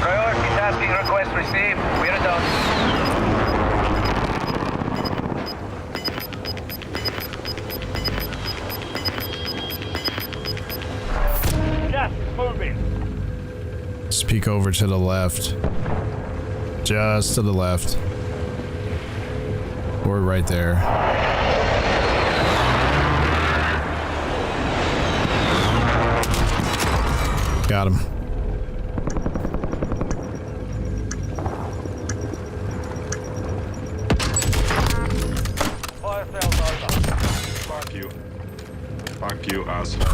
Speaker 5: Priority tasking request received. We're done.
Speaker 3: Gas is moving.
Speaker 1: Let's peek over to the left. Just to the left. Or right there. Got him.
Speaker 3: Fire sales over.
Speaker 7: Fuck you. Fuck you, asshole.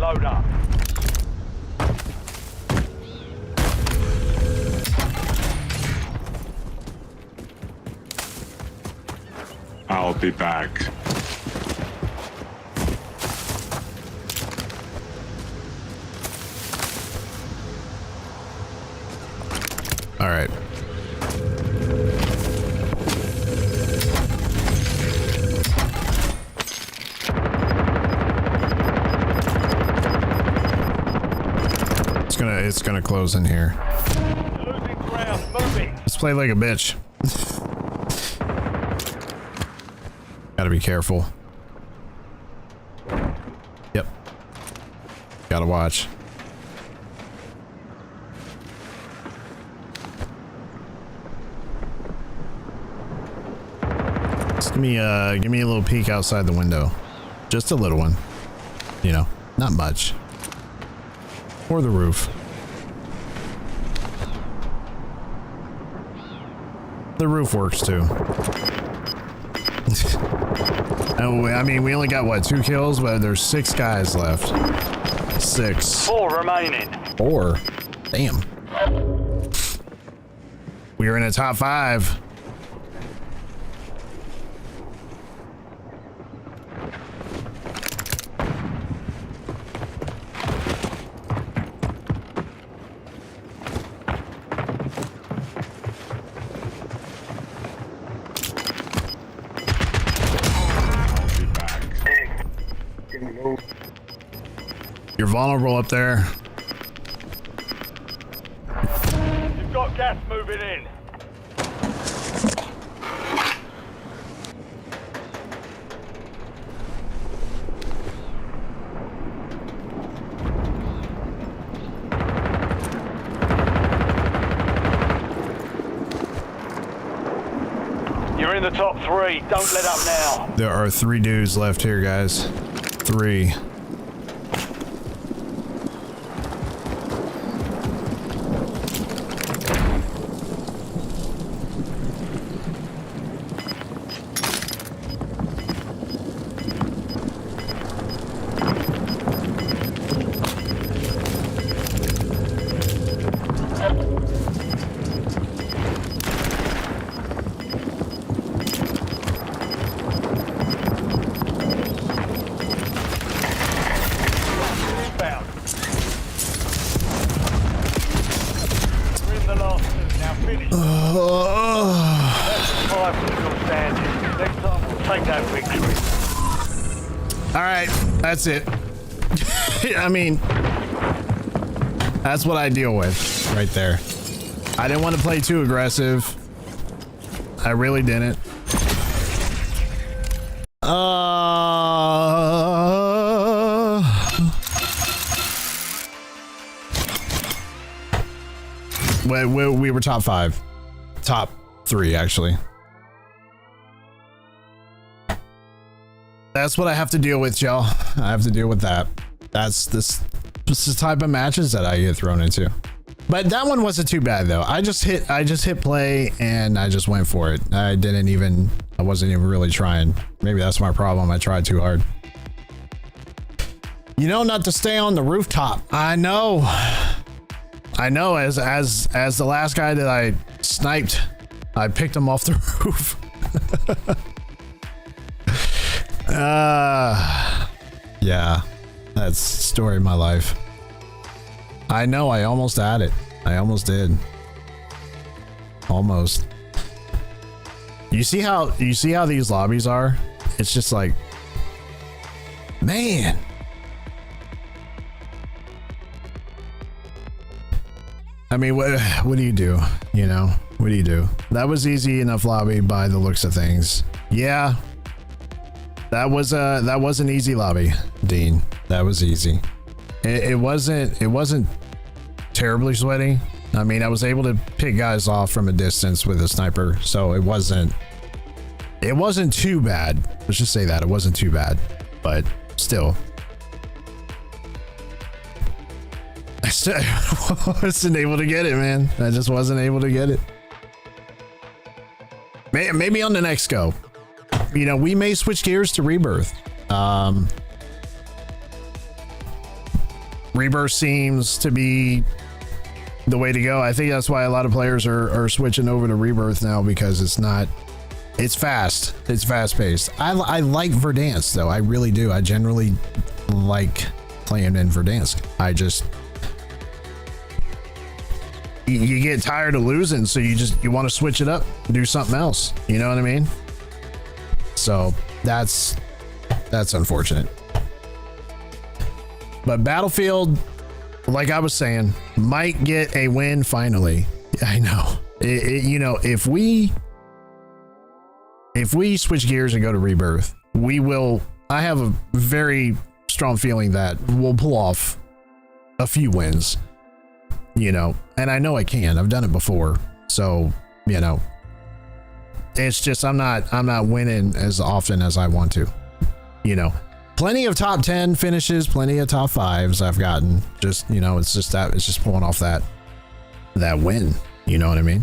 Speaker 3: load up.
Speaker 7: I'll be back.
Speaker 1: All right. It's gonna close in here.
Speaker 3: Losing ground, moving.
Speaker 1: Let's play like a bitch. Gotta be careful. Yep. Gotta watch. Just give me a little peek outside the window. Just a little one. You know, not much. Or the roof. The roof works too. Oh, I mean, we only got what, 2 kills, but there's 6 guys left. 6.
Speaker 3: 4 remaining.
Speaker 1: 4. Damn. We are in a top 5. You're vulnerable up there.
Speaker 3: You've got gas moving in. You're in the top 3. Don't let up now.
Speaker 1: There are 3 dudes left here, guys. 3. That's it. I mean, that's what I deal with right there. I didn't want to play too aggressive. I really didn't. We were top 5. Top 3, actually. That's what I have to deal with, y'all. I have to deal with that. That's this the type of matches that I get thrown into. But that one wasn't too bad though. I just hit play and I just went for it. I wasn't even really trying. Maybe that's my problem. I tried too hard. You know not to stay on the rooftop. I know. As the last guy that I sniped, I picked him off the roof. Yeah, that's the story of my life. I know, I almost had it. I almost did. Almost. You see how these lobbies are? It's just like, man. I mean, what do you do? You know, what do you do? That was easy enough lobby by the looks of things. Yeah. That was an easy lobby, Dean. That was easy. It wasn't terribly sweaty. I mean, I was able to pick guys off from a distance with a sniper, so it wasn't too bad. Let's just say that it wasn't too bad, but still. I still wasn't able to get it, man. I just wasn't able to get it. Maybe on the next go. You know, we may switch gears to Rebirth. Rebirth seems to be the way to go. I think that's why a lot of players are switching over to Rebirth now, because it's fast. It's fast paced. I like Verdansk though. I really do. I generally like playing in Verdansk. You get tired of losing, so you want to switch it up, do something else. You know what I mean? So that's unfortunate. But Battlefield, like I was saying, might get a win finally. I know. You know, if we switch gears and go to Rebirth, we will. I have a very strong feeling that we'll pull off a few wins. You know, and I know I can. I've done it before. So, you know, it's just I'm not winning as often as I want to. You know, plenty of top 10 finishes, plenty of top 5s I've gotten. Just, you know, it's just pulling off that win. You know what I mean?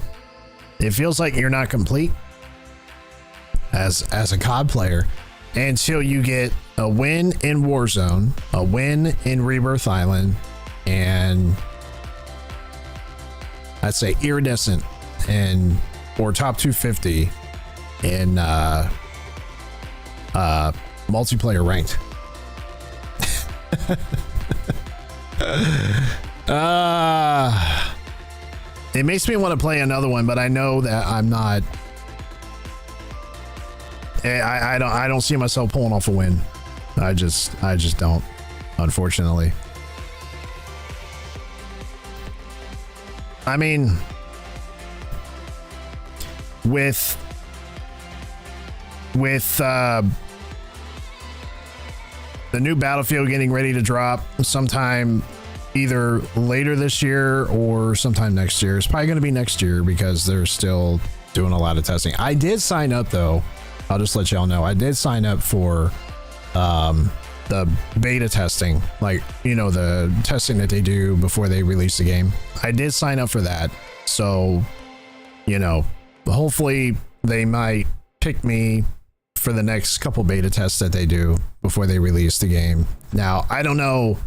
Speaker 1: It feels like you're not complete as a COD player until you get a win in Warzone, a win in Rebirth Island, and I'd say iridescent or top 250 in multiplayer ranked. It makes me want to play another one, but I know that I'm not. I don't see myself pulling off a win. I just don't, unfortunately. I mean, with the new Battlefield getting ready to drop sometime either later this year or sometime next year. It's probably going to be next year because they're still doing a lot of testing. I did sign up though. I'll just let y'all know. I did sign up for the beta testing, like, you know, the testing that they do before they release the game. I did sign up for that. So, you know, hopefully they might pick me for the next couple beta tests that they do before they release the game. Now, I don't know.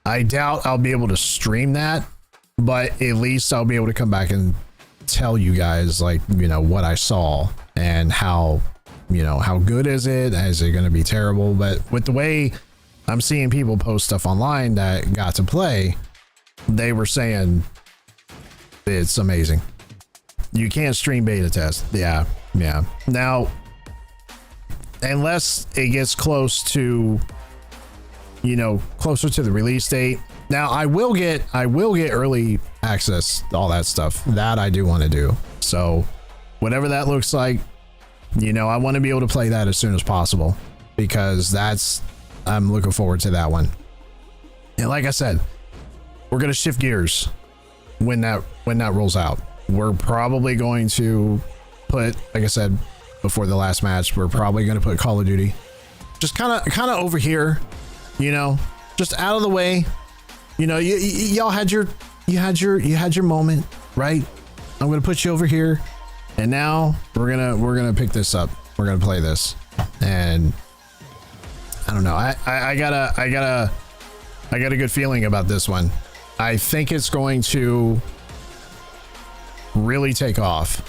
Speaker 1: I doubt I'll be able to stream that, but at least I'll be able to come back and tell you guys, like, you know, what I saw and how, you know, how good is it? Is it going to be terrible? But with the way I'm seeing people post stuff online that got to play, they were saying it's amazing. You can't stream beta test. Yeah. Now, unless it gets close to, you know, closer to the release date. Now I will get early access, all that stuff that I do want to do. So whatever that looks like, you know, I want to be able to play that as soon as possible, because I'm looking forward to that one. And like I said, we're going to shift gears when that rolls out. We're probably going to put, like I said before the last match, we're probably going to put Call of Duty just kind of over here, you know, just out of the way. You know, y'all had your moment, right? I'm going to put you over here, and now we're going to pick this up. We're going to play this. And I don't know. I got a good feeling about this one. I think it's going to really take off.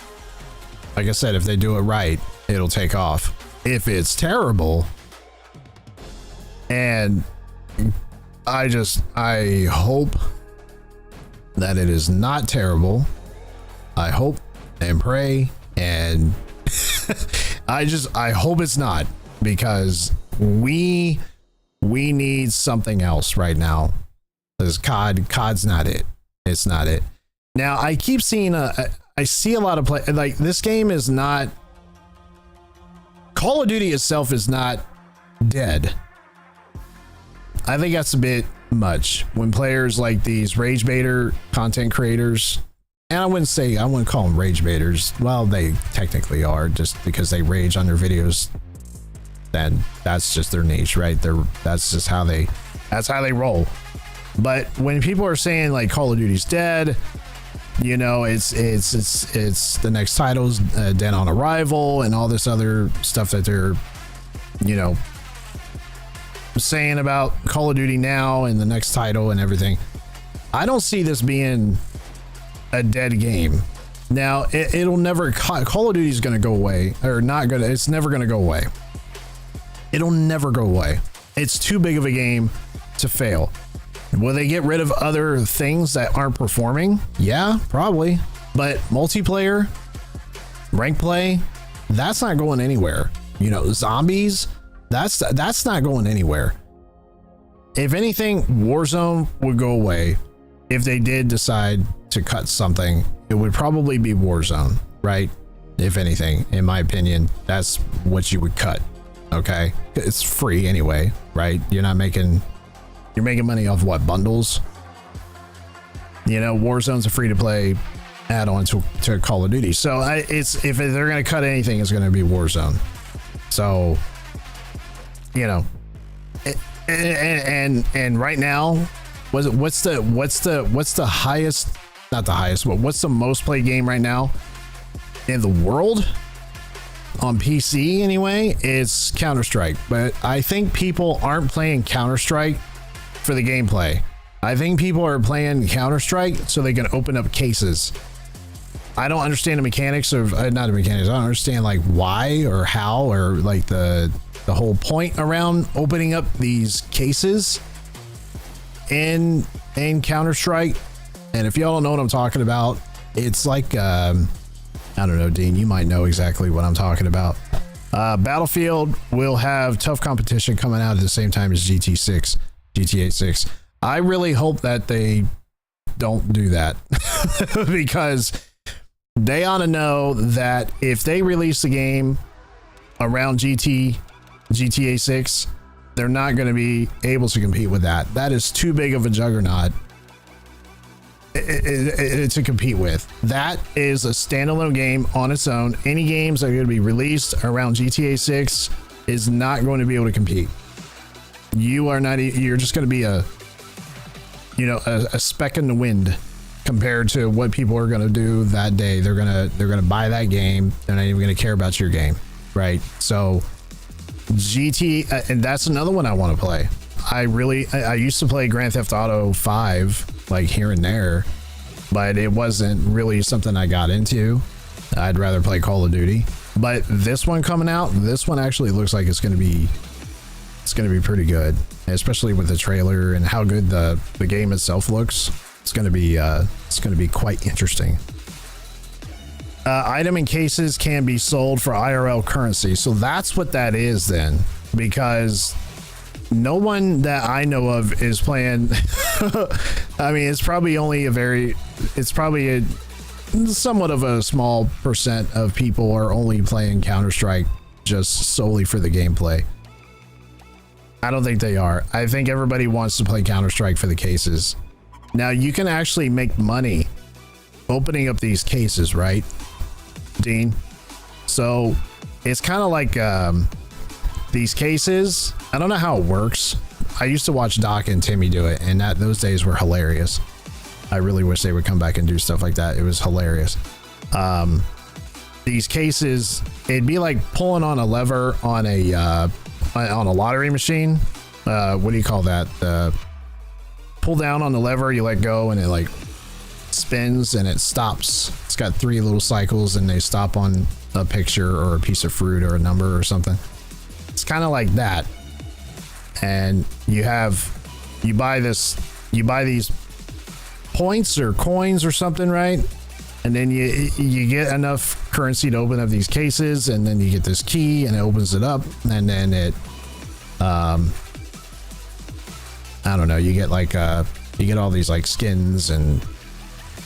Speaker 1: Like I said, if they do it right, it'll take off. If it's terrible, and I hope that it is not terrible. I hope and pray, and I hope it's not, because we need something else right now. Because COD's not it. It's not it. Now I keep seeing I see a lot of play, like, this game is not, Call of Duty itself is not dead. I think that's a bit much when players like these rage baiter content creators, and I wouldn't call them rage baiters. Well, they technically are, just because they rage on their videos. Then that's just their niche, right? That's how they roll. But when people are saying like Call of Duty's dead, you know, it's the next title's dead on arrival and all this other stuff that they're, you know, saying about Call of Duty now and the next title and everything, I don't see this being a dead game. Now, it'll never, Call of Duty is going to go away, or not going to, it's never going to go away. It'll never go away. It's too big of a game to fail. Will they get rid of other things that aren't performing? Yeah, probably. But multiplayer, rank play, that's not going anywhere. You know, zombies, that's not going anywhere. If anything, Warzone would go away. If they did decide to cut something, it would probably be Warzone, right? If anything, in my opinion, that's what you would cut. Okay, it's free anyway, right? You're making money off what, bundles? You know, Warzone's a free to play add-on to Call of Duty. So if they're going to cut anything, it's going to be Warzone. So, you know, and right now, what's the highest, not the highest, but what's the most played game right now in the world on PC anyway? It's Counter-Strike. But I think people aren't playing Counter-Strike for the gameplay. I think people are playing Counter-Strike so they can open up cases. I don't understand the mechanics of not the mechanics. I don't understand like why or how or like the whole point around opening up these cases in Counter-Strike. And if y'all don't know what I'm talking about, it's like I don't know, Dean, you might know exactly what I'm talking about. Battlefield will have tough competition coming out at the same time as GTA 6. I really hope that they don't do that because they ought to know that if they release the game around GTA 6, they're not going to be able to compete with that. That is too big of a juggernaut to compete with. That is a standalone game on its own. Any games that are going to be released around GTA 6 is not going to be able to compete. You're just going to be a speck in the wind compared to what people are going to do that day. They're going to buy that game. They're not even going to care about your game, right? So and that's another one I want to play. I used to play Grand Theft Auto 5 like here and there, but it wasn't really something I got into. I'd rather play Call of Duty. But this one coming out, this one actually looks like it's going to be pretty good, especially with the trailer and how good the game itself looks. It's going to be quite interesting. Item and cases can be sold for IRL currency. So that's what that is then, because no one that I know of is playing. I mean, it's probably somewhat of a small percent of people are only playing Counter-Strike just solely for the gameplay. I don't think they are. I think everybody wants to play Counter-Strike for the cases. Now, you can actually make money opening up these cases, right, Dean? So it's kind of like these cases. I don't know how it works. I used to watch Doc and Timmy do it, and those days were hilarious. I really wish they would come back and do stuff like that. It was hilarious. These cases, it'd be like pulling on a lever on a lottery machine. What do you call that? Pull down on the lever, you let go, and it like spins and it stops. It's got 3 little cycles and they stop on a picture or a piece of fruit or a number or something. It's kind of like that. And you buy these points or coins or something, right? And then you get enough currency to open up these cases, and then you get this key and it opens it up, and then it I don't know, you get like you get all these like skins and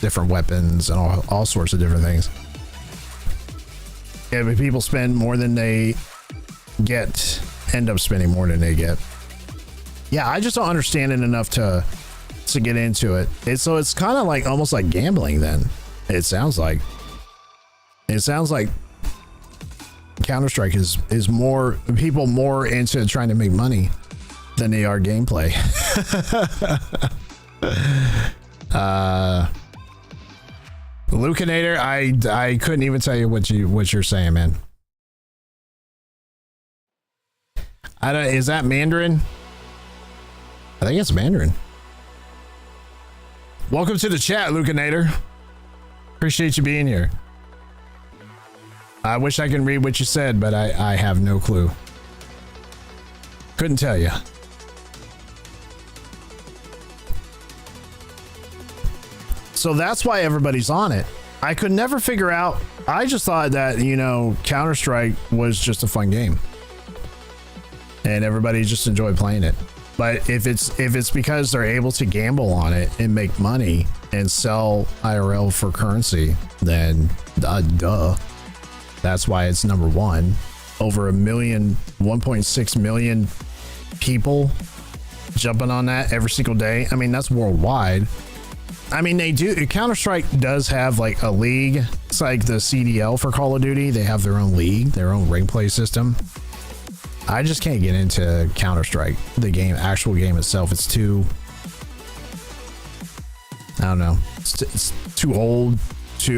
Speaker 1: different weapons and all sorts of different things. Yeah, but people spend more than they end up spending more than they get. Yeah, I just don't understand it enough to get into it. So it's kind of like almost like gambling then. It sounds like Counter-Strike is more people more into trying to make money than they are gameplay. Lucanator, I couldn't even tell you what you're saying, man. Is that Mandarin? I think it's Mandarin. Welcome to the chat, Lucanator. Appreciate you being here. I wish I could read what you said, but I have no clue. Couldn't tell you. So that's why everybody's on it. I could never figure out. I just thought that, you know, Counter-Strike was just a fun game. And everybody just enjoyed playing it. But if it's because they're able to gamble on it and make money and sell IRL for currency, then duh. That's why it's number one. Over 1.6 million people jumping on that every single day. I mean, that's worldwide. I mean, they do. Counter-Strike does have like a league. It's like the CDL for Call of Duty. They have their own league, their own rank play system. I just can't get into Counter-Strike, the game, actual game itself. It's too, I don't know. It's too old.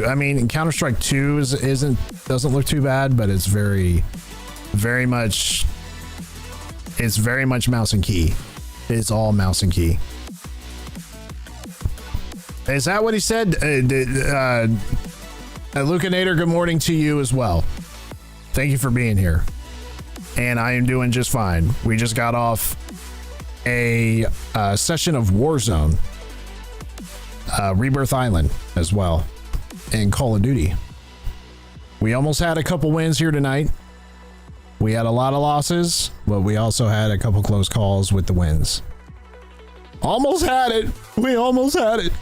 Speaker 1: I mean, Counter-Strike 2 doesn't look too bad, but it's very much mouse and key. It's all mouse and key. Is that what he said? Lucanator, good morning to you as well. Thank you for being here. And I am doing just fine. We just got off a session of Warzone, Rebirth Island as well, and Call of Duty. We almost had a couple wins here tonight. We had a lot of losses, but we also had a couple close calls with the wins. Almost had it. We almost had it.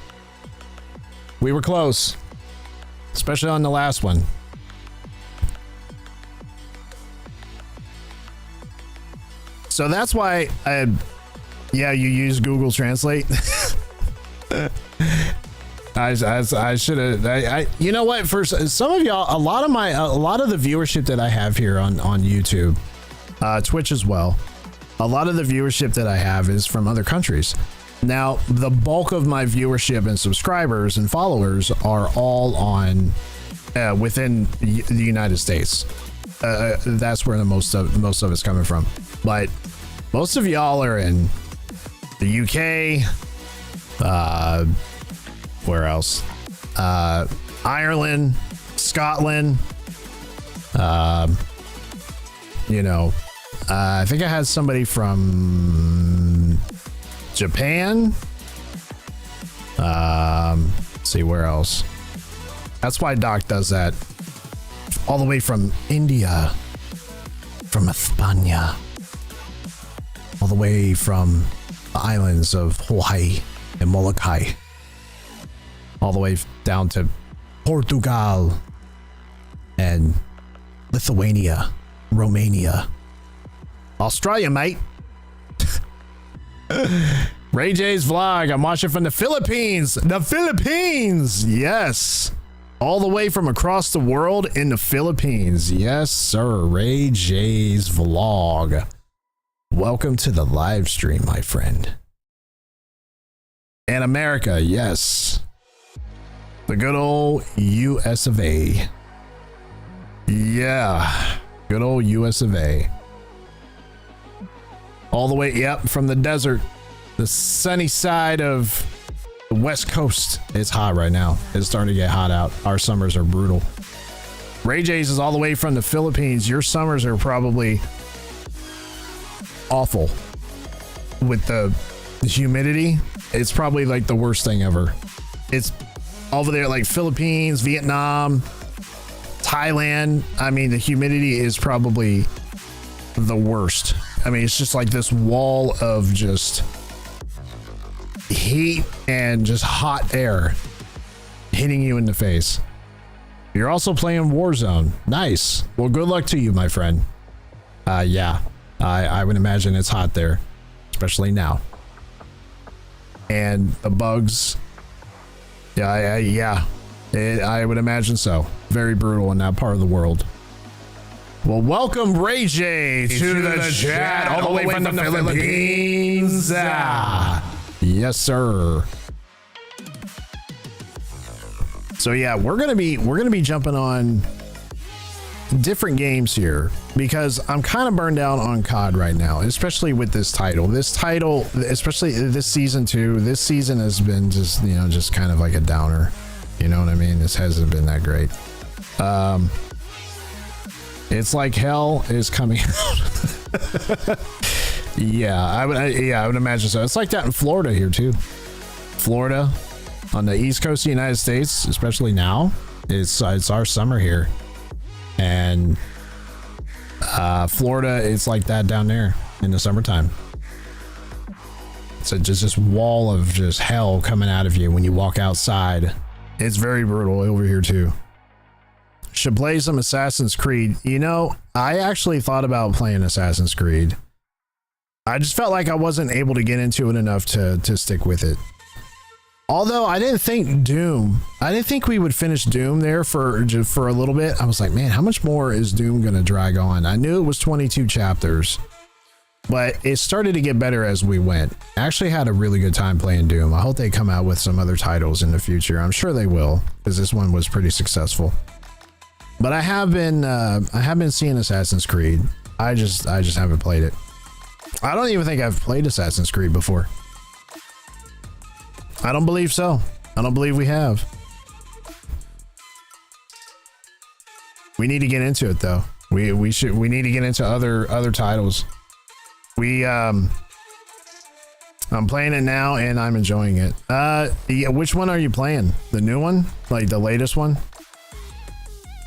Speaker 1: We were close, especially on the last one. So that's why yeah, you use Google Translate. I should have. You know what? For some of y'all, a lot of the viewership that I have here on YouTube, Twitch as well, a lot of the viewership that I have is from other countries. Now, the bulk of my viewership and subscribers and followers are all on within the United States. That's where the most of it's coming from. But most of y'all are in the UK. Where else? Ireland, Scotland. You know, I think I had somebody from Japan. Let's see where else. That's why Doc does that. All the way from India, from España, all the way from the islands of Hawaii and Molokai, all the way down to Portugal and Lithuania, Romania, Australia, mate. Ray J's vlog. I'm watching from the Philippines. The Philippines. Yes. All the way from across the world in the Philippines. Yes, sir. Ray J's vlog. Welcome to the live stream, my friend. And America, yes. The good old US of A. Yeah. Good old US of A. All the way, yep, from the desert. The sunny side of the West Coast. It's hot right now. It's starting to get hot out. Our summers are brutal. Ray J's is all the way from the Philippines. Your summers are probably awful. With the humidity, it's probably like the worst thing ever. It's over there like Philippines, Vietnam, Thailand. I mean, the humidity is probably the worst. I mean, it's just like this wall of just heat and just hot air hitting you in the face. You're also playing Warzone. Nice. Well, good luck to you, my friend. Yeah, I would imagine it's hot there, especially now. And the bugs. Yeah, I would imagine so. Very brutal in that part of the world. Well, welcome Ray J to the chat all the way from the Philippines. Yes, sir. So yeah, we're gonna be jumping on different games here because I'm kind of burned out on COD right now, especially with this title. This title, especially this season 2, this season has been just, you know, just kind of like a downer. You know what I mean? This hasn't been that great. It's like hell is coming out. Yeah, I would imagine so. It's like that in Florida here too. Florida, on the East Coast of the United States, especially now, it's our summer here, and Florida, it's like that down there in the summertime. It's just this wall of just hell coming out of you when you walk outside. It's very brutal over here too. Should play some Assassin's Creed. You know, I actually thought about playing Assassin's Creed. I just felt like I wasn't able to get into it enough to stick with it. Although I didn't think we would finish Doom there for a little bit. I was like, man, how much more is Doom gonna drag on? I knew it was 22 chapters, but it started to get better as we went. I actually had a really good time playing Doom. I hope they come out with some other titles in the future. I'm sure they will, because this one was pretty successful. But I have been seeing Assassin's Creed. I just haven't played it. I don't even think I've played Assassin's Creed before. I don't believe so. I don't believe we have. We need to get into it though. We need to get into other titles. I'm playing it now and I'm enjoying it. Yeah, which one are you playing? The new one? Like the latest one?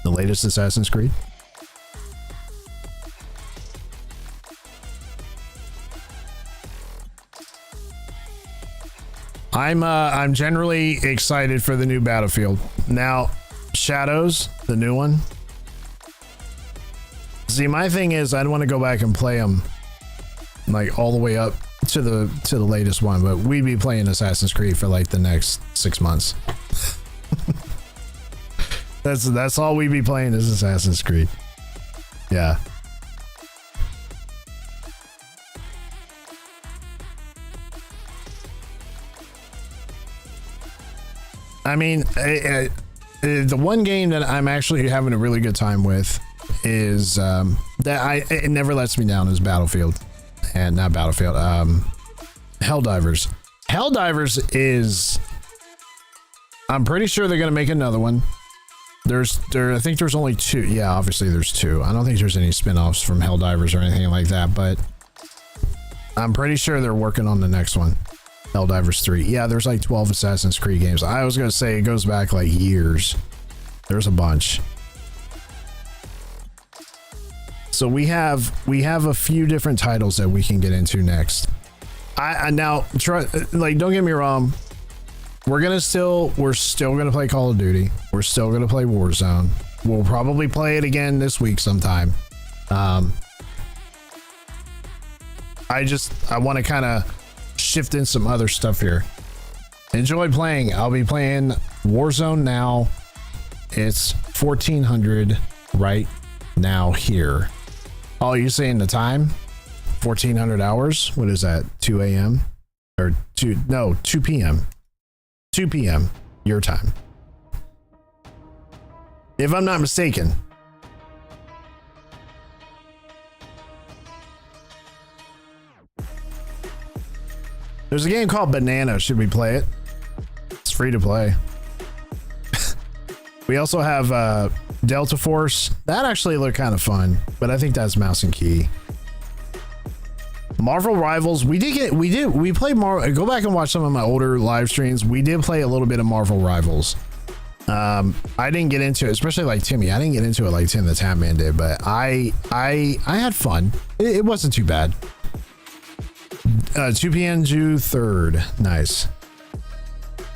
Speaker 1: The latest Assassin's Creed? I'm generally excited for the new Battlefield. Now, Shadows, the new one. See, my thing is I'd want to go back and play them like all the way up to the latest one, but we'd be playing Assassin's Creed for like the next 6 months. That's all we'd be playing is Assassin's Creed. Yeah. I mean, the one game that I'm actually having a really good time with is it never lets me down is Battlefield, and not Battlefield. Helldivers. Helldivers is. I'm pretty sure they're gonna make another one. I think there's only 2. Yeah, obviously there's 2. I don't think there's any spin-offs from Helldivers or anything like that, but I'm pretty sure they're working on the next one. Helldivers 3. Yeah, there's like 12 Assassin's Creed games. I was gonna say it goes back like years. There's a bunch. So we have a few different titles that we can get into next. I now try, like, don't get me wrong. We're still gonna play Call of Duty. We're still gonna play Warzone. We'll probably play it again this week sometime. I want to kind of shift in some other stuff here. Enjoy playing. I'll be playing Warzone now. It's 1400 right now here. Oh, you're saying the time? 1400 hours? What is that? 2 a.m. or 2 p.m. 2 p.m. your time, if I'm not mistaken. There's a game called Banana. Should we play it? It's free to play. We also have Delta Force. That actually looked kind of fun, but I think that's mouse and key. Marvel Rivals. We played Marvel. Go back and watch some of my older live streams. We did play a little bit of Marvel Rivals. I didn't get into it, especially like Timmy. I didn't get into it like Tim the Tap Man did, but I had fun. It wasn't too bad. 2 p.m. June 3rd. Nice.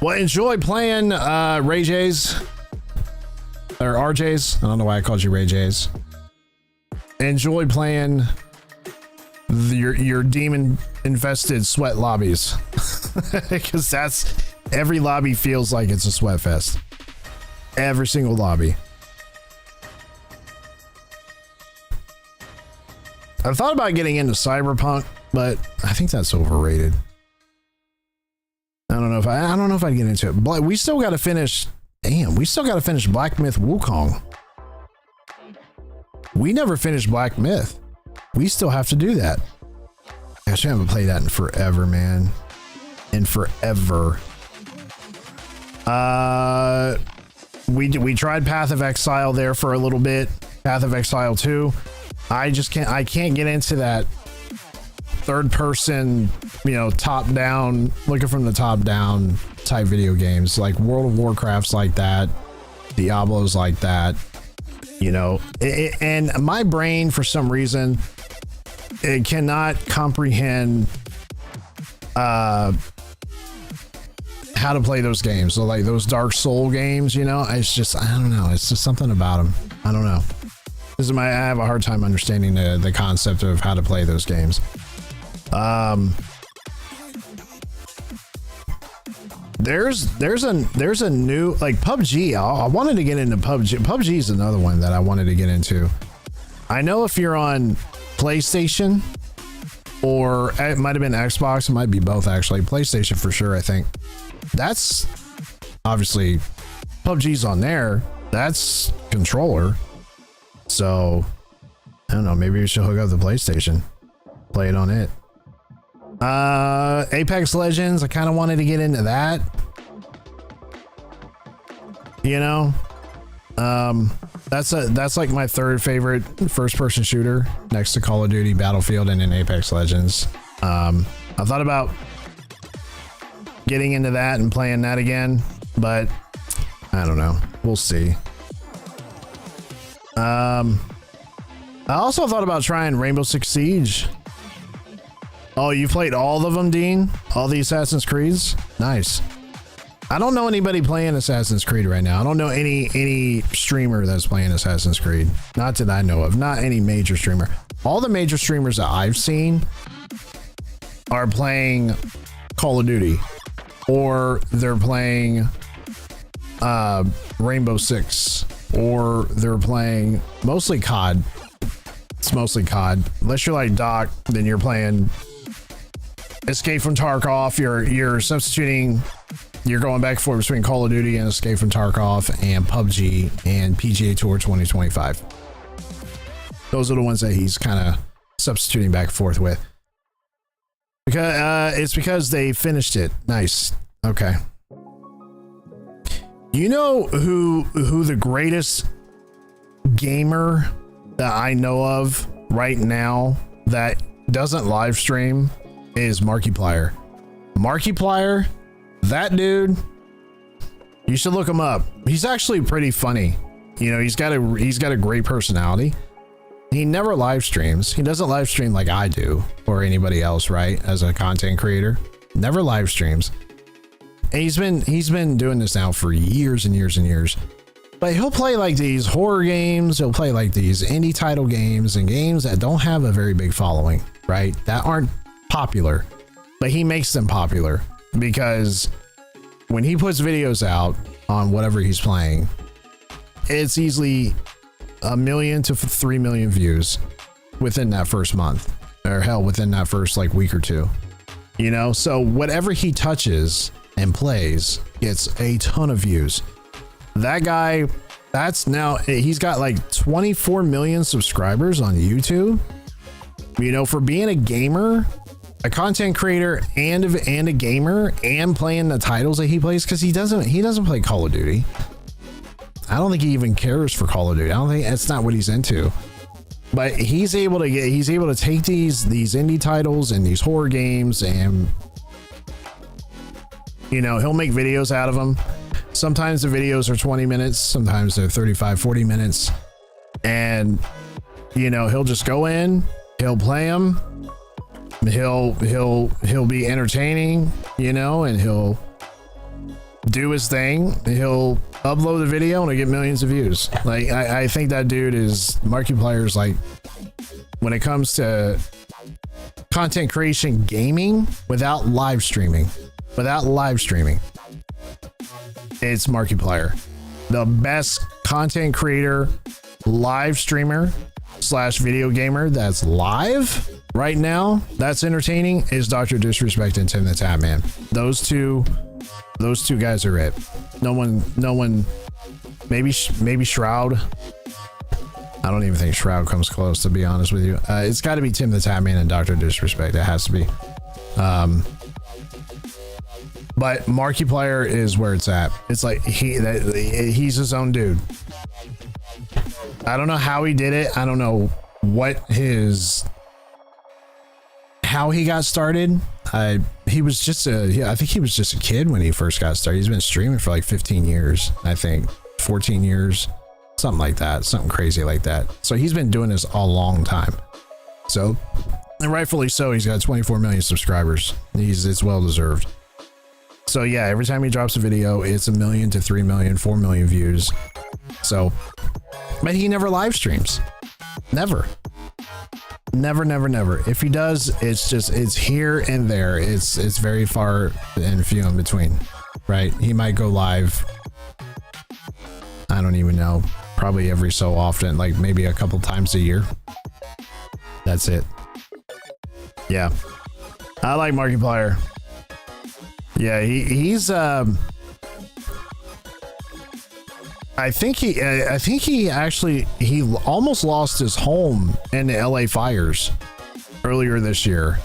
Speaker 1: Well, enjoy playing Ray J's or RJ's. I don't know why I called you Ray J's. Enjoy playing your demon infested sweat lobbies, because that's every lobby feels like it's a sweat fest. Every single lobby. I've thought about getting into Cyberpunk, but I think that's overrated. I don't know if I'd get into it. But we still got to finish. Damn, we still got to finish Black Myth Wukong. We never finished Black Myth. We still have to do that. Gosh, I haven't played that in forever, man. In forever. We tried Path of Exile there for a little bit. Path of Exile 2. I can't get into that third person, you know, top down, looking from the top down type video games. Like World of Warcraft's like that. Diablo's like that. You know, and my brain, for some reason, it cannot comprehend how to play those games. So like those Dark Soul games, you know, it's just, I don't know. It's just something about them. I don't know. I have a hard time understanding the concept of how to play those games. There's a new, like PUBG. I wanted to get into PUBG. PUBG is another one that I wanted to get into. I know if you're on PlayStation, or it might have been Xbox, it might be both actually. PlayStation for sure, I think. That's obviously PUBG's on there. That's controller. So I don't know, maybe we should hook up the PlayStation, play it on it. Apex Legends, I kind of wanted to get into that, you know. That's like my third favorite first person shooter next to Call of Duty, Battlefield, and then Apex Legends. I thought about getting into that and playing that again, but I don't know, we'll see. I also thought about trying Rainbow Six Siege. Oh, you played all of them, Dean? All the Assassin's Creeds? Nice. I don't know anybody playing Assassin's Creed right now. I don't know any streamer that's playing Assassin's Creed. Not that I know of. Not any major streamer. All the major streamers that I've seen are playing Call of Duty, or they're playing Rainbow Six, or they're playing mostly COD. It's mostly COD. Unless you're like Doc, then you're playing Escape from Tarkov. You're substituting. You're going back and forth between Call of Duty and Escape from Tarkov and PUBG and PGA Tour 2025. Those are the ones that he's kind of substituting back and forth with. Because it's because they finished it. Nice. Okay. You know who the greatest gamer that I know of right now that doesn't live stream is Markiplier. Markiplier, that dude, you should look him up. He's actually pretty funny. You know, he's got a great personality. He never live streams. He doesn't live stream like I do or anybody else, right? As a content creator, never live streams. And he's been doing this now for years and years and years. But he'll play like these horror games. He'll play like these indie title games and games that don't have a very big following, right? That aren't popular, but he makes them popular because when he puts videos out on whatever he's playing, it's easily 1 million to 3 million views within that first month, or hell, within that first like week or two, you know? So whatever he touches and plays gets a ton of views. That guy, he's got like 24 million subscribers on YouTube. You know, for being a gamer, a content creator, and a gamer, and playing the titles that he plays, because he doesn't play Call of Duty. I don't think he even cares for Call of Duty. I don't think that's not what he's into. But he's able to take these indie titles and these horror games, and you know, he'll make videos out of them. Sometimes the videos are 20 minutes, sometimes they're 35, 40 minutes. And you know, he'll just go in, he'll play them, he'll be entertaining, you know, and he'll do his thing. He'll upload the video and it'll get millions of views. Like I think that dude is Markiplier's, like, when it comes to content creation, gaming without live streaming, it's Markiplier, the best content creator, live streamer / video gamer that's live right now, that's entertaining, is Dr. Disrespect and Tim the Tap Man. Those two guys are it. No one, maybe Shroud, I don't even think Shroud comes close, to be honest with you. It's got to be Tim the Tatman and Dr. Disrespect. It has to be. But Markiplier is where it's at. It's like he's his own dude. I don't know how he did it. I don't know how he got started. I think he was just a kid when he first got started. He's been streaming for like 15 years, I think, 14 years, something like that, something crazy like that. So he's been doing this a long time. So, and rightfully so, he's got 24 million subscribers. It's well deserved. So yeah, every time he drops a video, it's 1 million to 3 million, 4 million views. So, but he never live streams. Never. If he does, it's here and there. It's very far and few in between, right? He might go live, I don't even know, probably every so often, like maybe a couple times a year. That's it. Yeah, I like Markiplier. Yeah, he's I think he actually almost lost his home in the LA fires earlier this year.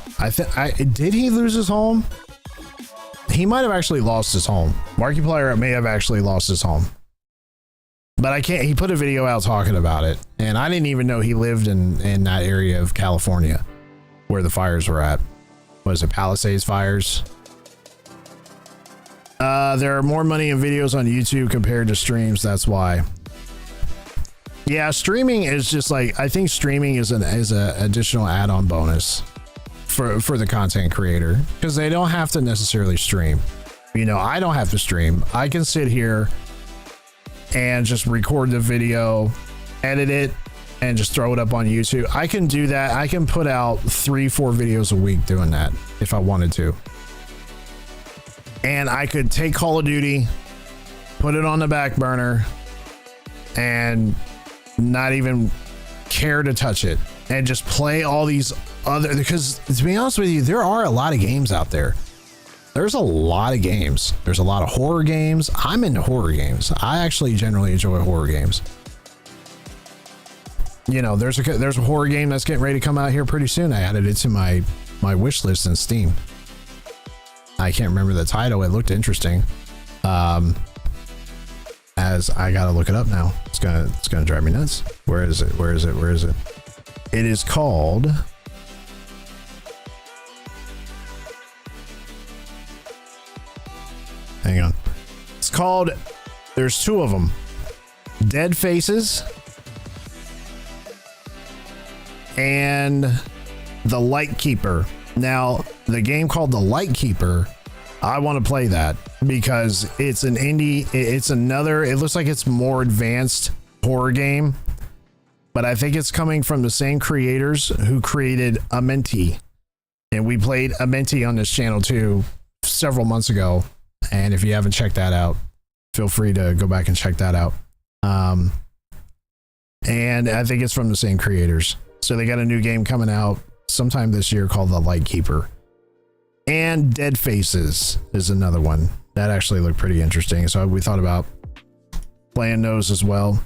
Speaker 1: Did he lose his home? He might have actually lost his home. Markiplier may have actually lost his home. But he put a video out talking about it, and I didn't even know he lived in that area of California where the fires were at. Was it Palisades fires? There are more money in videos on YouTube compared to streams. That's why. Yeah, streaming is just like, I think streaming is an additional add-on bonus for the content creator, because they don't have to necessarily stream. You know, I don't have to stream. I can sit here and just record the video, edit it, and just throw it up on YouTube. I can do that. I can put out 3-4 videos a week doing that if I wanted to. And I could take Call of Duty, put it on the back burner, and not even care to touch it, and just play all these other, because to be honest with you, there are a lot of games out there. There's a lot of games. There's a lot of horror games. I'm into horror games. I actually generally enjoy horror games. You know, there's a horror game that's getting ready to come out here pretty soon. I added it to my wish list in Steam. I can't remember the title. It looked interesting. As I gotta look it up now. It's gonna drive me nuts. Where is it? It is called hang on. It's called, there's 2 of them. Dead Faces and The Lightkeeper. Now, the game called The Lightkeeper, I want to play that because it's an indie. It looks like it's more advanced horror game, but I think it's coming from the same creators who created Amenti. And we played Amenti on this channel too several months ago. And if you haven't checked that out, feel free to go back and check that out. And I think it's from the same creators. So they got a new game coming out sometime this year called The Lightkeeper. And Dead Faces is another one that actually looked pretty interesting, so we thought about playing those as well.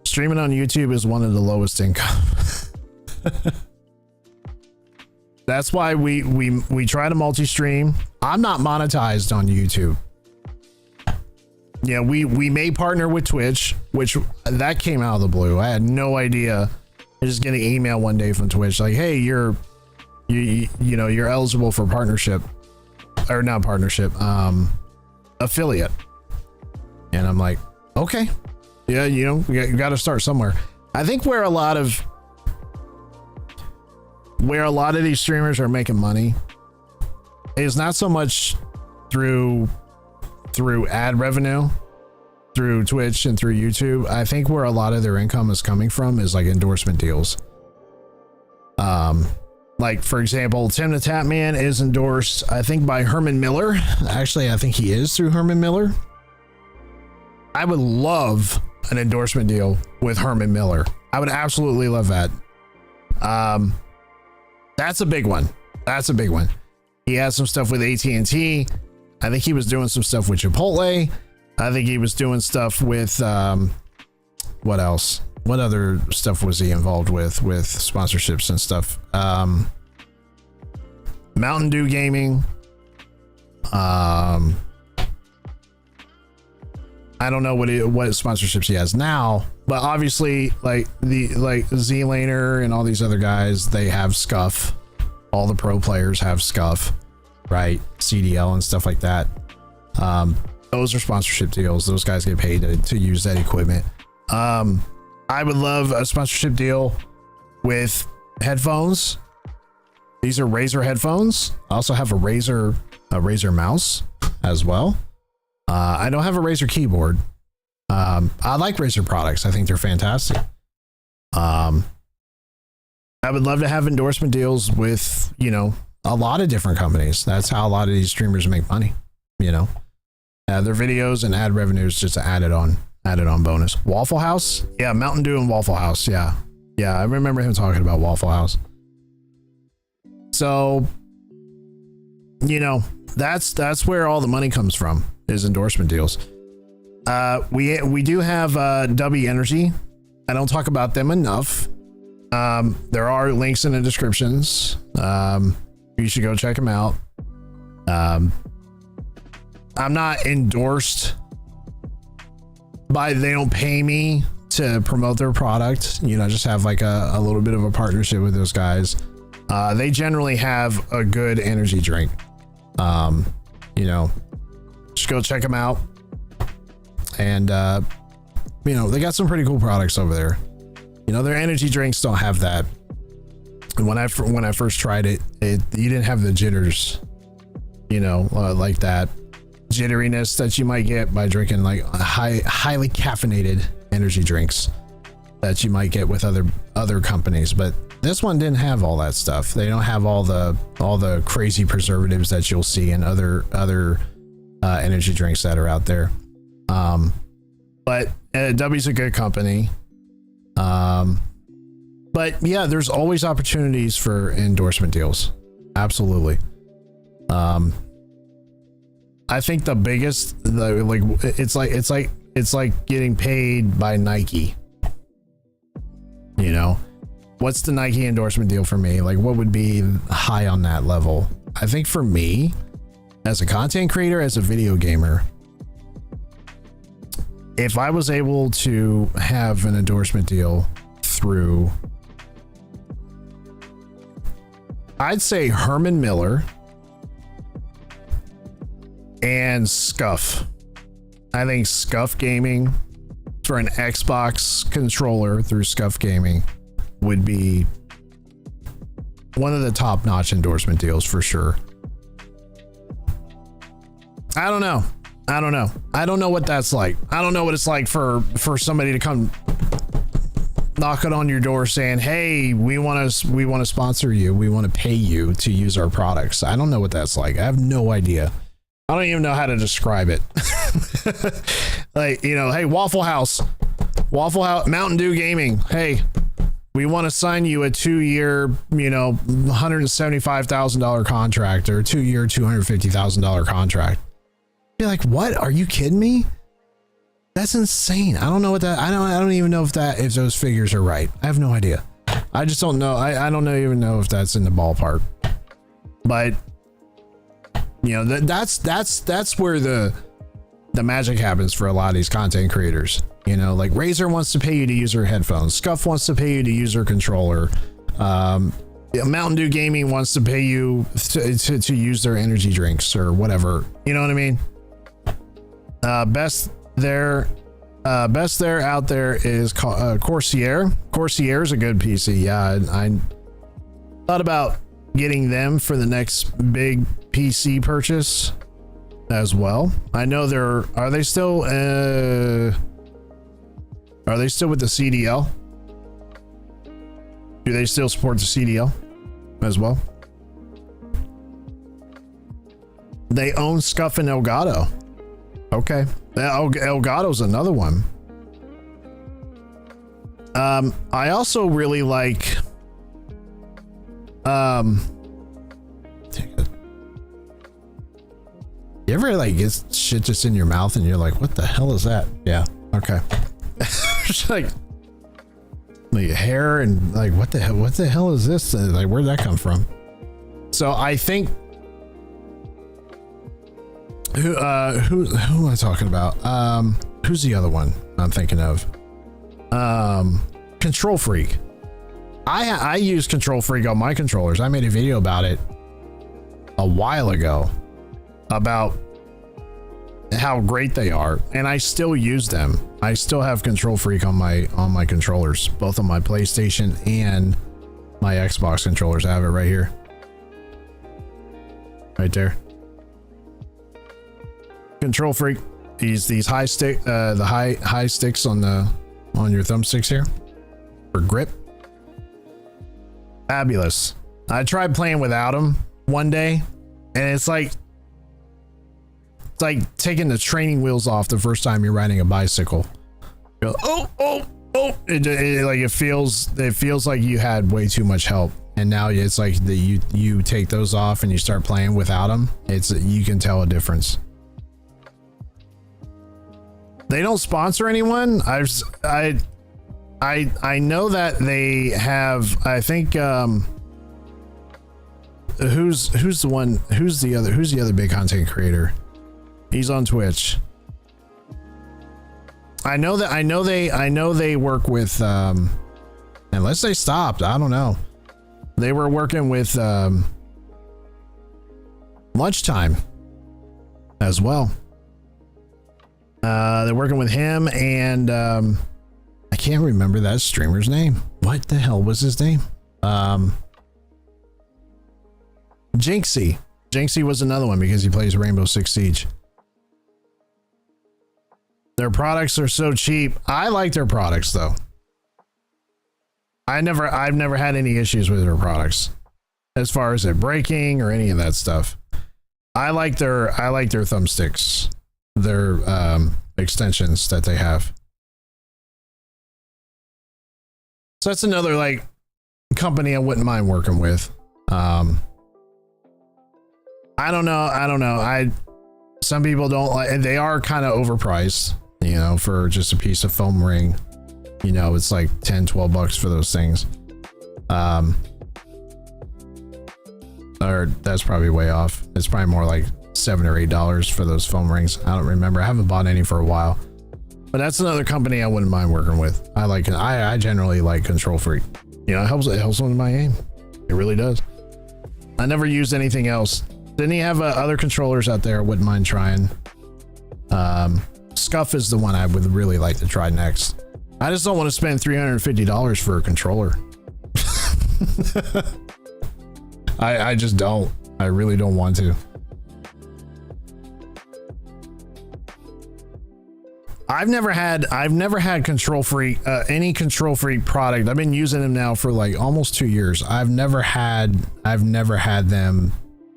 Speaker 1: Streaming on YouTube is one of the lowest income. That's why we try to multi-stream. I'm not monetized on YouTube. Yeah, we may partner with Twitch, which that came out of the blue. I had no idea. I just get an email one day from Twitch like, hey, you're eligible for partnership, or not partnership, affiliate. And I'm like, okay, yeah, you got to start somewhere. I think where a lot of these streamers are making money is not so much through ad revenue, through Twitch and through YouTube. I think where a lot of their income is coming from is like endorsement deals. Like for example, Tim the Tatman is endorsed, I think, by Herman Miller. Actually, I think he is through Herman Miller. I would love an endorsement deal with Herman Miller. I would absolutely love that. That's a big one. He has some stuff with AT&T. I think he was doing some stuff with Chipotle. I think he was doing stuff with what else? what other stuff was he involved with sponsorships and stuff? Mountain Dew Gaming. I don't know what sponsorships he has now, but obviously like Z-Laner and all these other guys, they have Scuff. All the pro players have Scuff, right? CDL and stuff like that. Those are sponsorship deals. Those guys get paid to use that equipment. I would love a sponsorship deal with headphones. These are Razer headphones. I also have a Razer mouse as well. I don't have a Razer keyboard. I like Razer products. I think they're fantastic. I would love to have endorsement deals with, you know, a lot of different companies. That's how a lot of these streamers make money, you know. Their videos and ad revenues just added on bonus. Waffle House? Yeah, Mountain Dew and Waffle House. Yeah. Yeah, I remember him talking about Waffle House. So, you know, that's where all the money comes from, is endorsement deals. We do have W Energy. I don't talk about them enough. There are links in the descriptions. You should go check them out. I'm not endorsed they don't pay me to promote their product. You know, I just have like a little bit of a partnership with those guys. They generally have a good energy drink. You know, just go check them out. And, you know, they got some pretty cool products over there. You know, their energy drinks don't have that. And when I first tried it, you didn't have the jitters, you know, like that jitteriness that you might get by drinking like highly caffeinated energy drinks that you might get with other companies. But this one didn't have all that stuff. They don't have all the crazy preservatives that you'll see in other energy drinks that are out there. But W's a good company. But yeah, there's always opportunities for endorsement deals. Absolutely. I think the biggest, it's like getting paid by Nike. You know, what's the Nike endorsement deal for me? Like, what would be high on that level? I think for me, as a content creator, as a video gamer, if I was able to have an endorsement deal through, I'd say Herman Miller and Scuff. I think Scuff Gaming for an Xbox controller through Scuff Gaming would be one of the top-notch endorsement deals for sure. I don't know. I don't know what that's like. I don't know what it's like for somebody to come knocking on your door saying, "Hey, we want to sponsor you. We want to pay you to use our products." I don't know what that's like. I have no idea. I don't even know how to describe it. Like, you know, hey, Waffle House, Mountain Dew Gaming. Hey, we want to sign you a 2-year, you know, $175,000 contract or 2-year, $250,000 contract. Be like, what? Are you kidding me? That's insane. I don't know what that. I don't even know if those figures are right. I have no idea. I just don't know. I don't even know if that's in the ballpark. But you know, that's where the magic happens for a lot of these content creators. You know, like Razer wants to pay you to use their headphones. Scuff wants to pay you to use their controller. Mountain Dew Gaming wants to pay you to use their energy drinks or whatever. You know what I mean? Best there out there is Corsair. Corsair is a good PC. Yeah, I thought about getting them for the next big PC purchase as well. I know are they still with the CDL? Do they still support the CDL as well? They own Scuff and Elgato. Okay. Elgato's another one. I also really like you ever like get shit just in your mouth and you're like, what the hell is that? Yeah. Okay. Like, like hair and like what the hell is this? Like where'd that come from? So I think who am I talking about? Who's the other one I'm thinking of? Control Freak. I use Control Freak on my controllers. I made a video about it a while ago about how great they are, and I still use them. I still have Control Freak on my controllers, both on my PlayStation and my Xbox controllers. I have it right here, right there. Control Freak. These high stick, the high sticks on your thumbsticks here for grip. Fabulous. I tried playing without them one day, and it's like taking the training wheels off the first time you're riding a bicycle. You go, it feels like you had way too much help, and now it's like you take those off and you start playing without them. You can tell a difference. They don't sponsor anyone. I know that they have. I think who's the other big content creator? He's on Twitch. I know they work with unless they stopped, I don't know. They were working with Lunchtime as well. They're working with him, and I can't remember that streamer's name. What the hell was his name? Jinxie. Jinxie was another one because he plays Rainbow Six Siege. Their products are so cheap. I like their products though. I've never had any issues with their products as far as it breaking or any of that stuff. I like their thumbsticks, their extensions that they have. So that's another like company I wouldn't mind working with. I don't know. Some people don't like, and they are kind of overpriced, you know, for just a piece of foam ring. You know, it's like 10, 12 bucks for those things. Or that's probably way off. It's probably more like $7 or $8 for those foam rings. I don't remember. I haven't bought any for a while. But that's another company I wouldn't mind working with. I like it. I generally like Control Freak. You know, it helps with my aim. It really does. I never used anything else. Didn't he have other controllers out there I wouldn't mind trying? Scuff is the one I would really like to try next. I just don't want to spend $350 for a controller. I just don't. I really don't want to. I've never had Control Freak, any Control Freak product. I've been using them now for like almost 2 years. I've never had them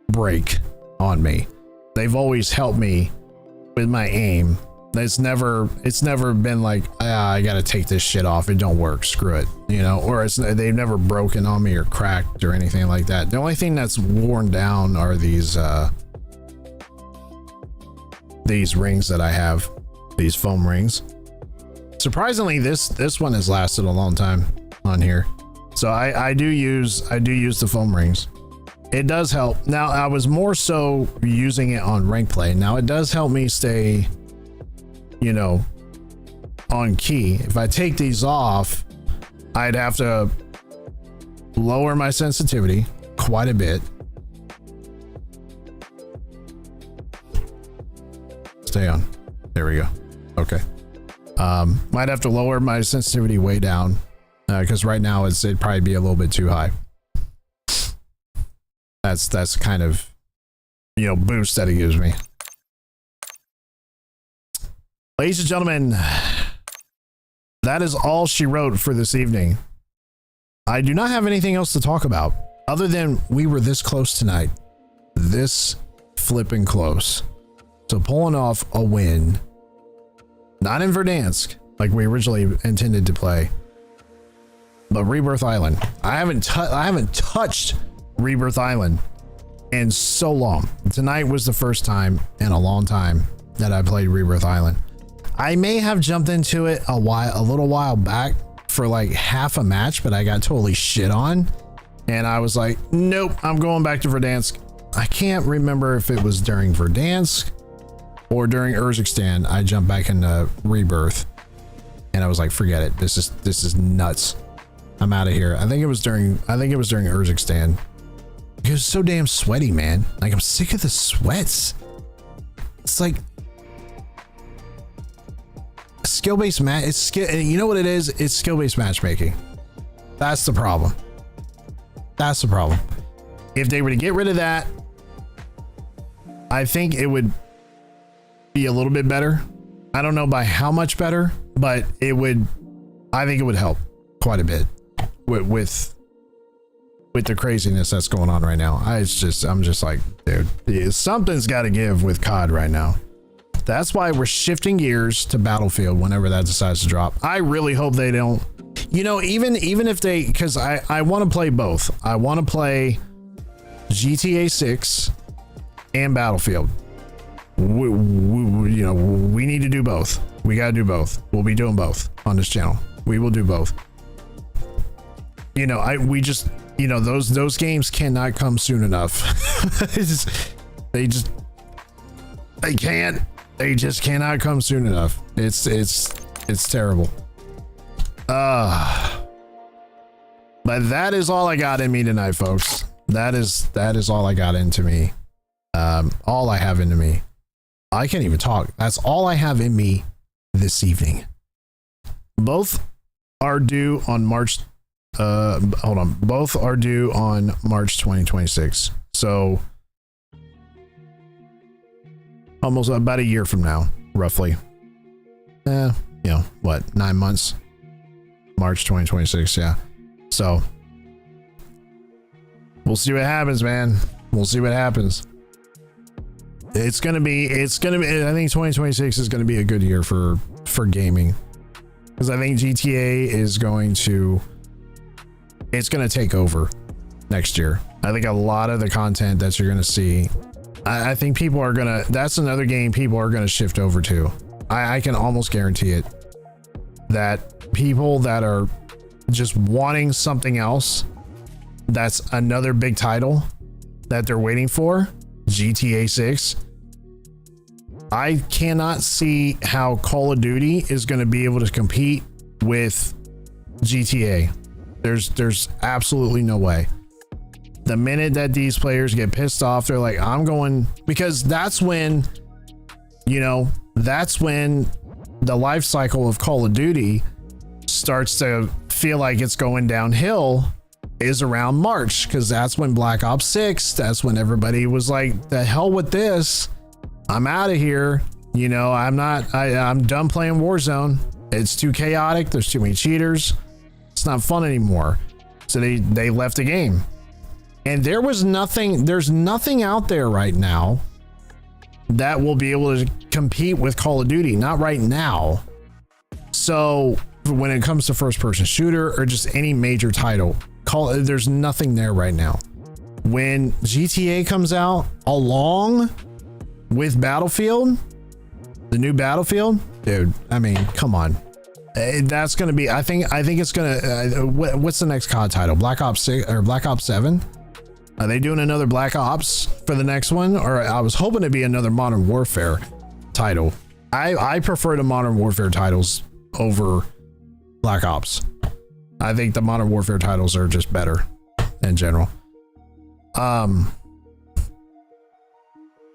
Speaker 1: break on me. They've always helped me with my aim. It's never been like, I gotta take this shit off. It don't work. Screw it. You know, or they've never broken on me or cracked or anything like that. The only thing that's worn down are these rings that I have. These foam rings. Surprisingly, this one has lasted a long time on here. So I do use the foam rings. It does help. Now I was more so using it on rank play. Now it does help me stay, you know, on key. If I take these off, I'd have to lower my sensitivity quite a bit. Stay on. There we go. Okay. Might have to lower my sensitivity way down because right now it'd probably be a little bit too high. That's kind of, you know, boost that it gives me. Ladies and gentlemen, that is all she wrote for this evening. I do not have anything else to talk about other than we were this close tonight. This flipping close. So pulling off a win. Not in Verdansk, like we originally intended to play, but Rebirth Island. I haven't touched Rebirth Island in so long. Tonight was the first time in a long time that I played Rebirth Island. I may have jumped into it a little while back for like half a match, but I got totally shit on. And I was like, nope, I'm going back to Verdansk. I can't remember if it was during Verdansk or during Urzikstan. I jumped back into Rebirth and I was like, forget it. This is nuts. I'm out of here. I think it was during Urzikstan. It was so damn sweaty, man. Like, I'm sick of the sweats. It's like skill-based match. It's skill. You know what it is? It's skill-based matchmaking. That's the problem. That's the problem. If they were to get rid of that, I think it would be a little bit better. I don't know by how much better, but it would. I think it would help quite a bit with the craziness that's going on right now. I'm just like, dude, something's got to give with COD right now. That's why we're shifting gears to Battlefield whenever that decides to drop. I really hope they don't. You know, even if they, because I want to play both. I want to play GTA 6 and Battlefield. We need to do both. We got to do both. We'll be doing both on this channel. We will do both. You know, those games cannot come soon enough. They just cannot come soon enough. It's terrible. But that is all I got in me tonight, folks. That is all I got into me. All I have into me. I can't even talk. That's all I have in me this evening. Both are due on March. Both are due on March 2026. So almost about a year from now, roughly. You know what? 9 months. March 2026. Yeah. So we'll see what happens, man. We'll see what happens. It's gonna be. I think 2026 is gonna be a good year for gaming, because I think GTA is going to. It's gonna take over next year. I think a lot of the content that you're gonna see, I think people are gonna. That's another game people are gonna shift over to. I can almost guarantee it. That people that are just wanting something else, that's another big title that they're waiting for, GTA 6. I cannot see how Call of Duty is going to be able to compete with GTA. There's absolutely no way. The minute that these players get pissed off, they're like, I'm going, because that's when the life cycle of Call of Duty starts to feel like it's going downhill, is around March, because that's when Black Ops 6, that's when everybody was like, the hell with this, I'm out of here. You know, I'm done playing Warzone. It's too chaotic. There's too many cheaters. It's not fun anymore. So they left the game. And there's nothing out there right now that will be able to compete with Call of Duty. Not right now. So when it comes to first person shooter or just any major title, there's nothing there right now. When GTA comes out along with Battlefield, the new Battlefield, dude, I mean, come on. That's going to be, I think it's going to, what's the next COD title? Black Ops 6 or Black Ops 7? Are they doing another Black Ops for the next one? Or I was hoping to be another Modern Warfare title. I prefer the Modern Warfare titles over Black Ops. I think the Modern Warfare titles are just better in general.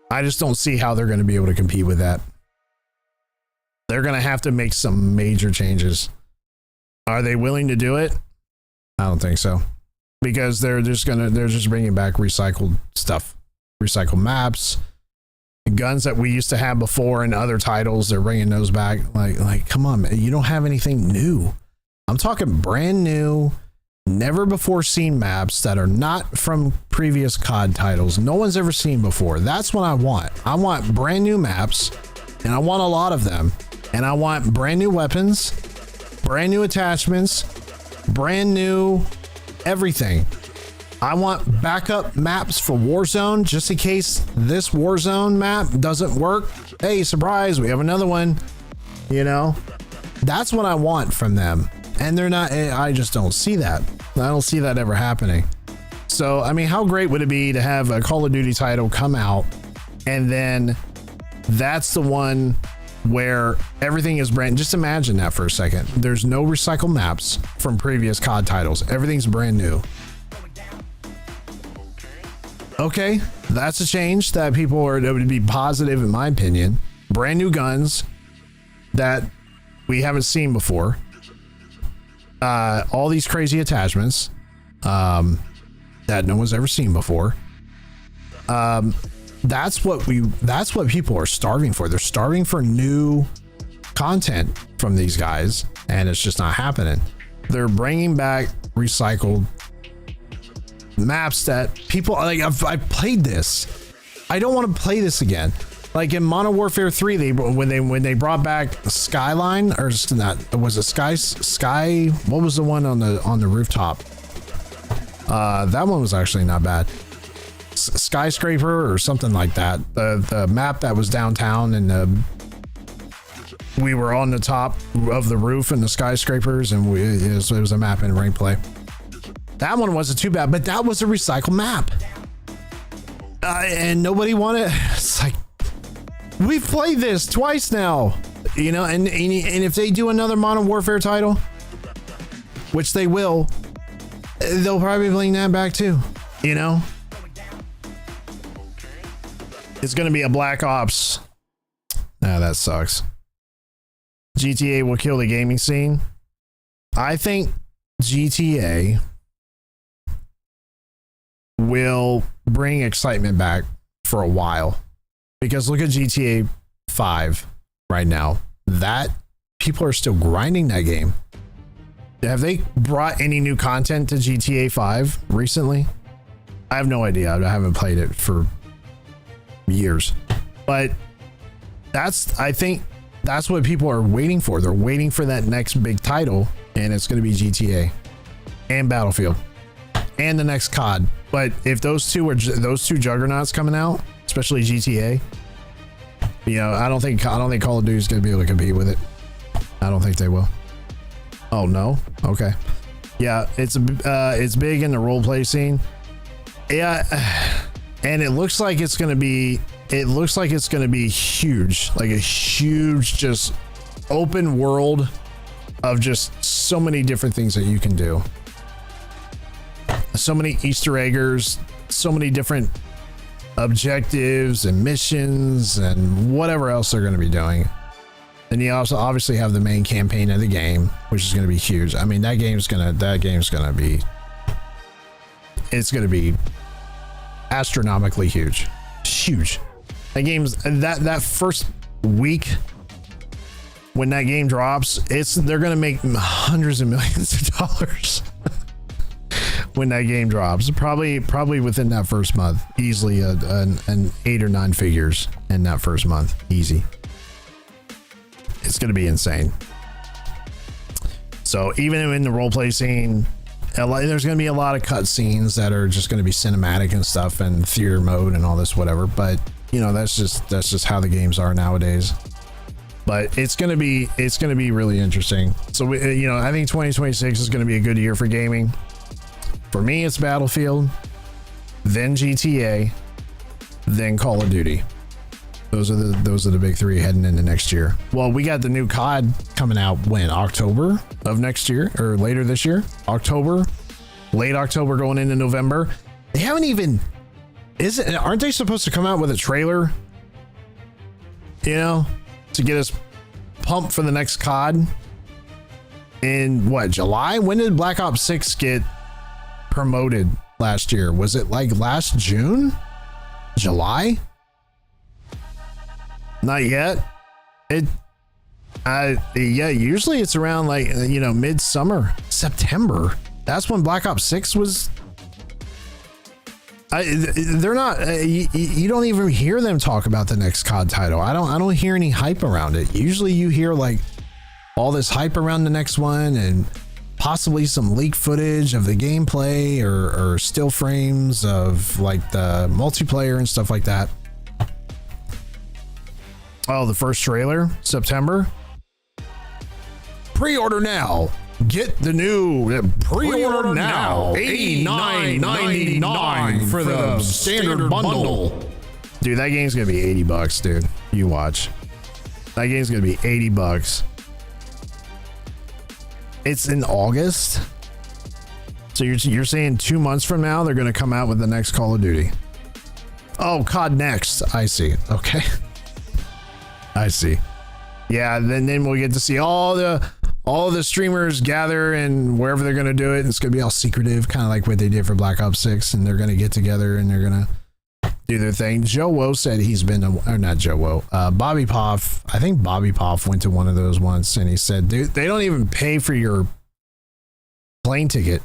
Speaker 1: I just don't see how they're going to be able to compete with that. They're going to have to make some major changes. Are they willing to do it? I don't think so, because they're just bringing back recycled stuff, recycled maps, guns that we used to have before in other titles. They're bringing those back. Like, come on, man. You don't have anything new. I'm talking brand new, never before seen maps that are not from previous COD titles. No one's ever seen before. That's what I want. I want brand new maps, and I want a lot of them. And I want brand new weapons, brand new attachments, brand new everything. I want backup maps for Warzone, just in case this Warzone map doesn't work. Hey, surprise, we have another one. You know, that's what I want from them. and they're not. I just don't see that. I don't see that ever happening. So, I mean, how great would it be to have a Call of Duty title come out, and then that's the one where everything is brand. Just imagine that for a second. There's no recycled maps from previous COD titles. Everything's brand new. Okay, that's a change that that would be positive in my opinion. Brand new guns that we haven't seen before. All these crazy attachments that no one's ever seen before. That's what people are starving for. They're starving for new content from these guys, and it's just not happening. They're bringing back recycled maps that people like. I've played this. I don't want to play this again. Like in Modern Warfare 3, when they brought back Skyline, or not, was it Sky? What was the one on the rooftop? That one was actually not bad. Skyscraper or something like that. The map that was downtown, and we were on the top of the roof in the skyscrapers, and it was a map in rank play. That one wasn't too bad, but that was a recycled map, and nobody wanted. It's like, we've played this twice now, you know. And if they do another Modern Warfare title, which they will, they'll probably bring that back too, you know. It's going to be a Black Ops. Nah, that sucks. GTA will kill the gaming scene. I think GTA will bring excitement back for a while, because look at GTA 5 right now. That people are still grinding that game. Have they brought any new content to GTA 5 recently? I have no idea. I haven't played it for years, but I think that's what people are waiting for. They're waiting for that next big title, and it's going to be GTA and Battlefield and the next COD. But if those two juggernauts coming out, especially GTA, you know, I don't think Call of Duty is going to be able to compete with it. I don't think they will. Oh no. Okay. Yeah, it's big in the role play scene. Yeah. And it looks like it's going to be huge, like a huge, just open world of just so many different things that you can do. So many Easter eggers, so many different objectives and missions and whatever else they're going to be doing. And you also obviously have the main campaign of the game, which is going to be huge. I mean, it's going to be astronomically huge. That first week when that game drops, they're gonna make hundreds of millions of dollars when that game drops. Probably within that first month, easily an 8 or 9 figures in that first month, easy. It's gonna be insane. So even in the roleplay scene, there's going to be a lot of cutscenes that are just going to be cinematic and stuff, and theater mode and all this whatever. But you know, that's just how the games are nowadays. But it's going to be really interesting. So I think 2026 is going to be a good year for gaming. For me, it's Battlefield, then GTA, then Call of Duty. Those are the big three heading into next year. Well, we got the new COD coming out when? October of next year, or later this year? Late October going into November. They haven't even, aren't they supposed to come out with a trailer? You know, to get us pumped for the next COD in what, July? When did Black Ops 6 get promoted last year? Was it like last June? July? Not yet. Usually it's around like, midsummer, September. That's when Black Ops 6 was. They're not. You don't even hear them talk about the next COD title. I don't hear any hype around it. Usually you hear like all this hype around the next one, and possibly some leak footage of the gameplay or still frames of like the multiplayer and stuff like that. Oh, the first trailer, September. Pre-order now Get the new pre-order now. $89.99 for the standard bundle. Dude, that game's gonna be $80, dude. You watch. That game's gonna be $80. It's in August. So you're saying 2 months from now they're gonna come out with the next Call of Duty. Oh, COD Next. I see. Okay. I see. Yeah, then we'll get to see all the streamers gather and wherever they're gonna do it. It's gonna be all secretive, kind of like what they did for Black Ops 6, and they're gonna get together and they're gonna do their thing. Joe Woe said he's been to, or not Joe Woe, Bobby Poff. I think Bobby Poff went to one of those once, and he said, dude, they don't even pay for your plane ticket.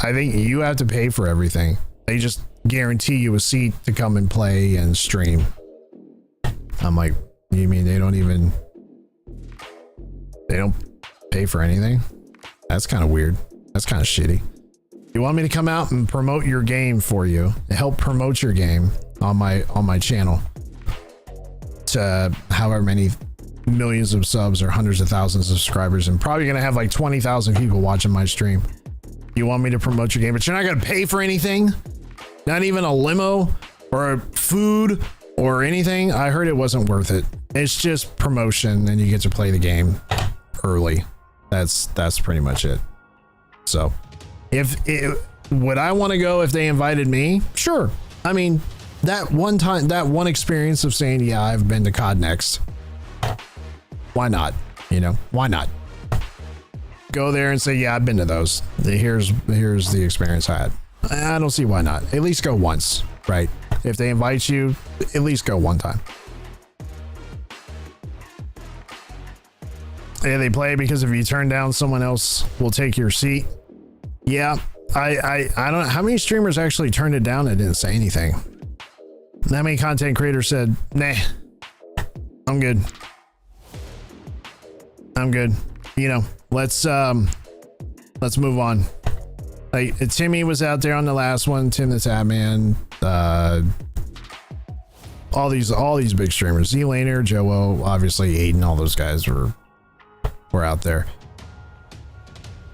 Speaker 1: I think you have to pay for everything. They just guarantee you a seat to come and play and stream. I'm like, you mean they don't pay for anything? That's kind of weird. That's kind of shitty. You want me to come out and promote your game for you, help promote your game on my channel to however many millions of subs or hundreds of thousands of subscribers, and probably gonna have like 20,000 people watching my stream. You want me to promote your game, but you're not gonna pay for anything? Not even a limo or food or anything? I heard it wasn't worth it. It's just promotion and you get to play the game early. That's pretty much it. So would I want to go if they invited me? Sure. I mean, that one experience of saying, yeah, I've been to COD Next. Why not? You know, why not? Go there and say, yeah, I've been to those. Here's the experience I had. I don't see why not. At least go once, right? If they invite you, at least go one time. Yeah, they play because if you turn down, someone else will take your seat. Yeah, I don't know how many streamers actually turned it down and didn't say anything. How many content creators said, nah, I'm good. I'm good. You know, let's move on. Like Timmy was out there on the last one, Tim the Tatman, all these big streamers, Z-Laner, Joe, obviously Aiden, all those guys were out there.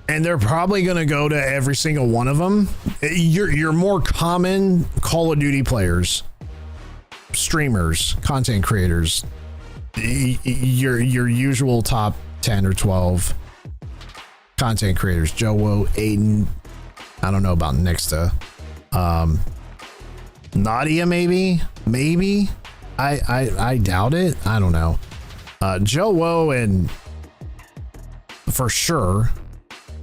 Speaker 1: And they're probably going to go to every single one of them. Your more common Call of Duty players, streamers, content creators, your usual top 10 or 12 content creators, Joe, Aiden, I don't know about Nixta, Nadia, maybe I doubt it. I don't know. Joe and for sure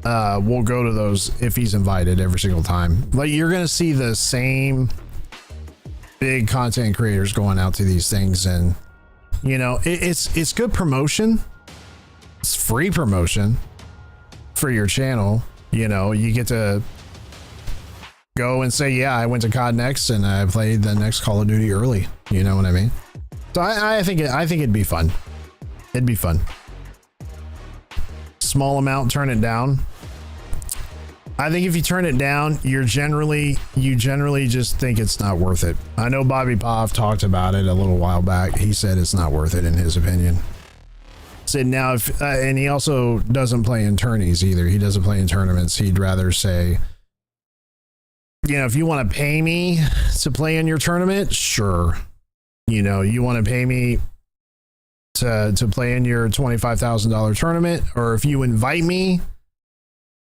Speaker 1: we'll go to those if he's invited every single time. Like, you're gonna see the same big content creators going out to these things, and you know, it's good promotion. It's free promotion for your channel. You know, you get to go and say, yeah, I went to COD Next and I played the next Call of Duty early. You know what I mean? So I think it'd be fun. It'd be fun. Small amount, turn it down. I think if you turn it down, you generally just think it's not worth it. I know Bobby Poff talked about it a little while back. He said it's not worth it in his opinion. Said now if and he also doesn't play in tourneys either. He doesn't play in tournaments. He'd rather say, you know, if you want to pay me to play in your tournament, sure. You know, you want to pay me to play in your $25,000 tournament, or if you invite me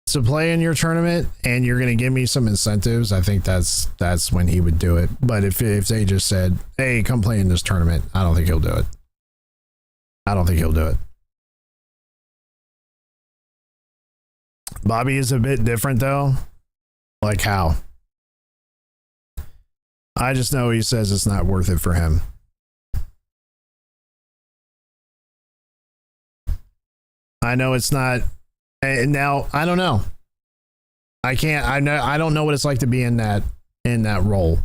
Speaker 1: to play in your tournament and you're going to give me some incentives, I think that's when he would do it. But if they just said, hey, come play in this tournament, I don't think he'll do it. I don't think he'll do it. Bobby is a bit different though. Like how? I just know he says it's not worth it for him. I know it's not. And now I don't know. I don't know what it's like to be in that role,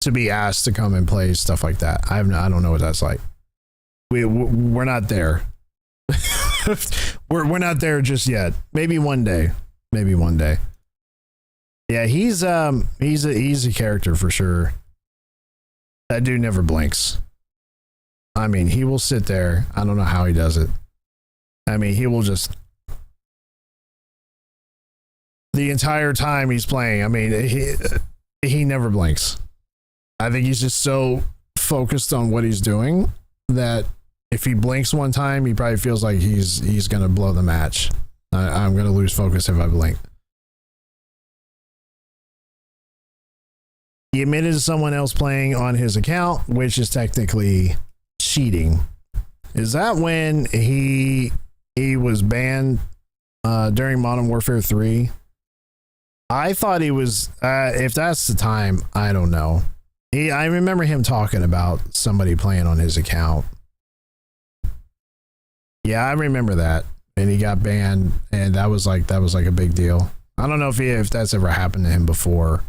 Speaker 1: to be asked to come and play stuff like that. I don't know what that's like. We're not there. we're not there just yet. Maybe one day. Maybe one day. Yeah, he's a character for sure. That dude never blinks. I mean, he will sit there. I don't know how he does it. I mean, he will just the entire time he's playing. I mean, he never blinks. I think he's just so focused on what he's doing that if he blinks one time, he probably feels like he's gonna blow the match. I'm gonna lose focus if I blink. He admitted to someone else playing on his account, which is technically cheating. Is that when he was banned during Modern Warfare 3? I thought he was. If that's the time, I don't know. I remember him talking about somebody playing on his account. Yeah, I remember that, and he got banned, and that was like a big deal. I don't know if that's ever happened to him before.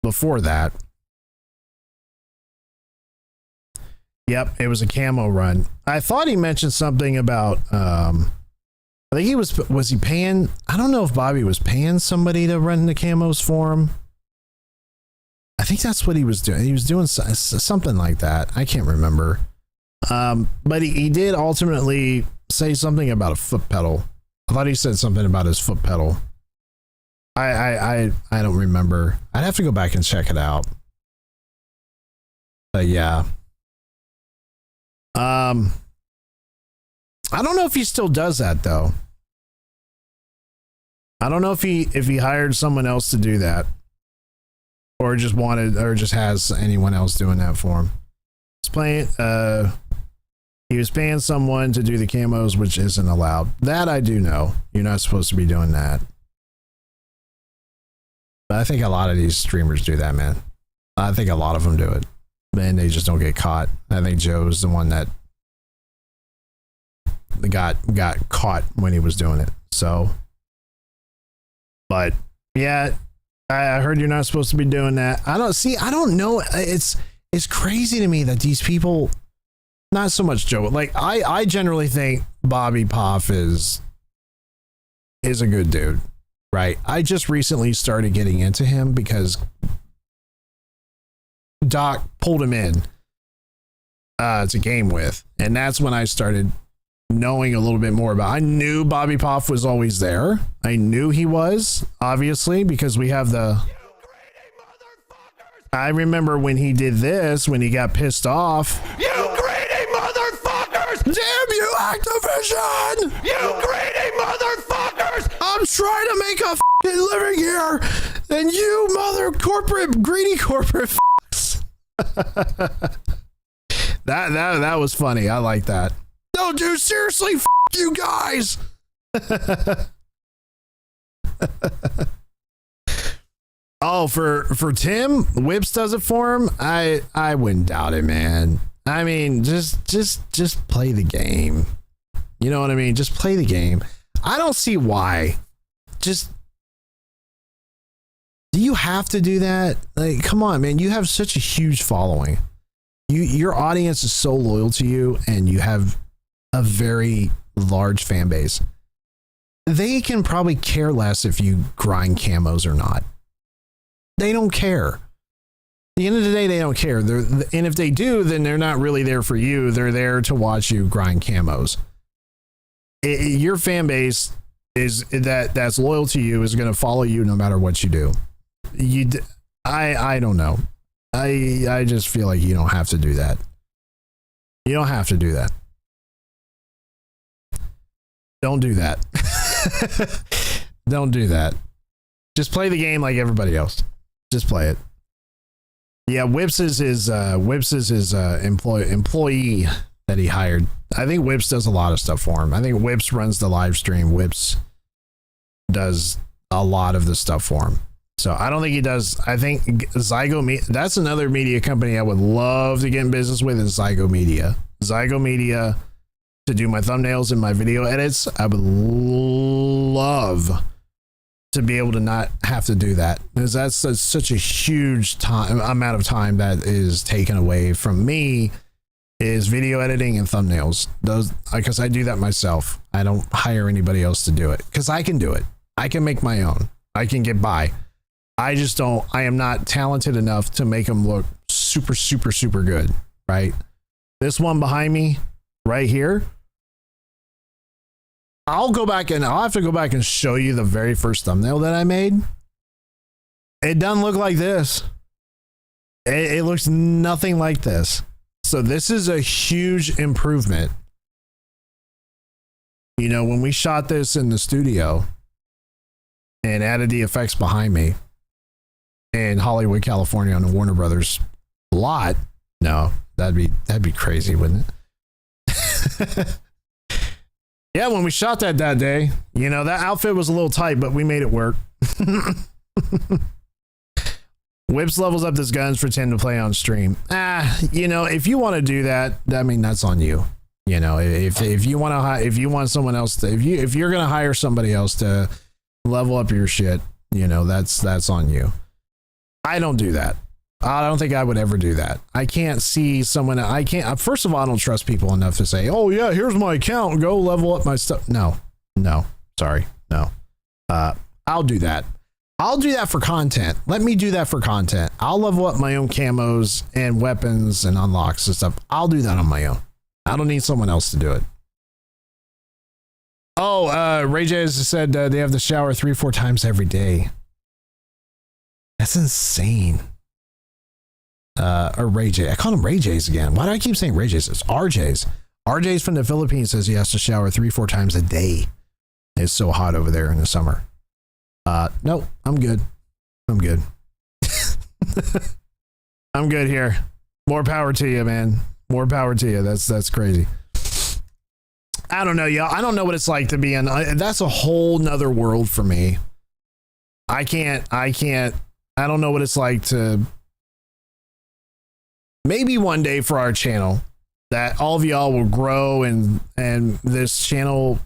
Speaker 1: Before that, yep, it was a camo run. I thought he mentioned something about. I think he was he paying? I don't know if Bobby was paying somebody to run the camos for him. I think that's what he was doing. He was doing something like that. I can't remember. But he did ultimately say something about a foot pedal. I thought he said something about his foot pedal. I don't remember. I'd have to go back and check it out. But yeah. I don't know if he still does that though. I don't know if he hired someone else to do that. Or just has anyone else doing that for him. He was paying someone to do the camos, which isn't allowed. That I do know. You're not supposed to be doing that. But I think a lot of these streamers do that, man. I think a lot of them do it. And they just don't get caught. I think Joe's the one that got caught when he was doing it. So, but yeah, I heard you're not supposed to be doing that. I don't know. It's crazy to me that these people, not so much Joe, like I generally think Bobby Poff is a good dude, right? I just recently started getting into him because Doc pulled him in to game with, and that's when I started knowing a little bit more about. I knew Bobby Poff was always there. I knew he was, obviously, because we have the. I remember when he did this, when he got pissed off.
Speaker 2: You greedy motherfuckers!
Speaker 1: Damn you, Activision!
Speaker 2: You greedy motherfuckers!
Speaker 1: I'm trying to make a fucking living here, and you greedy corporate fucks. that was funny. I like that. No, dude, seriously, you guys. Oh, for Tim, Whips does it for him. I wouldn't doubt it, man. I mean, just play the game. You know what I mean? Just play the game. I don't see why. Just, do you have to do that? Like, come on, man. You have such a huge following. Your audience is so loyal to you, and you have a very large fan base. They can probably care less if you grind camos or not. They don't care. At the end of the day, they don't care. And if they do, then they're not really there for you. They're there to watch you grind camos. Your fan base is that's loyal to you, is going to follow you no matter what you do. I don't know. I just feel like you don't have to do that. You don't have to do that. Don't do that. Don't do that. Just play the game like everybody else. Just play it. Yeah, Whips is his employee that he hired. I think Whips does a lot of stuff for him. I think Whips runs the live stream. Whips does a lot of the stuff for him. So I don't think he does. I think Zygo Media, that's another media company I would love to get in business with, is Zygo Media. Zygo Media to do my thumbnails and my video edits. I would love to be able to not have to do that, because that's such a huge amount of time that is taken away from me, is video editing and thumbnails. Those, because I do that myself. I don't hire anybody else to do it, because I can do it. I can make my own. I can get by. I am not talented enough to make them look super, super, super good, right? This one behind me right here, I'll have to go back and show you the very first thumbnail that I made. It doesn't look like this. It looks nothing like this. So this is a huge improvement. You know, when we shot this in the studio and added the effects behind me in Hollywood, California on the Warner Brothers lot, no, that'd be crazy, wouldn't it? Yeah, when we shot that day, you know, that outfit was a little tight, but we made it work. Whips levels up his guns for 10 to play on stream. You know, if you want to do that, I mean, that's on you. You know, if you want someone else to, if you're going to hire somebody else to level up your shit, you know, that's on you. I don't do that. I don't think I would ever do that. I can't see someone. I can't. First of all, I don't trust people enough to say, "Oh yeah, here's my account. Go level up my stuff." No, sorry, no. I'll do that. I'll do that for content. Let me do that for content. I'll level up my own camos and weapons and unlocks and stuff. I'll do that on my own. I don't need someone else to do it. Oh, Ray J has said they have to shower 3-4 times every day. That's insane. Or Ray J. I call him Ray J's again. Why do I keep saying Ray J's? It's RJ's. RJ's from the Philippines says he has to shower 3-4 times a day. It's so hot over there in the summer. No, I'm good. I'm good. I'm good here. More power to you, man. More power to you. That's crazy. I don't know, y'all. I don't know what it's like to be in. That's a whole nother world for me. I don't know what it's like to. Maybe one day for our channel that all of y'all will grow and this channel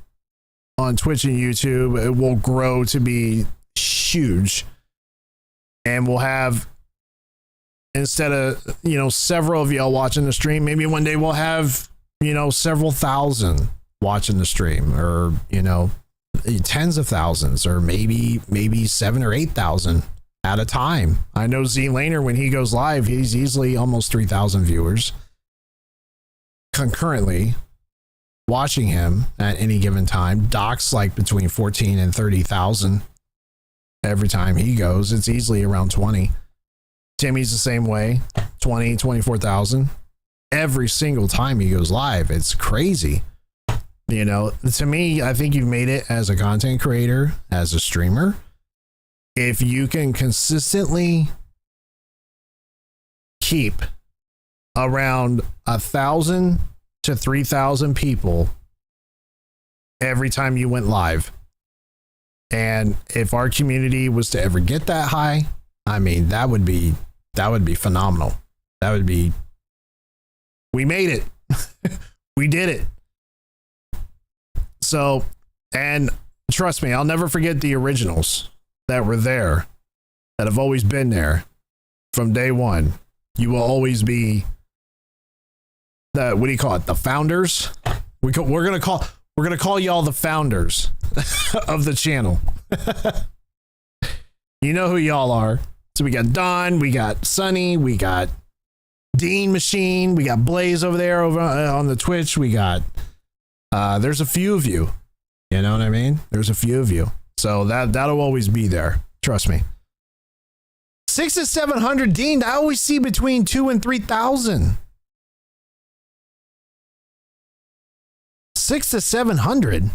Speaker 1: on Twitch and YouTube, it will grow to be huge. And we'll have, instead of, you know, several of y'all watching the stream, maybe one day we'll have, you know, several thousand watching the stream, or, you know, tens of thousands, or maybe 7,000 or 8,000 at a time. I know Z Laner, when he goes live, he's easily almost 3,000 viewers concurrently watching him at any given time. Doc's like between 14 and 30,000 every time he goes. It's easily around 20. Timmy's the same way, 20, 24,000 every single time he goes live. It's crazy. You know, to me, I think you've made it as a content creator, as a streamer. If you can consistently keep around 1,000 to 3,000 people every time you went live, and if our community was to ever get that high, I mean, that would be phenomenal. That would be, we made it. We did it. So, and trust me, I'll never forget the originals that were there, that have always been there from day one. You will always be the, what do you call it? The founders. We're gonna call y'all the founders of the channel. You know who y'all are. So we got Don, we got Sunny, we got Dean Machine, we got Blaze over there over on the Twitch. We got there's a few of you. You know what I mean? There's a few of you. So that'll always be there. Trust me. 600 to 700, Dean. I always see between 2,000 and 3,000. 600 to 700.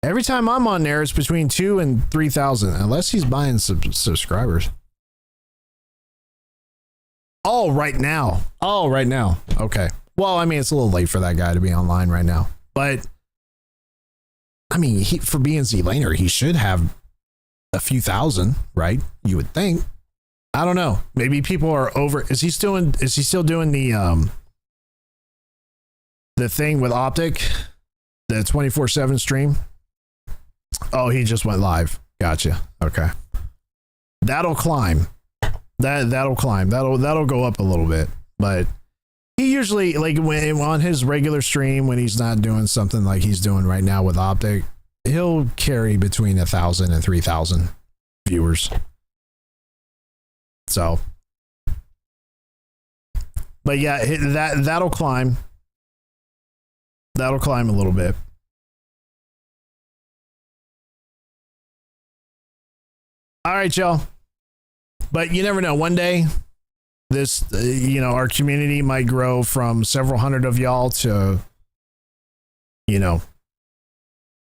Speaker 1: Every time I'm on there, it's between 2,000 and 3,000, unless he's buying subscribers. Oh, right now. Okay. Well, I mean, it's a little late for that guy to be online right now, but I mean, for being Z Laner, he should have a few thousand, right? You would think. I don't know. Maybe people are over. Is he still doing the thing with Optic, the 24/7 stream? Oh, he just went live. Gotcha. Okay. That'll climb. That'll climb. That'll go up a little bit, but he usually, like, when on his regular stream, when he's not doing something like he's doing right now with Optic, he'll carry between 1,000 and 3,000 viewers. So, but yeah, that'll climb. That'll climb a little bit. All right, y'all. But you never know. One day, this, our community might grow from several hundred of y'all to,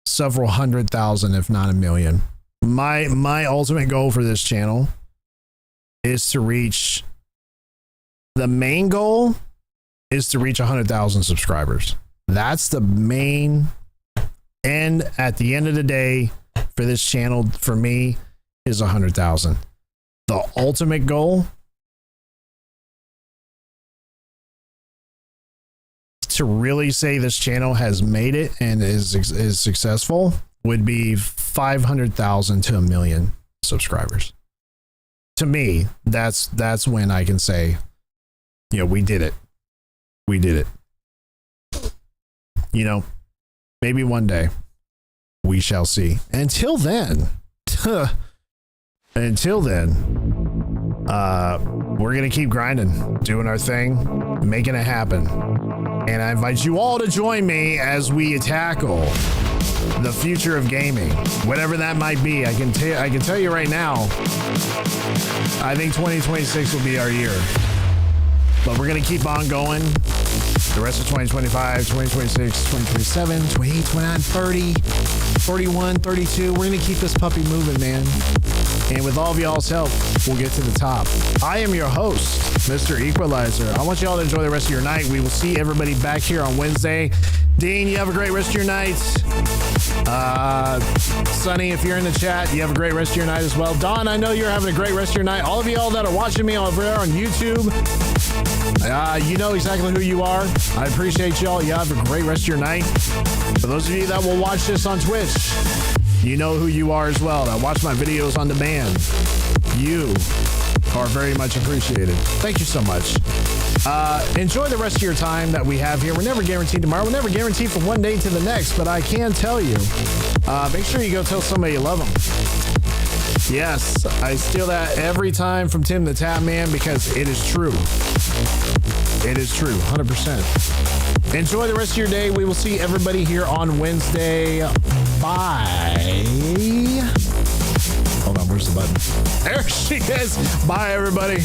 Speaker 1: several 100,000, if not a million. My ultimate goal for this channel is to reach, the main goal is to reach 100,000 subscribers. That's the main end. At the end of the day, for this channel, for me, is 100,000. The ultimate goal to really say this channel has made it and is successful would be 500,000 to 1 million subscribers. To me, that's when I can say, we did it. We did it. Maybe one day we shall see. Until then, we're going to keep grinding, doing our thing, making it happen. And I invite you all to join me as we tackle the future of gaming, whatever that might be. I can tell you right now, I think 2026 will be our year. But we're going to keep on going. The rest of 2025, 2026, 2027, 28, 29, 30, 41, 32. We're going to keep this puppy moving, man. And with all of y'all's help, we'll get to the top. I am your host, Mr. Equalizer. I want y'all to enjoy the rest of your night. We will see everybody back here on Wednesday. Dean, you have a great rest of your night. Sonny, if you're in the chat, you have a great rest of your night as well. Don, I know you're having a great rest of your night. All of y'all that are watching me over there on YouTube, you know exactly who you are. I appreciate y'all. You have a great rest of your night. For those of you that will watch this on Twitch, you know who you are as well. That watch my videos on demand. You are very much appreciated. Thank you so much. Enjoy the rest of your time that we have here. We're never guaranteed tomorrow. We're never guaranteed from one day to the next, but I can tell you, make sure you go tell somebody you love them. Yes, I steal that every time from Tim the Tap Man because it is true. It is true, 100%. Enjoy the rest of your day. We will see everybody here on Wednesday. Bye. Hold on, where's the button? There she is. Bye, everybody.